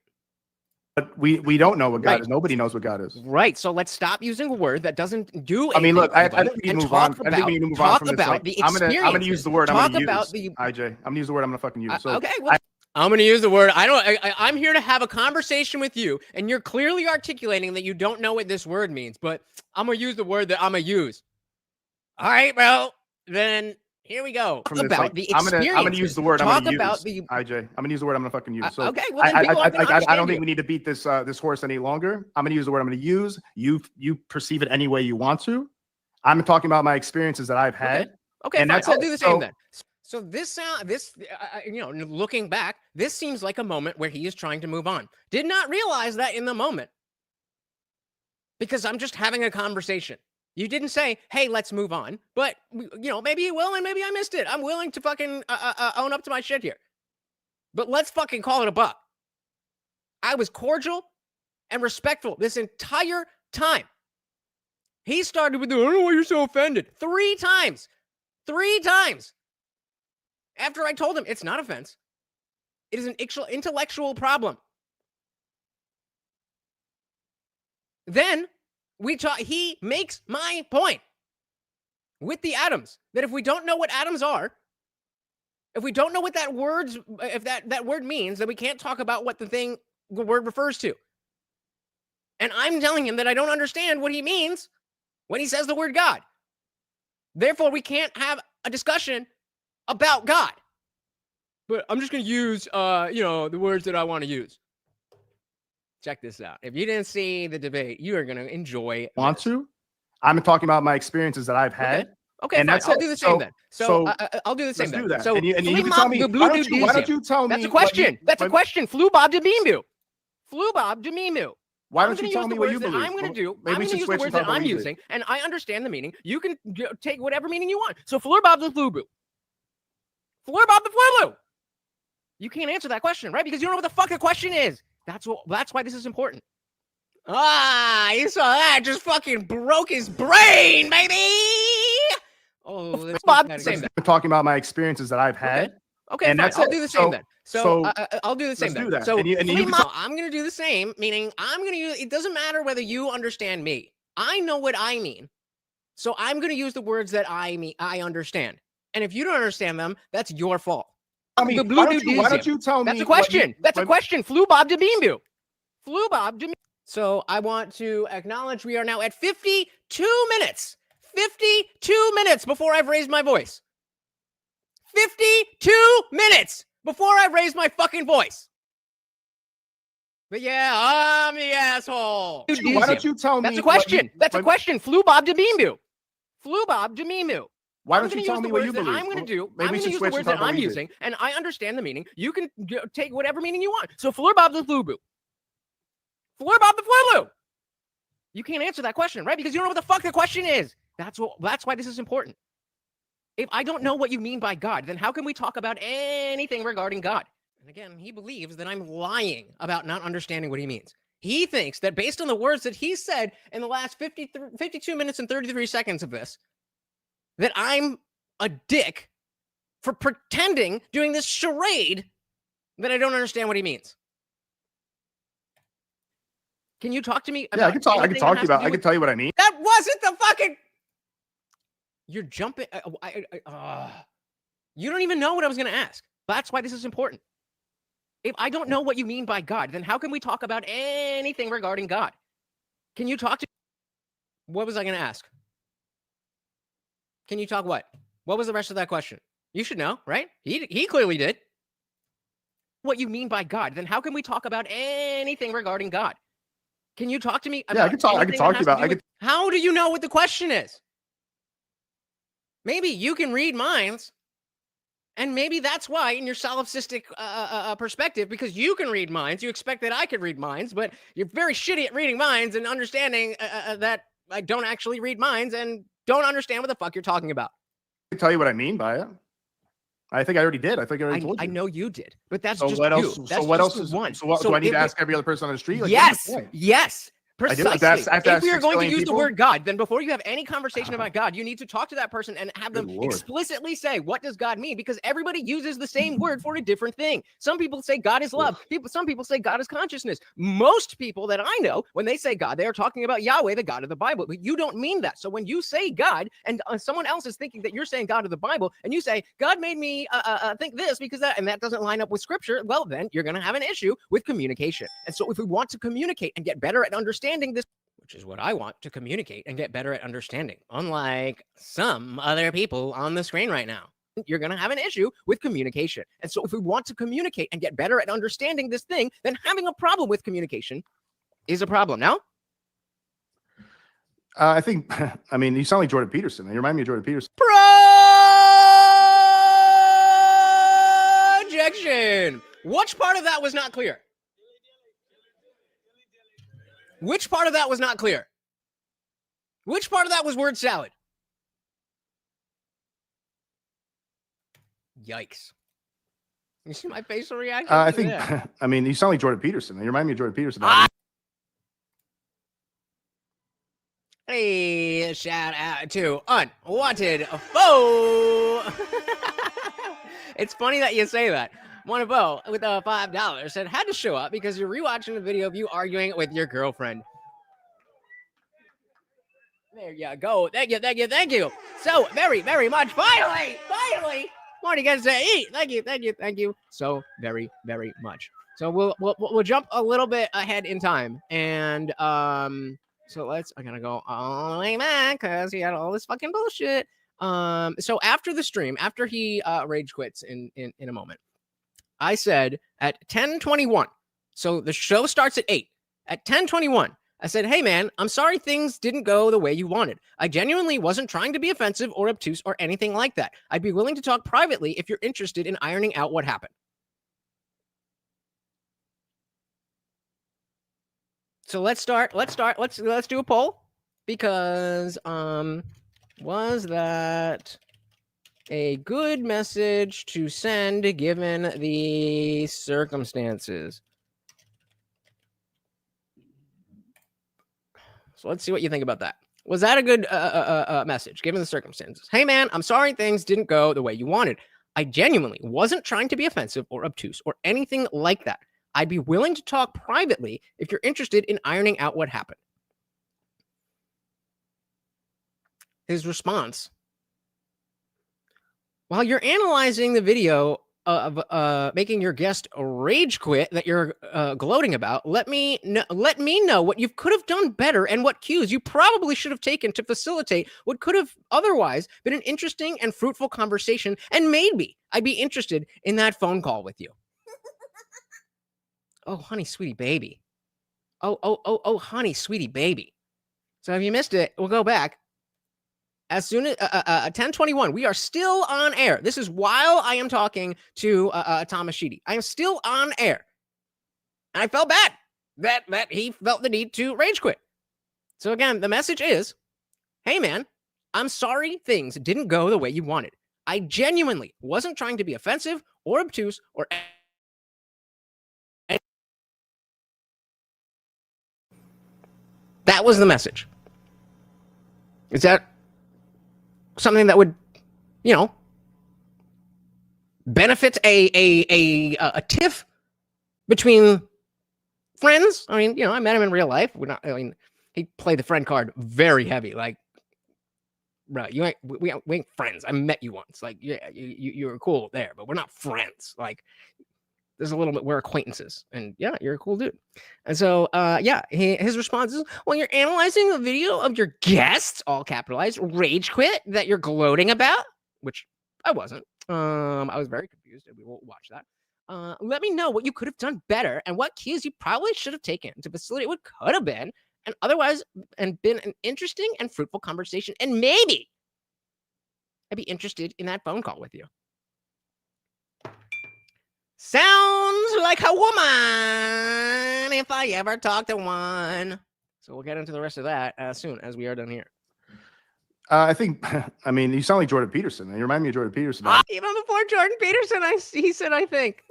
But we don't know what God is. Nobody knows what God is. Right. So let's stop using a word that doesn't do anything. I mean, look, I think we need to move on. I think we need to move on from this. I'm going to use the word I'm going to use. IJ, I'm going to use the word I'm going to fucking use. So okay. Well, I'm going to use the word. I'm here to have a conversation with you, and you're clearly articulating that you don't know what this word means, but I'm going to use the word that I'm going to use. All right, bro. Then here we go. From this, about like, the I'm experience. gonna use the word Talk I'm gonna about use. the IJ, I'm gonna use the word I'm gonna fucking use. So okay, well, then people aren't gonna I understand don't think you. we need to beat this this horse any longer. I'm gonna use the word I'm gonna use. You perceive it any way you want to. I'm talking about my experiences that I've had. Okay, and fine. that's I'll it. do the same then. So this looking back, this seems like a moment where he is trying to move on. Did not realize that in the moment because I'm just having a conversation. You didn't say, hey, let's move on. But, maybe you will, and maybe I missed it. I'm willing to fucking own up to my shit here. But let's fucking call it a buck. I was cordial and respectful this entire time. He started with, I don't know why you're so offended. 3 times. 3 times. After I told him, it's not offense. It is an intellectual problem. Then he makes my point with the atoms that if we don't know what atoms are, if we don't know what that word means, then we can't talk about what the word refers to. And I'm telling him that I don't understand what he means when he says the word God. Therefore, we can't have a discussion about God. But I'm just going to use, the words that I want to use. Check this out. If you didn't see the debate, you are going to enjoy this. I'm talking about my experiences that I've had. Okay, fine. I'll do the same then. I'll do the same then. So and you can tell me, why don't you tell me? That's a question. That's a question. Flubob Demimu. Flubob Demimu. Why don't you tell me what you believe? I'm going to do. I'm going to use the words that I'm using, and I understand the meaning. You can take whatever meaning you want. So Flurbob the Flubu. Flurbob the Flurlu. You can't answer that question, right? Because you don't know what the fuck the question is. That's why this is important. You saw that? Just fucking broke his brain, baby. Oh, Bob. I'm talking about my experiences that I've had. Okay, and I'll do the same then. I'll do the same then. So I'm going to do the same, meaning I'm going to use. It doesn't matter whether you understand me. I know what I mean, so I'm going to use the words that I understand. And if you don't understand them, that's your fault. Why don't you tell me? That's a question. That's a question. Flubob Demimu. Flubob Demimu. So I want to acknowledge we are now at 52 minutes. 52 minutes before I've raised my voice. 52 minutes before I've raised my fucking voice. But yeah, I'm the asshole. Why don't you tell me? That's a question. That's a question. Flubob Demimu. Flubob Demimu. Why don't you tell me what you believe? I'm going to do. I'm going to use the words that I'm using, and I understand the meaning. You can take whatever meaning you want. So Flurbob the Flubu. Flurbob the Flurlu. You can't answer that question, right? Because you don't know what the fuck the question is. That's why this is important. If I don't know what you mean by God, then how can we talk about anything regarding God? And again, he believes that I'm lying about not understanding what he means. He thinks that based on the words that he said in the last 52 minutes and 33 seconds of this, that I'm a dick for pretending, doing this charade, that I don't understand what he means. Can you talk to me about I can talk to you about. I can tell you what I mean. That wasn't the fucking. You're jumping. You don't even know what I was going to ask. That's why this is important. If I don't know what you mean by God, then how can we talk about anything regarding God? Can you talk to? What was I going to ask? Can you talk what? What was the rest of that question? You should know, right? He clearly did. What you mean by God, then how can we talk about anything regarding God? Can you talk to me about I can talk to you about. How do you know what the question is? Maybe you can read minds, and maybe that's why in your solipsistic perspective, because you can read minds, you expect that I could read minds, but you're very shitty at reading minds and understanding that I don't actually read minds and don't understand what the fuck you're talking about. I can tell you what I mean by it. I think I already did. I think I already told you. I know you did, but that's so just what else? you. So what else is one? So do I need to ask every other person on the street? Like, yes. Precisely. If we are going to use the word God, then before you have any conversation about God, you need to talk to that person and have them explicitly say, what does God mean? Because everybody uses the same word for a different thing. Some people say God is love. Some people say God is consciousness. Most people that I know, when they say God, they are talking about Yahweh, the God of the Bible. But you don't mean that. So when you say God and someone else is thinking that you're saying God of the Bible, and you say, God made me think this because that, and that doesn't line up with scripture, well, then you're going to have an issue with communication. And so if we want to communicate and get better at understanding this, which is what I want, to communicate and get better at understanding, unlike some other people on the screen right now, you're going to have an issue with communication. And so if we want to communicate and get better at understanding this thing, then having a problem with communication is a problem. Now, I think, I mean, you sound like Jordan Peterson. You remind me of Jordan Peterson. Projection. Which part of that was not clear? Which part of that was not clear? Which part of that was word salad? Yikes. You see my facial reaction? I think, I mean, you sound like Jordan Peterson. You remind me of Jordan Peterson. Hey, shout out to Unwanted Foe. It's funny that you say that. One Foe with $5 said, had to show up because you're rewatching the video of you arguing with your girlfriend. There you go. Thank you. So very, very much. Finally, Marty gets to eat. Thank you. So very, very much. So we'll jump a little bit ahead in time, and so I gotta go all the way back because he had all this fucking bullshit. So after the stream, after he rage quits in a moment, I said at 10:21. So the show starts at 8. At 10:21. I said, hey, man, I'm sorry things didn't go the way you wanted. I genuinely wasn't trying to be offensive or obtuse or anything like that. I'd be willing to talk privately if you're interested in ironing out what happened. So let's do a poll, because was that a good message to send given the circumstances? So let's see what you think about that. Was that a good message given the circumstances? Hey, man, I'm sorry things didn't go the way you wanted. I genuinely wasn't trying to be offensive or obtuse or anything like that. I'd be willing to talk privately if you're interested in ironing out what happened. His response: while you're analyzing the video of making your guest rage quit that you're gloating about, let me know what you could have done better and what cues you probably should have taken to facilitate what could have otherwise been an interesting and fruitful conversation, and maybe I'd be interested in that phone call with you. Oh, honey, sweetie baby. Oh, honey, sweetie baby. So if you missed it, we'll go back. As soon as 10:21, we are still on air. This is while I am talking to Thomas Sheedy. I am still on air. And I felt bad that he felt the need to rage quit. So again, the message is, hey, man, I'm sorry things didn't go the way you wanted. I genuinely wasn't trying to be offensive or obtuse or... That was the message. Is that something that would, benefit a tiff between friends? I mean, I met him in real life. He played the friend card very heavy. Like, bro, we ain't friends. I met you once. Like, yeah, you were cool there, but we're not friends. Like, there's a little bit, we're acquaintances, and yeah, you're a cool dude. And so, his response is, well, you're analyzing the video of your guests, all capitalized, rage quit that you're gloating about, which I wasn't. I was very confused, and we won't watch that. Let me know what you could have done better and what cues you probably should have taken to facilitate what could have been and otherwise and been an interesting and fruitful conversation, and maybe I'd be interested in that phone call with you. Sounds like a woman if I ever talk to one. So we'll get into the rest of that as soon as we are done here. I think, I mean, you sound like Jordan Peterson. You remind me of Jordan Peterson. Even before Jordan Peterson, he said, I think.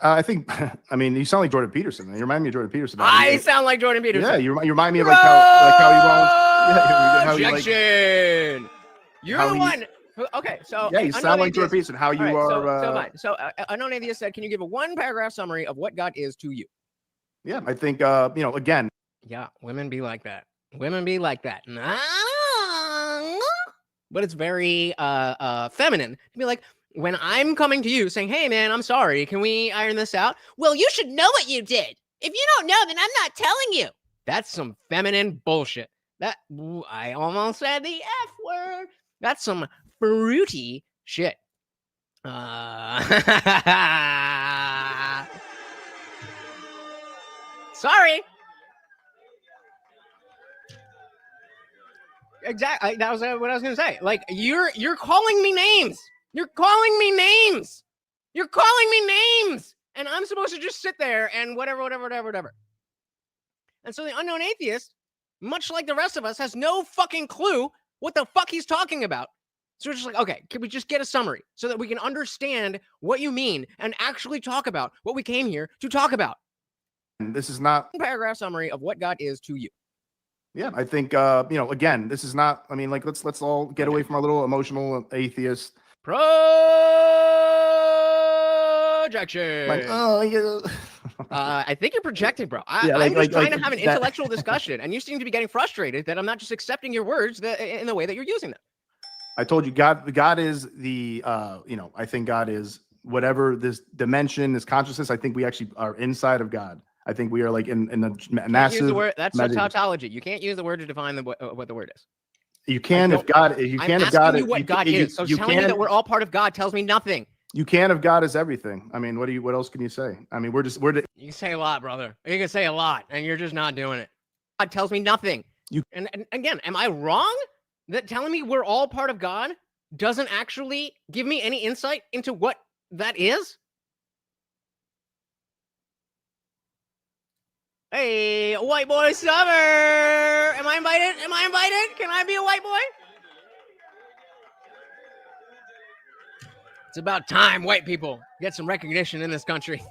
I think, I mean, you sound like Jordan Peterson. You remind me of Jordan Peterson. I sound like Jordan Peterson. Yeah, you remind me of like how you won't. Yeah, how you like. Objection. You're how the he- one. Okay, so Yeah, you sound like Jordan Peterson. How you All right, are. So fine. So Unknown Atheist said, can you give a 1-paragraph summary of what God is to you? Yeah, I think, you know, again. Yeah, women be like that. Women be like that. But it's very feminine to be like, when I'm coming to you saying, hey, man, I'm sorry. Can we iron this out? Well, you should know what you did. If you don't know, then I'm not telling you. That's some feminine bullshit. I almost said the F word. That's some fruity shit. Sorry. Exactly. That was what I was going to say. Like, you're calling me names. You're calling me names. You're calling me names. And I'm supposed to just sit there and whatever. And so the Unknown Atheist, much like the rest of us, has no fucking clue what the fuck he's talking about. So we're just like, okay, can we just get a summary so that we can understand what you mean and actually talk about what we came here to talk about? This is not a paragraph summary of what God is to you. Yeah, I think, you know, again, this is not, I mean, like, let's all get away from our little emotional atheist. Projection. Like, oh, yeah. I think you're projecting, bro. Yeah, I'm just trying to have an that- intellectual discussion, and you seem to be getting frustrated that I'm not just accepting your words in the way that you're using them. I told you, God is the, you know, I think God is whatever this dimension, this consciousness. I think we actually are inside of God. I think we are like in the massive. Use the word, that's a tautology. You can't use the word to define what the word is. You can if God. You can if God. You what God is. So telling me that we're all part of God tells me nothing. You can if God is everything. I mean, what else can you say? I mean, you can say a lot, brother. You can say a lot, and you're just not doing it. God tells me nothing. And again, am I wrong that telling me we're all part of God doesn't actually give me any insight into what that is? Hey, white boy summer. Am I invited? Can I be a white boy? It's about time white people get some recognition in this country.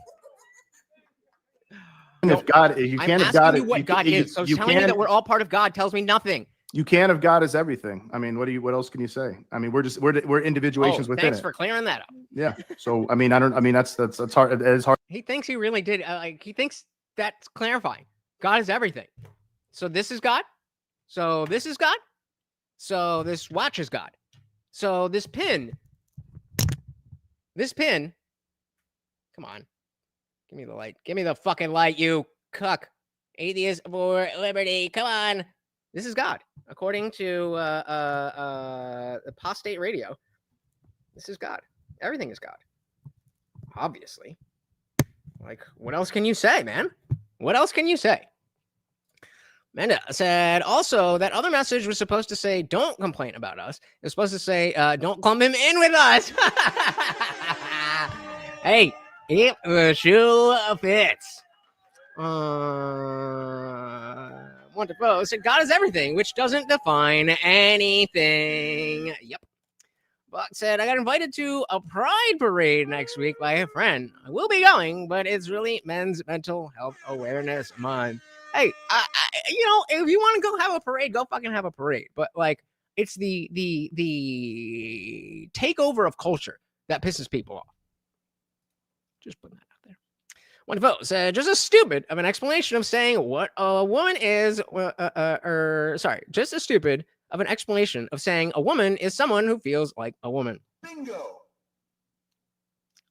If God, you can if God, what God is. So telling me that we're all part of God tells me nothing. You can if God is everything. I mean, what else can you say? I mean, we're individuations within it. Thanks for clearing that up. Yeah. So I mean, that's hard. It is hard. He thinks he really did. He thinks that's clarifying. God is everything. So this is God. So this is God. So this watch is God. So this pin. Come on. Give me the light. Give me the fucking light, you cuck. Atheist for liberty. Come on. This is God. According to Apostate Radio, this is God. Everything is God. Obviously. Like, what else can you say, man? What else can you say? Manda said also that other message was supposed to say, don't complain about us. It was supposed to say, don't clump him in with us. Hey, if the shoe fits. Wonderful. So God is everything, which doesn't define anything. Yep. Buck said, I got invited to a pride parade next week by a friend. I will be going, but it's really Men's Mental Health Awareness Month. Hey, you know, if you want to go have a parade, go fucking have a parade. But like, it's the takeover of culture that pisses people off. Just putting that out there. One vote said, just as stupid of an explanation of saying what a woman is, just as stupid of an explanation of saying a woman is someone who feels like a woman. Bingo.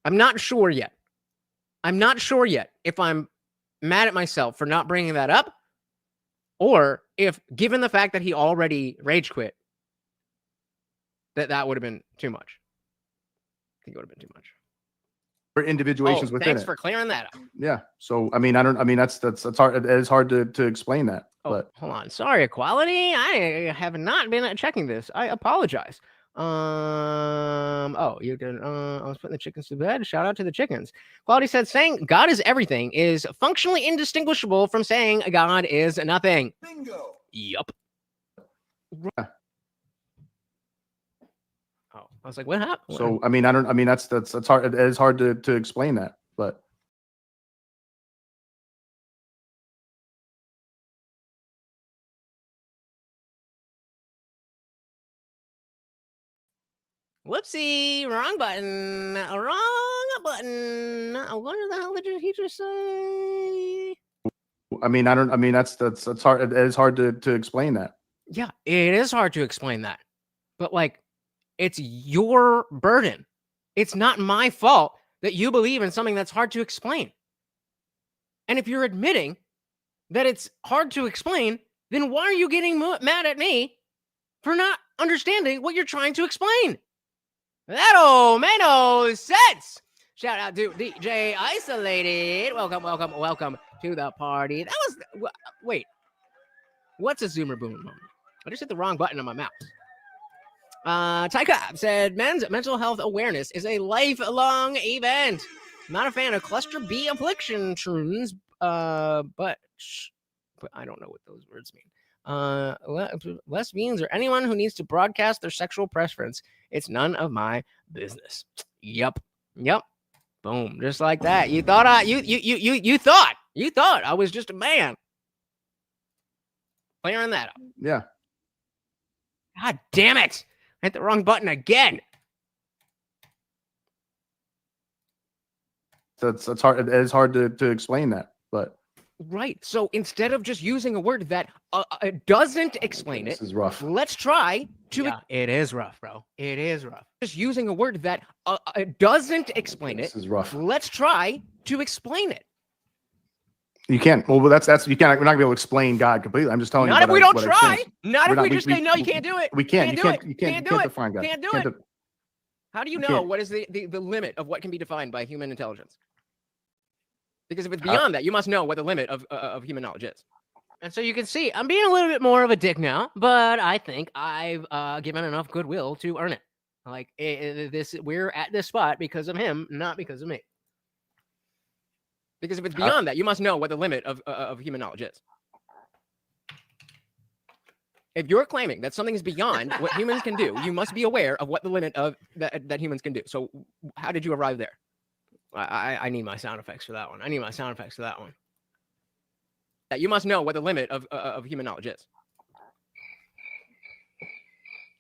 I'm not sure yet if I'm mad at myself for not bringing that up, or if, given the fact that he already rage quit, that would have been too much. I think it would have been too much. We're individuations within thanks it. for clearing that up. Yeah. So I mean, that's hard. It is hard to explain that. But hold on. Sorry, Equality. I have not been checking this. I apologize. You did. I was putting the chickens to bed. Shout out to the chickens. Quality said, saying God is everything is functionally indistinguishable from saying God is nothing. Bingo. Yup. Oh, I was like, what happened? So I mean, that's hard. It is hard to explain that. But Whoopsie, wrong button. Wrong button. What the hell did he just say? I mean, that's hard. It is hard to explain that. Yeah, it is hard to explain that. But like, it's your burden. It's not my fault that you believe in something that's hard to explain. And if you're admitting that it's hard to explain, then why are you getting mad at me for not understanding what you're trying to explain? That don't make no sense. Shout out to DJ Isolated. Welcome to the party. That was, wait, what's a Zoomer Boomer moment? I just hit the wrong button on my mouse. Tyka said, men's mental health awareness is a lifelong event. Not a fan of cluster B affliction tunes, but I don't know what those words mean. Lesbians or anyone who needs to broadcast their sexual preference, it's none of my business. Yep. Boom, just like that. You thought you thought I was just a man. Clearing that up. Yeah. God damn it! I hit the wrong button again. That's hard. It is hard to explain that, but right. So instead of just using a word that doesn't explain this it, is rough. let's try to. Yeah, it is rough, bro. It is rough. Just using a word that doesn't explain This it. is rough. Let's try to explain it. You can't. Well, that's you can't. We're not gonna be able to explain God completely. I'm just telling you. Not if we don't try. Not if we just we- say no. You can't do it. We can't. You Can't can't do it. define God. Can't do Can't it. How do you know can't. what is the limit of what can be defined by human intelligence? Because if it's beyond that, you must know what the limit of human knowledge is. And so you can see, I'm being a little bit more of a dick now, but I think I've given enough goodwill to earn it. Like we're at this spot because of him, not because of me. Because if it's beyond that, you must know what the limit of human knowledge is. If you're claiming that something is beyond what humans can do, you must be aware of what the limit of that humans can do. So how did you arrive there? I need my sound effects for that one. That you must know what the limit of human knowledge is.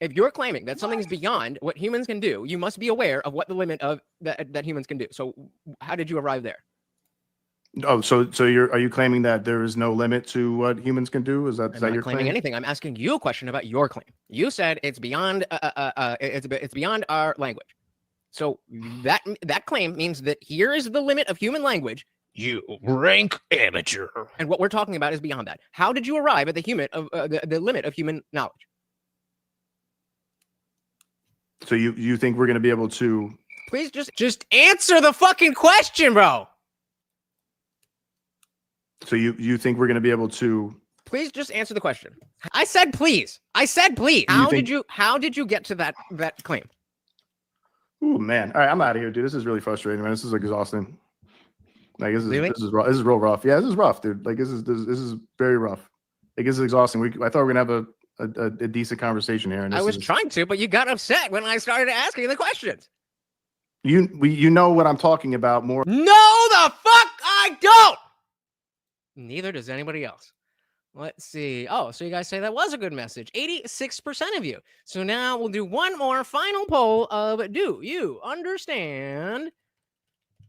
If you're claiming that something is beyond what humans can do, you must be aware of what the limit of that humans can do. So how did you arrive there? Oh, so are you claiming that there is no limit to what humans can do? Is that your claiming claim? anything? I'm asking you a question about your claim. You said it's beyond it's beyond our language. So that claim means that here is the limit of human language. You rank amateur. And what we're talking about is beyond that. How did you arrive at the limit of human knowledge? So you think we're going to be able to? Please just answer the fucking question, bro. So you think we're going to be able to? Please just answer the question. I said please. How did you get to that claim? Oh man! All right, I'm out of here, dude. This is really frustrating, man. This is exhausting. Like this is Really? this is real rough. Yeah, this is rough, dude. Like this is very rough. Like this is exhausting. I thought we were gonna have a decent conversation here. And I was trying to, but you got upset when I started asking the questions. You know what I'm talking about more. No, the fuck I don't. Neither does anybody else. Let's see. Oh, so you guys say that was a good message. 86% of you. So now we'll do one more final poll of do you understand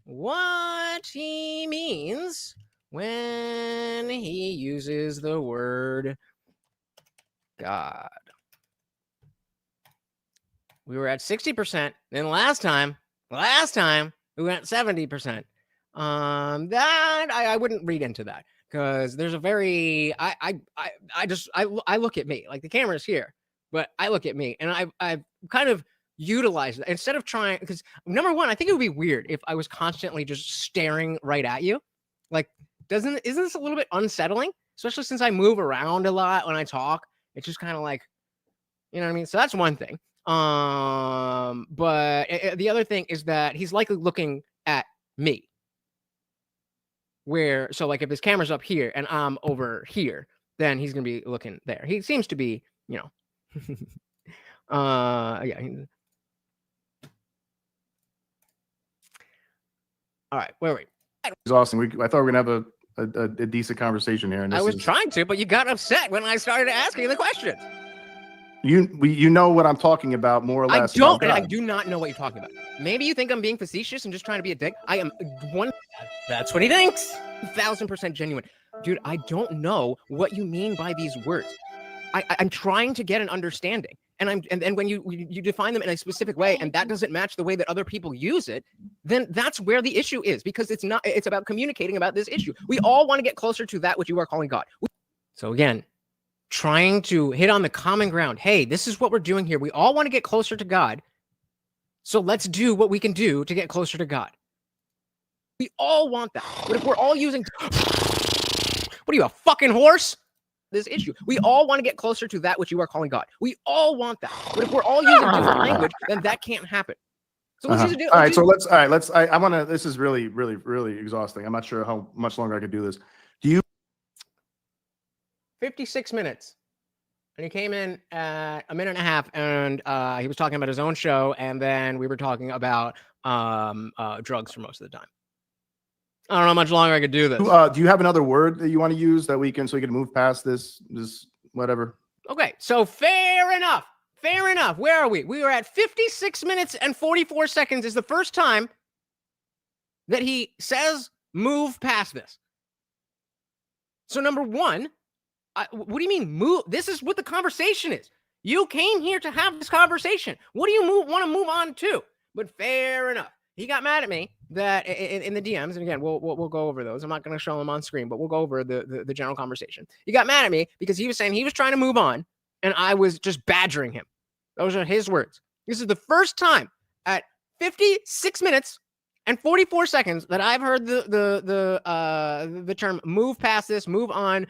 what he means when he uses the word God? We were at 60%. Then last time we went 70%. That I wouldn't read into that. Because there's a very I look at me, like the camera's here, but I look at me and I've kind of utilized that instead of trying, because number one, I think it would be weird if I was constantly just staring right at you. Like, isn't this a little bit unsettling? Especially since I move around a lot when I talk. It's just kind of like, you know what I mean? So that's one thing. But the other thing is that he's likely looking at me. Where, so like if his camera's up here and I'm over here, then he's going to be looking there. He seems to be, you know, yeah. All right, where were we? Exhausting. I thought we were gonna have a decent conversation here. And I was trying to, but you got upset when I started asking the questions. You know what I'm talking about, more or less. I don't, and I do not know what you're talking about. Maybe you think I'm being facetious and just trying to be a dick. I am one. That's what he thinks. 1,000% genuine. Dude, I don't know what you mean by these words. I'm trying to get an understanding. And when you define them in a specific way, and that doesn't match the way that other people use it, then that's where the issue is, because it's about communicating about this issue. We all want to get closer to that which you are calling God. So again, trying to hit on the common ground. Hey, this is what we're doing here. We all want to get closer to God. So let's do what we can do to get closer to God. We all want that. But if we're all using, what are you, a fucking horse? This issue. We all want to get closer to that which you are calling God. We all want that. But if we're all using different language, then that can't happen. So let's do. All right. So let's. All right. Let's. I want to. This is really, really, really exhausting. I'm not sure how much longer I could do this. Do you? 56 minutes. And he came in at a minute and a half, and he was talking about his own show, and then we were talking about drugs for most of the time. I don't know how much longer I could do this. Do you have another word that you want to use that we can move past this whatever? Okay, so fair enough. Fair enough. Where are we? We are at 56 minutes and 44 seconds is the first time that he says move past this. So number one, what do you mean move? This is what the conversation is. You came here to have this conversation. What do you want to move on to? But fair enough. He got mad at me that in the DMs, and again, we'll go over those. I'm not going to show them on screen, but we'll go over the general conversation. He got mad at me because he was saying he was trying to move on, and I was just badgering him. Those are his words. This is the first time at 56 minutes and 44 seconds that I've heard the term "move past this," "move on,"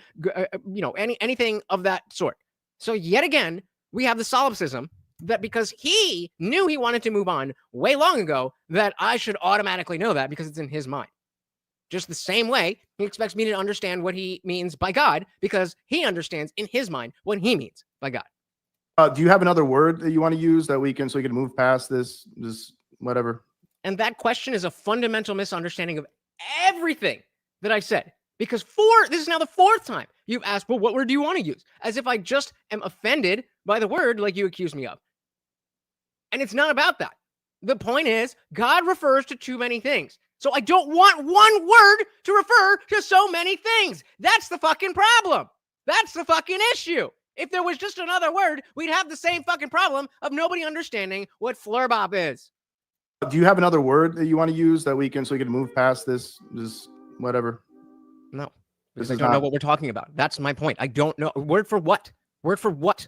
anything of that sort. So yet again, we have the solipsism that because he knew he wanted to move on way long ago, that I should automatically know that because it's in his mind. Just the same way he expects me to understand what he means by God because he understands in his mind what he means by God. Do you have another word that you want to use that we can move past this whatever? And that question is a fundamental misunderstanding of everything that I said. Because this is now the fourth time you've asked, well, what word do you want to use? As if I just am offended by the word like you accuse me of. And it's not about that. The point is, God refers to too many things. So I don't want one word to refer to so many things. That's the fucking problem. That's the fucking issue. If there was just another word, we'd have the same fucking problem of nobody understanding what flurbop is. Do you have another word that you want to use that we can move past this whatever? No, because I don't know what we're talking about. That's my point. I don't know. Word for what? Word for what?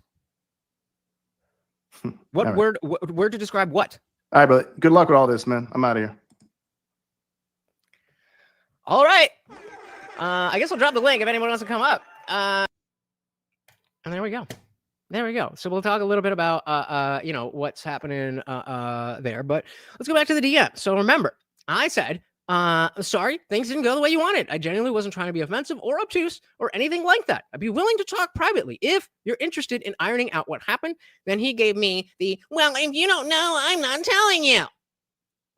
What right. word to describe what? All right, but good luck with all this, man. I'm out of here. All right. I guess I'll drop the link if anyone wants to come up. And there we go. There we go. So we'll talk a little bit about, what's happening there. But let's go back to the DM. So remember, I said, sorry, things didn't go the way you wanted. I genuinely wasn't trying to be offensive or obtuse or anything like that. I'd be willing to talk privately. If you're interested in ironing out what happened, then he gave me well, if you don't know, I'm not telling you.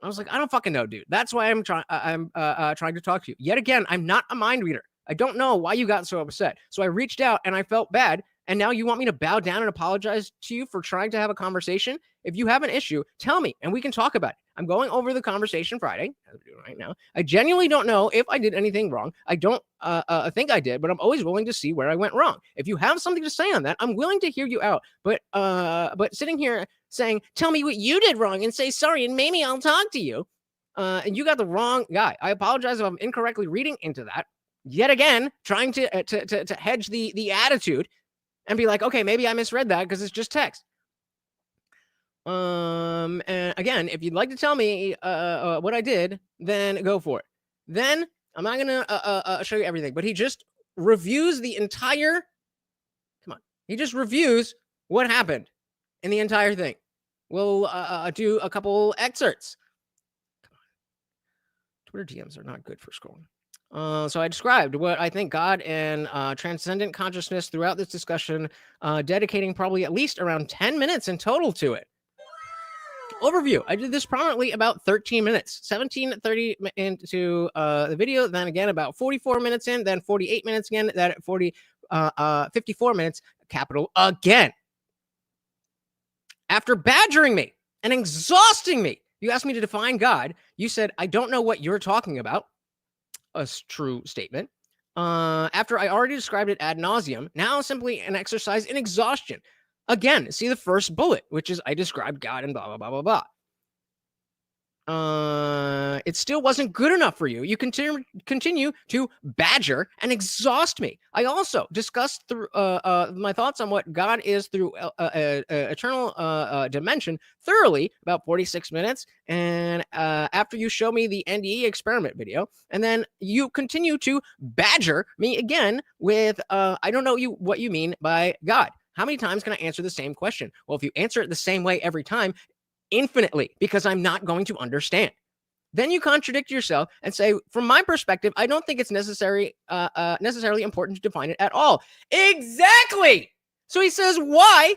I was like, I don't fucking know, dude. That's why I'm trying to talk to you. Yet again, I'm not a mind reader. I don't know why you got so upset. So I reached out and I felt bad. And now you want me to bow down and apologize to you for trying to have a conversation? If you have an issue, tell me and we can talk about it. I'm going over the conversation Friday, as we're doing right now. I genuinely don't know if I did anything wrong. I don't think I did, but I'm always willing to see where I went wrong. If you have something to say on that, I'm willing to hear you out. But sitting here saying, tell me what you did wrong and say sorry and maybe I'll talk to you. And you got the wrong guy. I apologize if I'm incorrectly reading into that. Yet again, trying to hedge the attitude. And be like, okay, maybe I misread that because it's just text. And again, if you'd like to tell me what I did, then go for it. Then I'm not gonna show you everything, but he just reviews the entire. Come on, he just reviews what happened in the entire thing. We'll do a couple excerpts. Come on, Twitter DMs are not good for scrolling. So I described what I think God and transcendent consciousness throughout this discussion, dedicating probably at least around 10 minutes in total to it. Overview. I did this prominently about 13 minutes, 17:30 into the video, then again about 44 minutes in, then 48 minutes again, then at 54 minutes, capital again. After badgering me and exhausting me, you asked me to define God. You said, I don't know what you're talking about. A true statement. After I already described it ad nauseum, now simply an exercise in exhaustion. Again, see the first bullet, which is I described God and blah, blah, blah, blah, blah. It still wasn't good enough for you. You continue to badger and exhaust me. I also discussed through my thoughts on what God is through eternal dimension thoroughly, about 46 minutes. And after you show me the NDE experiment video, and then you continue to badger me again with I don't know what you mean by God. How many times can I answer the same question? Well, if you answer it the same way every time, infinitely, because I'm not going to understand. Then you contradict yourself and say, from my perspective, I don't think it's necessarily important to define it at all. Exactly. So he says, why?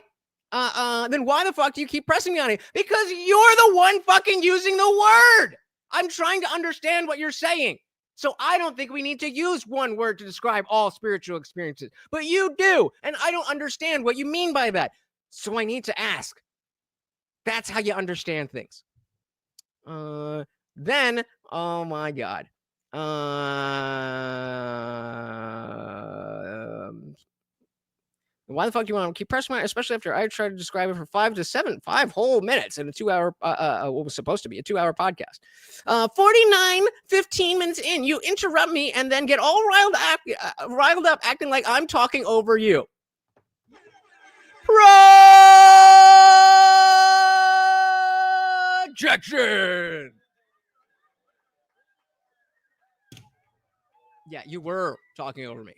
Then why the fuck do you keep pressing me on it? Because you're the one fucking using the word. I'm trying to understand what you're saying. So I don't think we need to use one word to describe all spiritual experiences, but you do. And I don't understand what you mean by that. So I need to ask. That's how you understand things. Then, oh my God. Why the fuck do you want to keep pressing my, especially after I tried to describe it for 5 whole minutes in a 2 hour, what was supposed to be a 2 hour podcast. 15 minutes in, you interrupt me and then get all riled up, acting like I'm talking over you. Projection. Yeah, you were talking over me.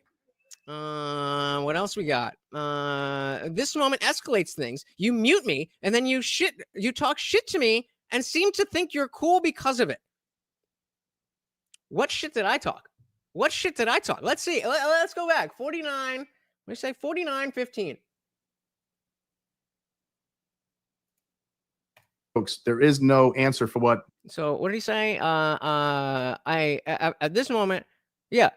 What else we got? This moment escalates things. You mute me, and then you talk shit to me and seem to think you're cool because of it. What shit did I talk? Let's see. Let's go back. 49. Let me say 49:15. Folks, there is no answer for what. So what did he say? At this moment, yeah,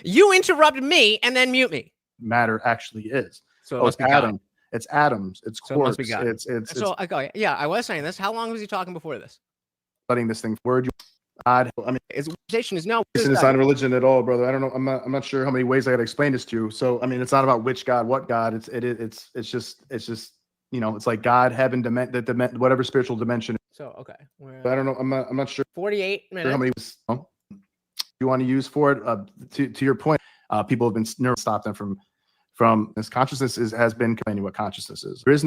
you interrupt me and then mute me. Matter actually is. So it's atoms. It's atoms. It's so quarks. It must be God. It's so okay, yeah. I was saying this. How long was he talking before this? Letting this thing word. God. I mean, his conversation is no. It's not religion at all, brother. I don't know. I'm not sure how many ways I got to explain this to you. So I mean, it's not about which God, what God. It's just it's like God, heaven, whatever spiritual dimension. So okay. I don't know. I'm not sure. 48 minutes. How many you want to use for it? To your point, people have been never stopped them from this. Consciousness has been complaining what consciousness is. There is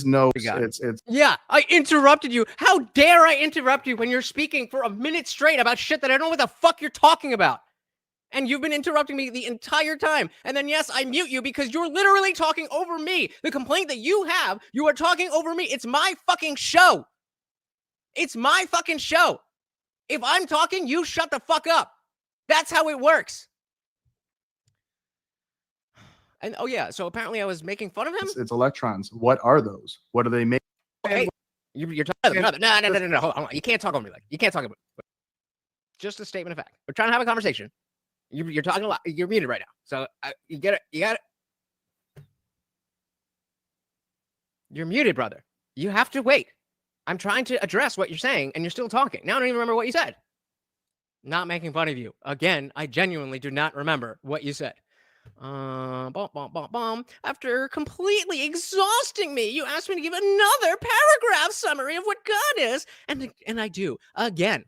no. It's yeah. I interrupted you. How dare I interrupt you when you're speaking for a minute straight about shit that I don't know what the fuck you're talking about. And you've been interrupting me the entire time. And then, yes, I mute you because you're literally talking over me. The complaint that you have, you are talking over me. It's my fucking show. It's my fucking show. If I'm talking, you shut the fuck up. That's how it works. And, oh, yeah, so apparently I was making fun of him? It's electrons. What are those? What do they make? Hey, you're talking about no. Hold on. You can't talk over me like you can't talk about it. Just a statement of fact. We're trying to have a conversation. You're talking a lot. You're muted right now. So you get it. You got it. You're muted, brother. You have to wait. I'm trying to address what you're saying, and you're still talking. Now I don't even remember what you said. Not making fun of you. Again, I genuinely do not remember what you said. After completely exhausting me, you asked me to give another paragraph summary of what God is, and I do. Again.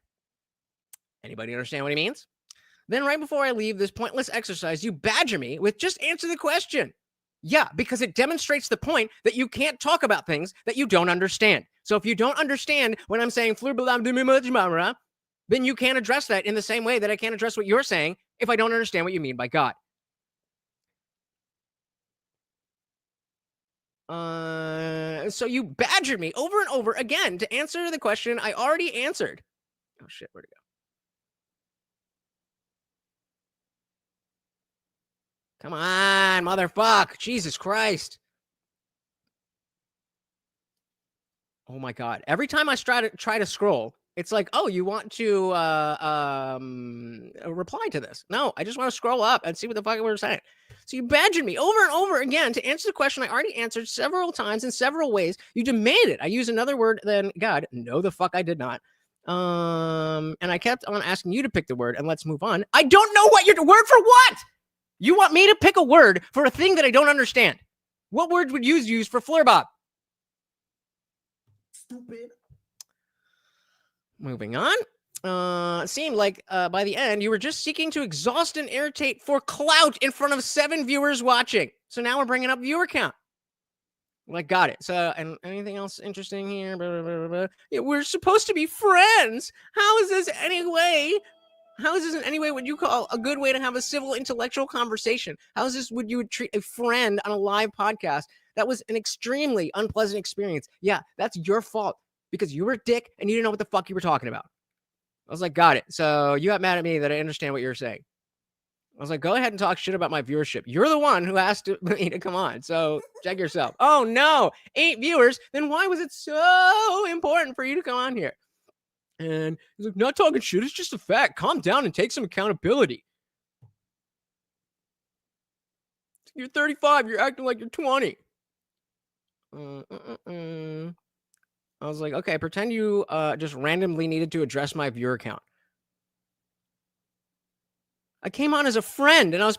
Anybody understand what he means? Then right before I leave this pointless exercise, you badger me with just answer the question. Yeah, because it demonstrates the point that you can't talk about things that you don't understand. So if you don't understand when I'm saying then you can't address that in the same way that I can't address what you're saying if I don't understand what you mean by God. So you badgered me over and over again to answer the question I already answered. Oh shit, where'd it go? Come on, motherfuck. Jesus Christ. Oh my God. Every time I try to scroll, it's like, oh, you want to reply to this. No, I just want to scroll up and see what the fuck we're saying. So you badgered me over and over again to answer the question I already answered several times in several ways. You demanded I use another word than God. No, the fuck I did not. And I kept on asking you to pick the word, and let's move on. I don't know what your word for what? You want me to pick a word for a thing that I don't understand. What word would you use for flurbob? Stupid. Moving on. It seemed like by the end, you were just seeking to exhaust and irritate for clout in front of 7 viewers watching. So now we're bringing up viewer count. Like, got it. So, and anything else interesting here? Blah, blah, blah, blah. Yeah, we're supposed to be friends. How is this in any way would you call a good way to have a civil intellectual conversation? How is this would you treat a friend on a live podcast? That was an extremely unpleasant experience. Yeah, that's your fault because you were a dick and you didn't know what the fuck you were talking about. I was like, got it. So you got mad at me that I understand what you're saying. I was like, go ahead and talk shit about my viewership. You're the one who asked me to come on. So check yourself. Oh, no. 8 viewers. Then why was it so important for you to come on here? And he's like, not talking shit. It's just a fact. Calm down and take some accountability. You're 35. You're acting like you're 20. I was like, okay, pretend you just randomly needed to address my viewer count. I came on as a friend, and I'm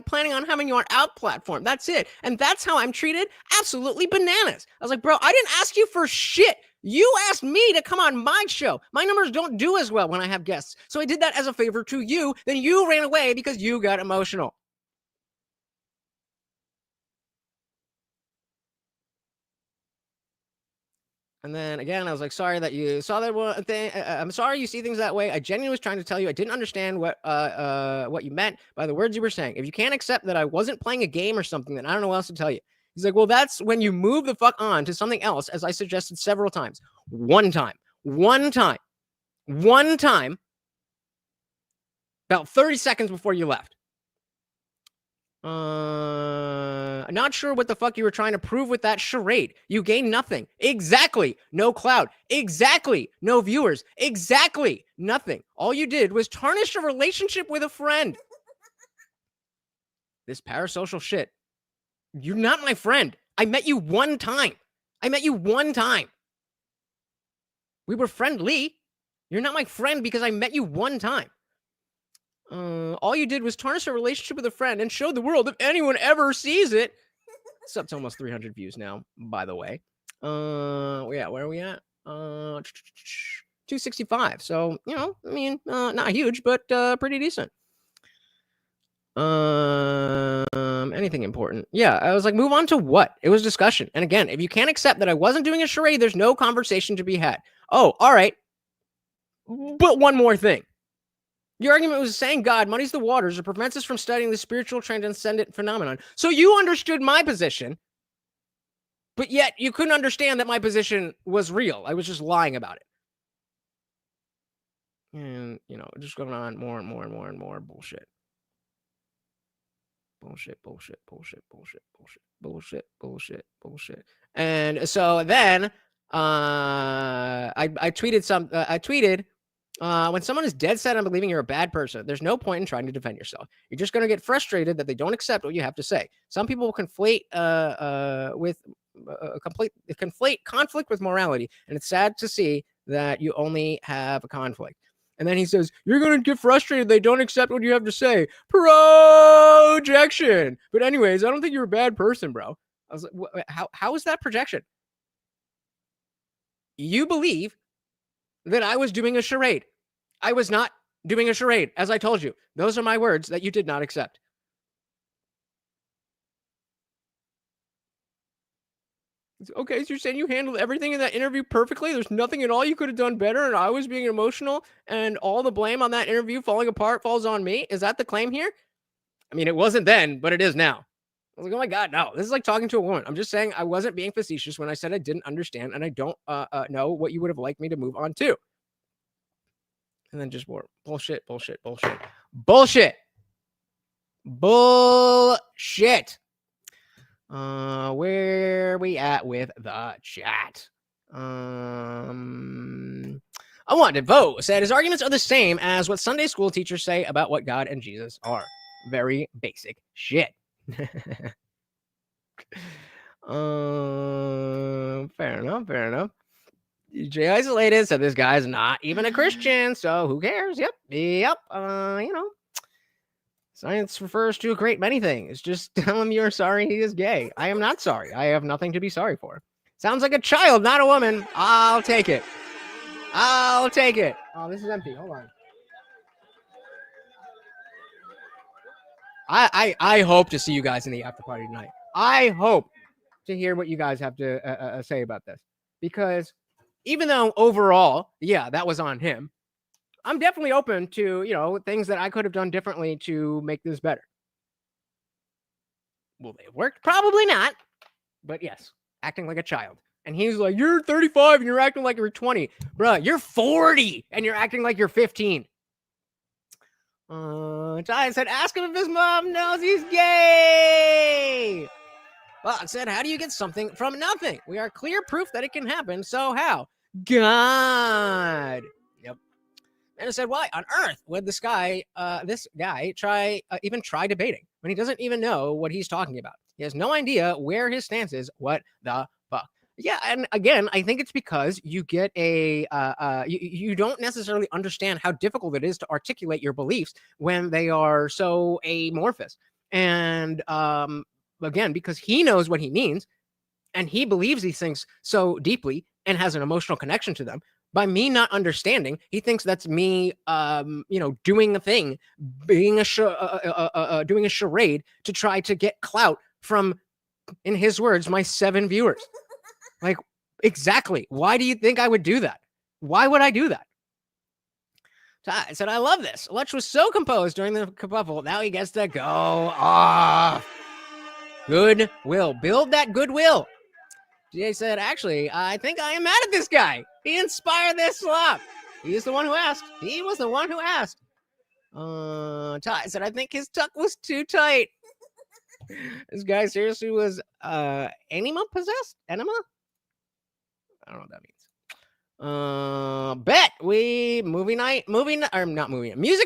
planning on having you on out platform. That's it. And that's how I'm treated? Absolutely bananas. I was like, bro, I didn't ask you for shit. You asked me to come on my show. My numbers don't do as well when I have guests. So I did that as a favor to you. Then you ran away because you got emotional. And then again, I was like, sorry that you saw that one thing. I'm sorry you see things that way. I genuinely was trying to tell you I didn't understand what you meant by the words you were saying. If you can't accept that I wasn't playing a game or something, then I don't know what else to tell you. He's like, well, that's when you move the fuck on to something else, as I suggested several times. One time, about 30 seconds before you left. I'm not sure what the fuck you were trying to prove with that charade. You gained nothing. Exactly. No clout. Exactly. No viewers. Exactly. Nothing. All you did was tarnish a relationship with a friend. This parasocial shit. You're not my friend. I met you one time. We were friendly. You're not my friend because I met you one time. All you did was tarnish a relationship with a friend and show the world if anyone ever sees it. It's up to almost 300 views now, by the way. Yeah, where are we at? 265. So, you know, I mean, not huge, but pretty decent. Anything important? Yeah, I was like, move on to what? It was discussion. And again, if you can't accept that I wasn't doing a charade, there's no conversation to be had. Oh, all right. But one more thing. Your argument was saying God muddies the waters or prevents us from studying the spiritual transcendent phenomenon. So you understood my position, but yet you couldn't understand that my position was real. I was just lying about it. And, you know, just going on more and more and more and more bullshit. Bullshit. And so then I tweeted when someone is dead set on believing you're a bad person, there's no point in trying to defend yourself. You're just going to get frustrated that they don't accept what you have to say. Some people will conflate conflict with morality, and it's sad to see that you only have a conflict. And then he says, you're going to get frustrated they don't accept what you have to say. Projection. But anyways, I don't think you're a bad person, bro. I was like, how is that projection? You believe that I was doing a charade. I was not doing a charade, as I told you. Those are my words that you did not accept. Okay, so you're saying you handled everything in that interview perfectly? There's nothing at all you could have done better, and I was being emotional, and all the blame on that interview falling apart falls on me? Is that the claim here? I mean, it wasn't then, but it is now. I was like, oh my God, no. This is like talking to a woman. I'm just saying I wasn't being facetious when I said I didn't understand, and I don't know what you would have liked me to move on to. And then just more bullshit. Where we at with the chat? I want to vote. Said his arguments are the same as what Sunday school teachers say about what God and Jesus are. Very basic shit. Fair enough. Fair enough. DJ Isolated said this guy's not even a Christian, so who cares? Yep. You know, science refers to a great many things. Just tell him you're sorry he is gay. I am not sorry. I have nothing to be sorry for. Sounds like a child, not a woman. I'll take it. I'll take it. Oh, this is empty. Hold on. I hope to see you guys in the after party tonight. I hope to hear what you guys have to say about this, because even though overall, yeah, that was on him, I'm definitely open to, you know, things that I could have done differently to make this better. Will they have worked? Probably not. But yes, acting like a child. And he's like, you're 35 and you're acting like you're 20. Bruh, you're 40 and you're acting like you're 15. Ty said, ask him if his mom knows he's gay. Well, said, how do you get something from nothing? We are clear proof that it can happen. So how? God. Yep. And I said, why on earth would this guy even try debating when he doesn't even know what he's talking about? He has no idea where his stance is. What the fuck? Yeah, and again, I think it's because you get you don't necessarily understand how difficult it is to articulate your beliefs when they are so amorphous. And again, because he knows what he means and he believes these things so deeply and has an emotional connection to them. By me not understanding, he thinks that's me, doing a thing, being doing a charade to try to get clout from, in his words, my 7 viewers. Like, exactly. Why do you think I would do that? Why would I do that? I said, I love this. Lutch was so composed during the kerfuffle. Now he gets to go off. Goodwill. Build that goodwill. GA said, actually, I think I am mad at this guy. He inspired this slop. He's the one who asked. He was the one who asked. Ty said, I think his tuck was too tight. This guy seriously was anima possessed? Enema? I don't know what that means. Bet we music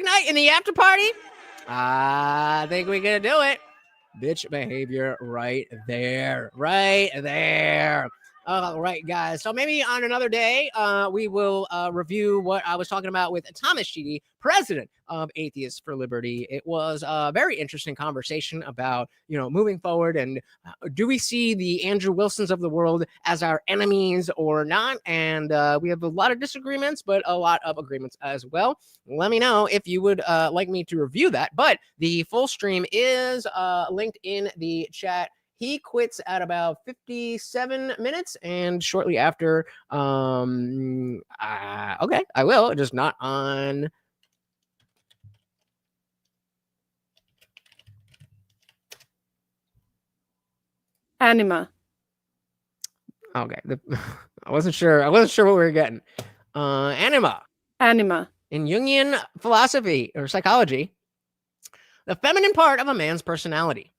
night in the after party. I think we're gonna do it. Bitch behavior right there. All right, guys. So maybe on another day, we will review what I was talking about with Thomas Sheedy, president of Atheists for Liberty. It was a very interesting conversation about, moving forward, and do we see the Andrew Wilsons of the world as our enemies or not? And we have a lot of disagreements, but a lot of agreements as well. Let me know if you would like me to review that. But the full stream is linked in the chat. He quits at about 57 minutes, and shortly after, okay, I will, just not on. Anima. Okay, I wasn't sure what we were getting. Anima. In Jungian philosophy or psychology, the feminine part of a man's personality.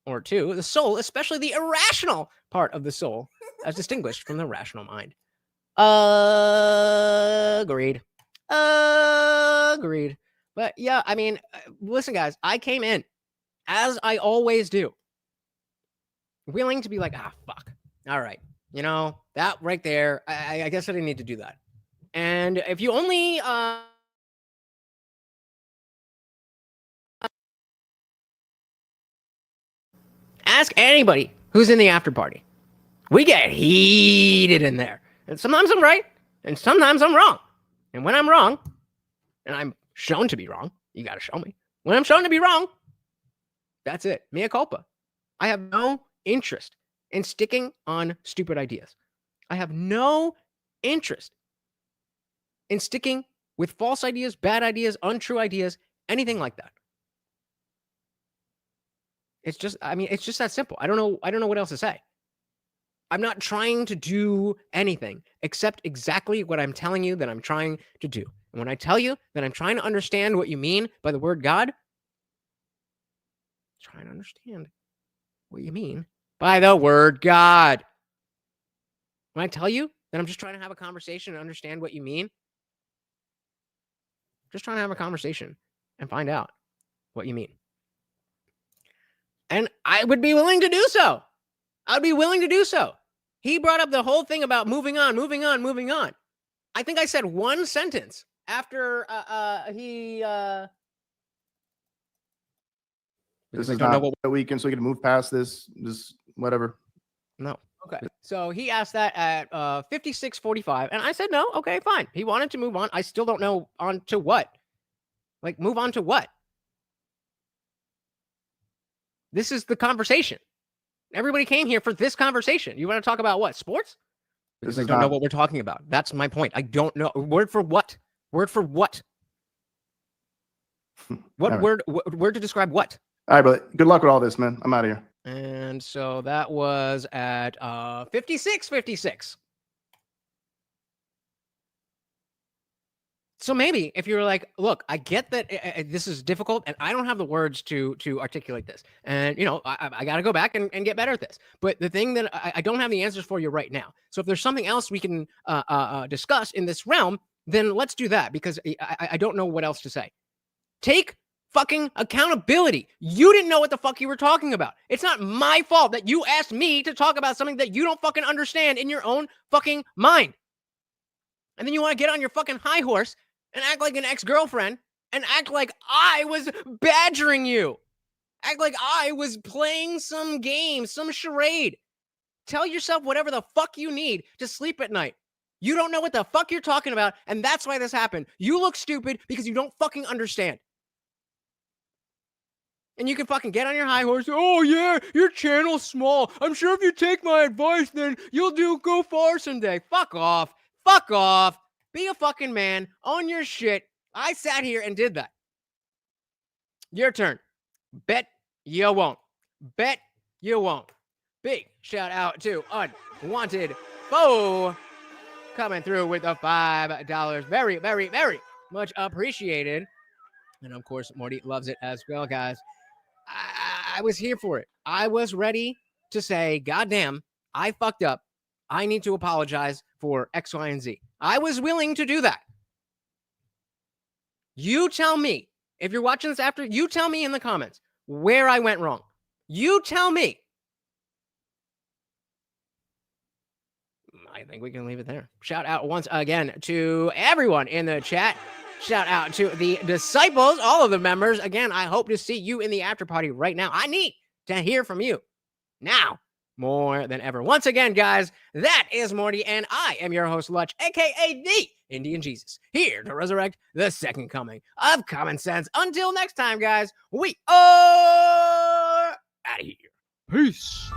Or 2, the soul, especially the irrational part of the soul, as distinguished from the rational mind. Agreed. But yeah, I mean, listen, guys, I came in, as I always do, willing to be like, fuck. All right. That right there, I guess I didn't need to do that. And if you only... ask anybody who's in the after party. We get heated in there. And sometimes I'm right, and sometimes I'm wrong. And when I'm wrong, and I'm shown to be wrong, you got to show me. When I'm shown to be wrong, that's it. Mea culpa. I have no interest in sticking on stupid ideas. I have no interest in sticking with false ideas, bad ideas, untrue ideas, anything like that. It's just that simple. I don't know what else to say. I'm not trying to do anything except exactly what I'm telling you that I'm trying to do. And when I tell you that I'm trying to understand what you mean by the word God, trying to understand what you mean by the word God. When I tell you that I'm just trying to have a conversation and understand what you mean, just trying to have a conversation and find out what you mean. And I would be willing to do so. I'd be willing to do so. He brought up the whole thing about moving on. I think I said one sentence after he This I is don't know not what a weekend, so we can move past this whatever. No. Okay. So he asked that at 56:45, and I said no. Okay, fine. He wanted to move on. I still don't know on to what. Like, move on to what? This is the conversation. Everybody came here for this conversation. You want to talk about what? Sports? Because I don't know what we're talking about. That's my point. I don't know. Word for what? Word for what? What word to describe what? All right, but good luck with all this, man. I'm out of here. And so that was at 56:56. So maybe if you're like, look, I get that this is difficult and I don't have the words to articulate this. And, you know, I got to go back and get better at this. But the thing that I don't have the answers for you right now. So if there's something else we can discuss in this realm, then let's do that, because I don't know what else to say. Take fucking accountability. You didn't know what the fuck you were talking about. It's not my fault that you asked me to talk about something that you don't fucking understand in your own fucking mind. And then you want to get on your fucking high horse and act like an ex-girlfriend and act like I was badgering you. Act like I was playing some game, some charade. Tell yourself whatever the fuck you need to sleep at night. You don't know what the fuck you're talking about, and that's why this happened. You look stupid because you don't fucking understand. And you can fucking get on your high horse. Oh, yeah, your channel's small. I'm sure if you take my advice, then you'll go far someday. Fuck off. Fuck off. Be a fucking man. Own your shit. I sat here and did that. Your turn. Bet you won't. Bet you won't. Big shout out to Unwanted Foe coming through with the $5. Very, very, very much appreciated. And of course, Morty loves it as well, guys. I was here for it. I was ready to say, goddamn, I fucked up. I need to apologize for X, Y, and Z. I was willing to do that. You tell me, if you're watching this after, you tell me in the comments where I went wrong. You tell me. I think we can leave it there. Shout out once again to everyone in the chat. Shout out to the disciples, all of the members. Again, I hope to see you in the after party right now. I need to hear from you now more than ever. Once again, guys, that is Morty, and I am your host, Lutch, a.k.a. the Indian Jesus, here to resurrect the second coming of common sense. Until next time, guys, we are out of here. Peace.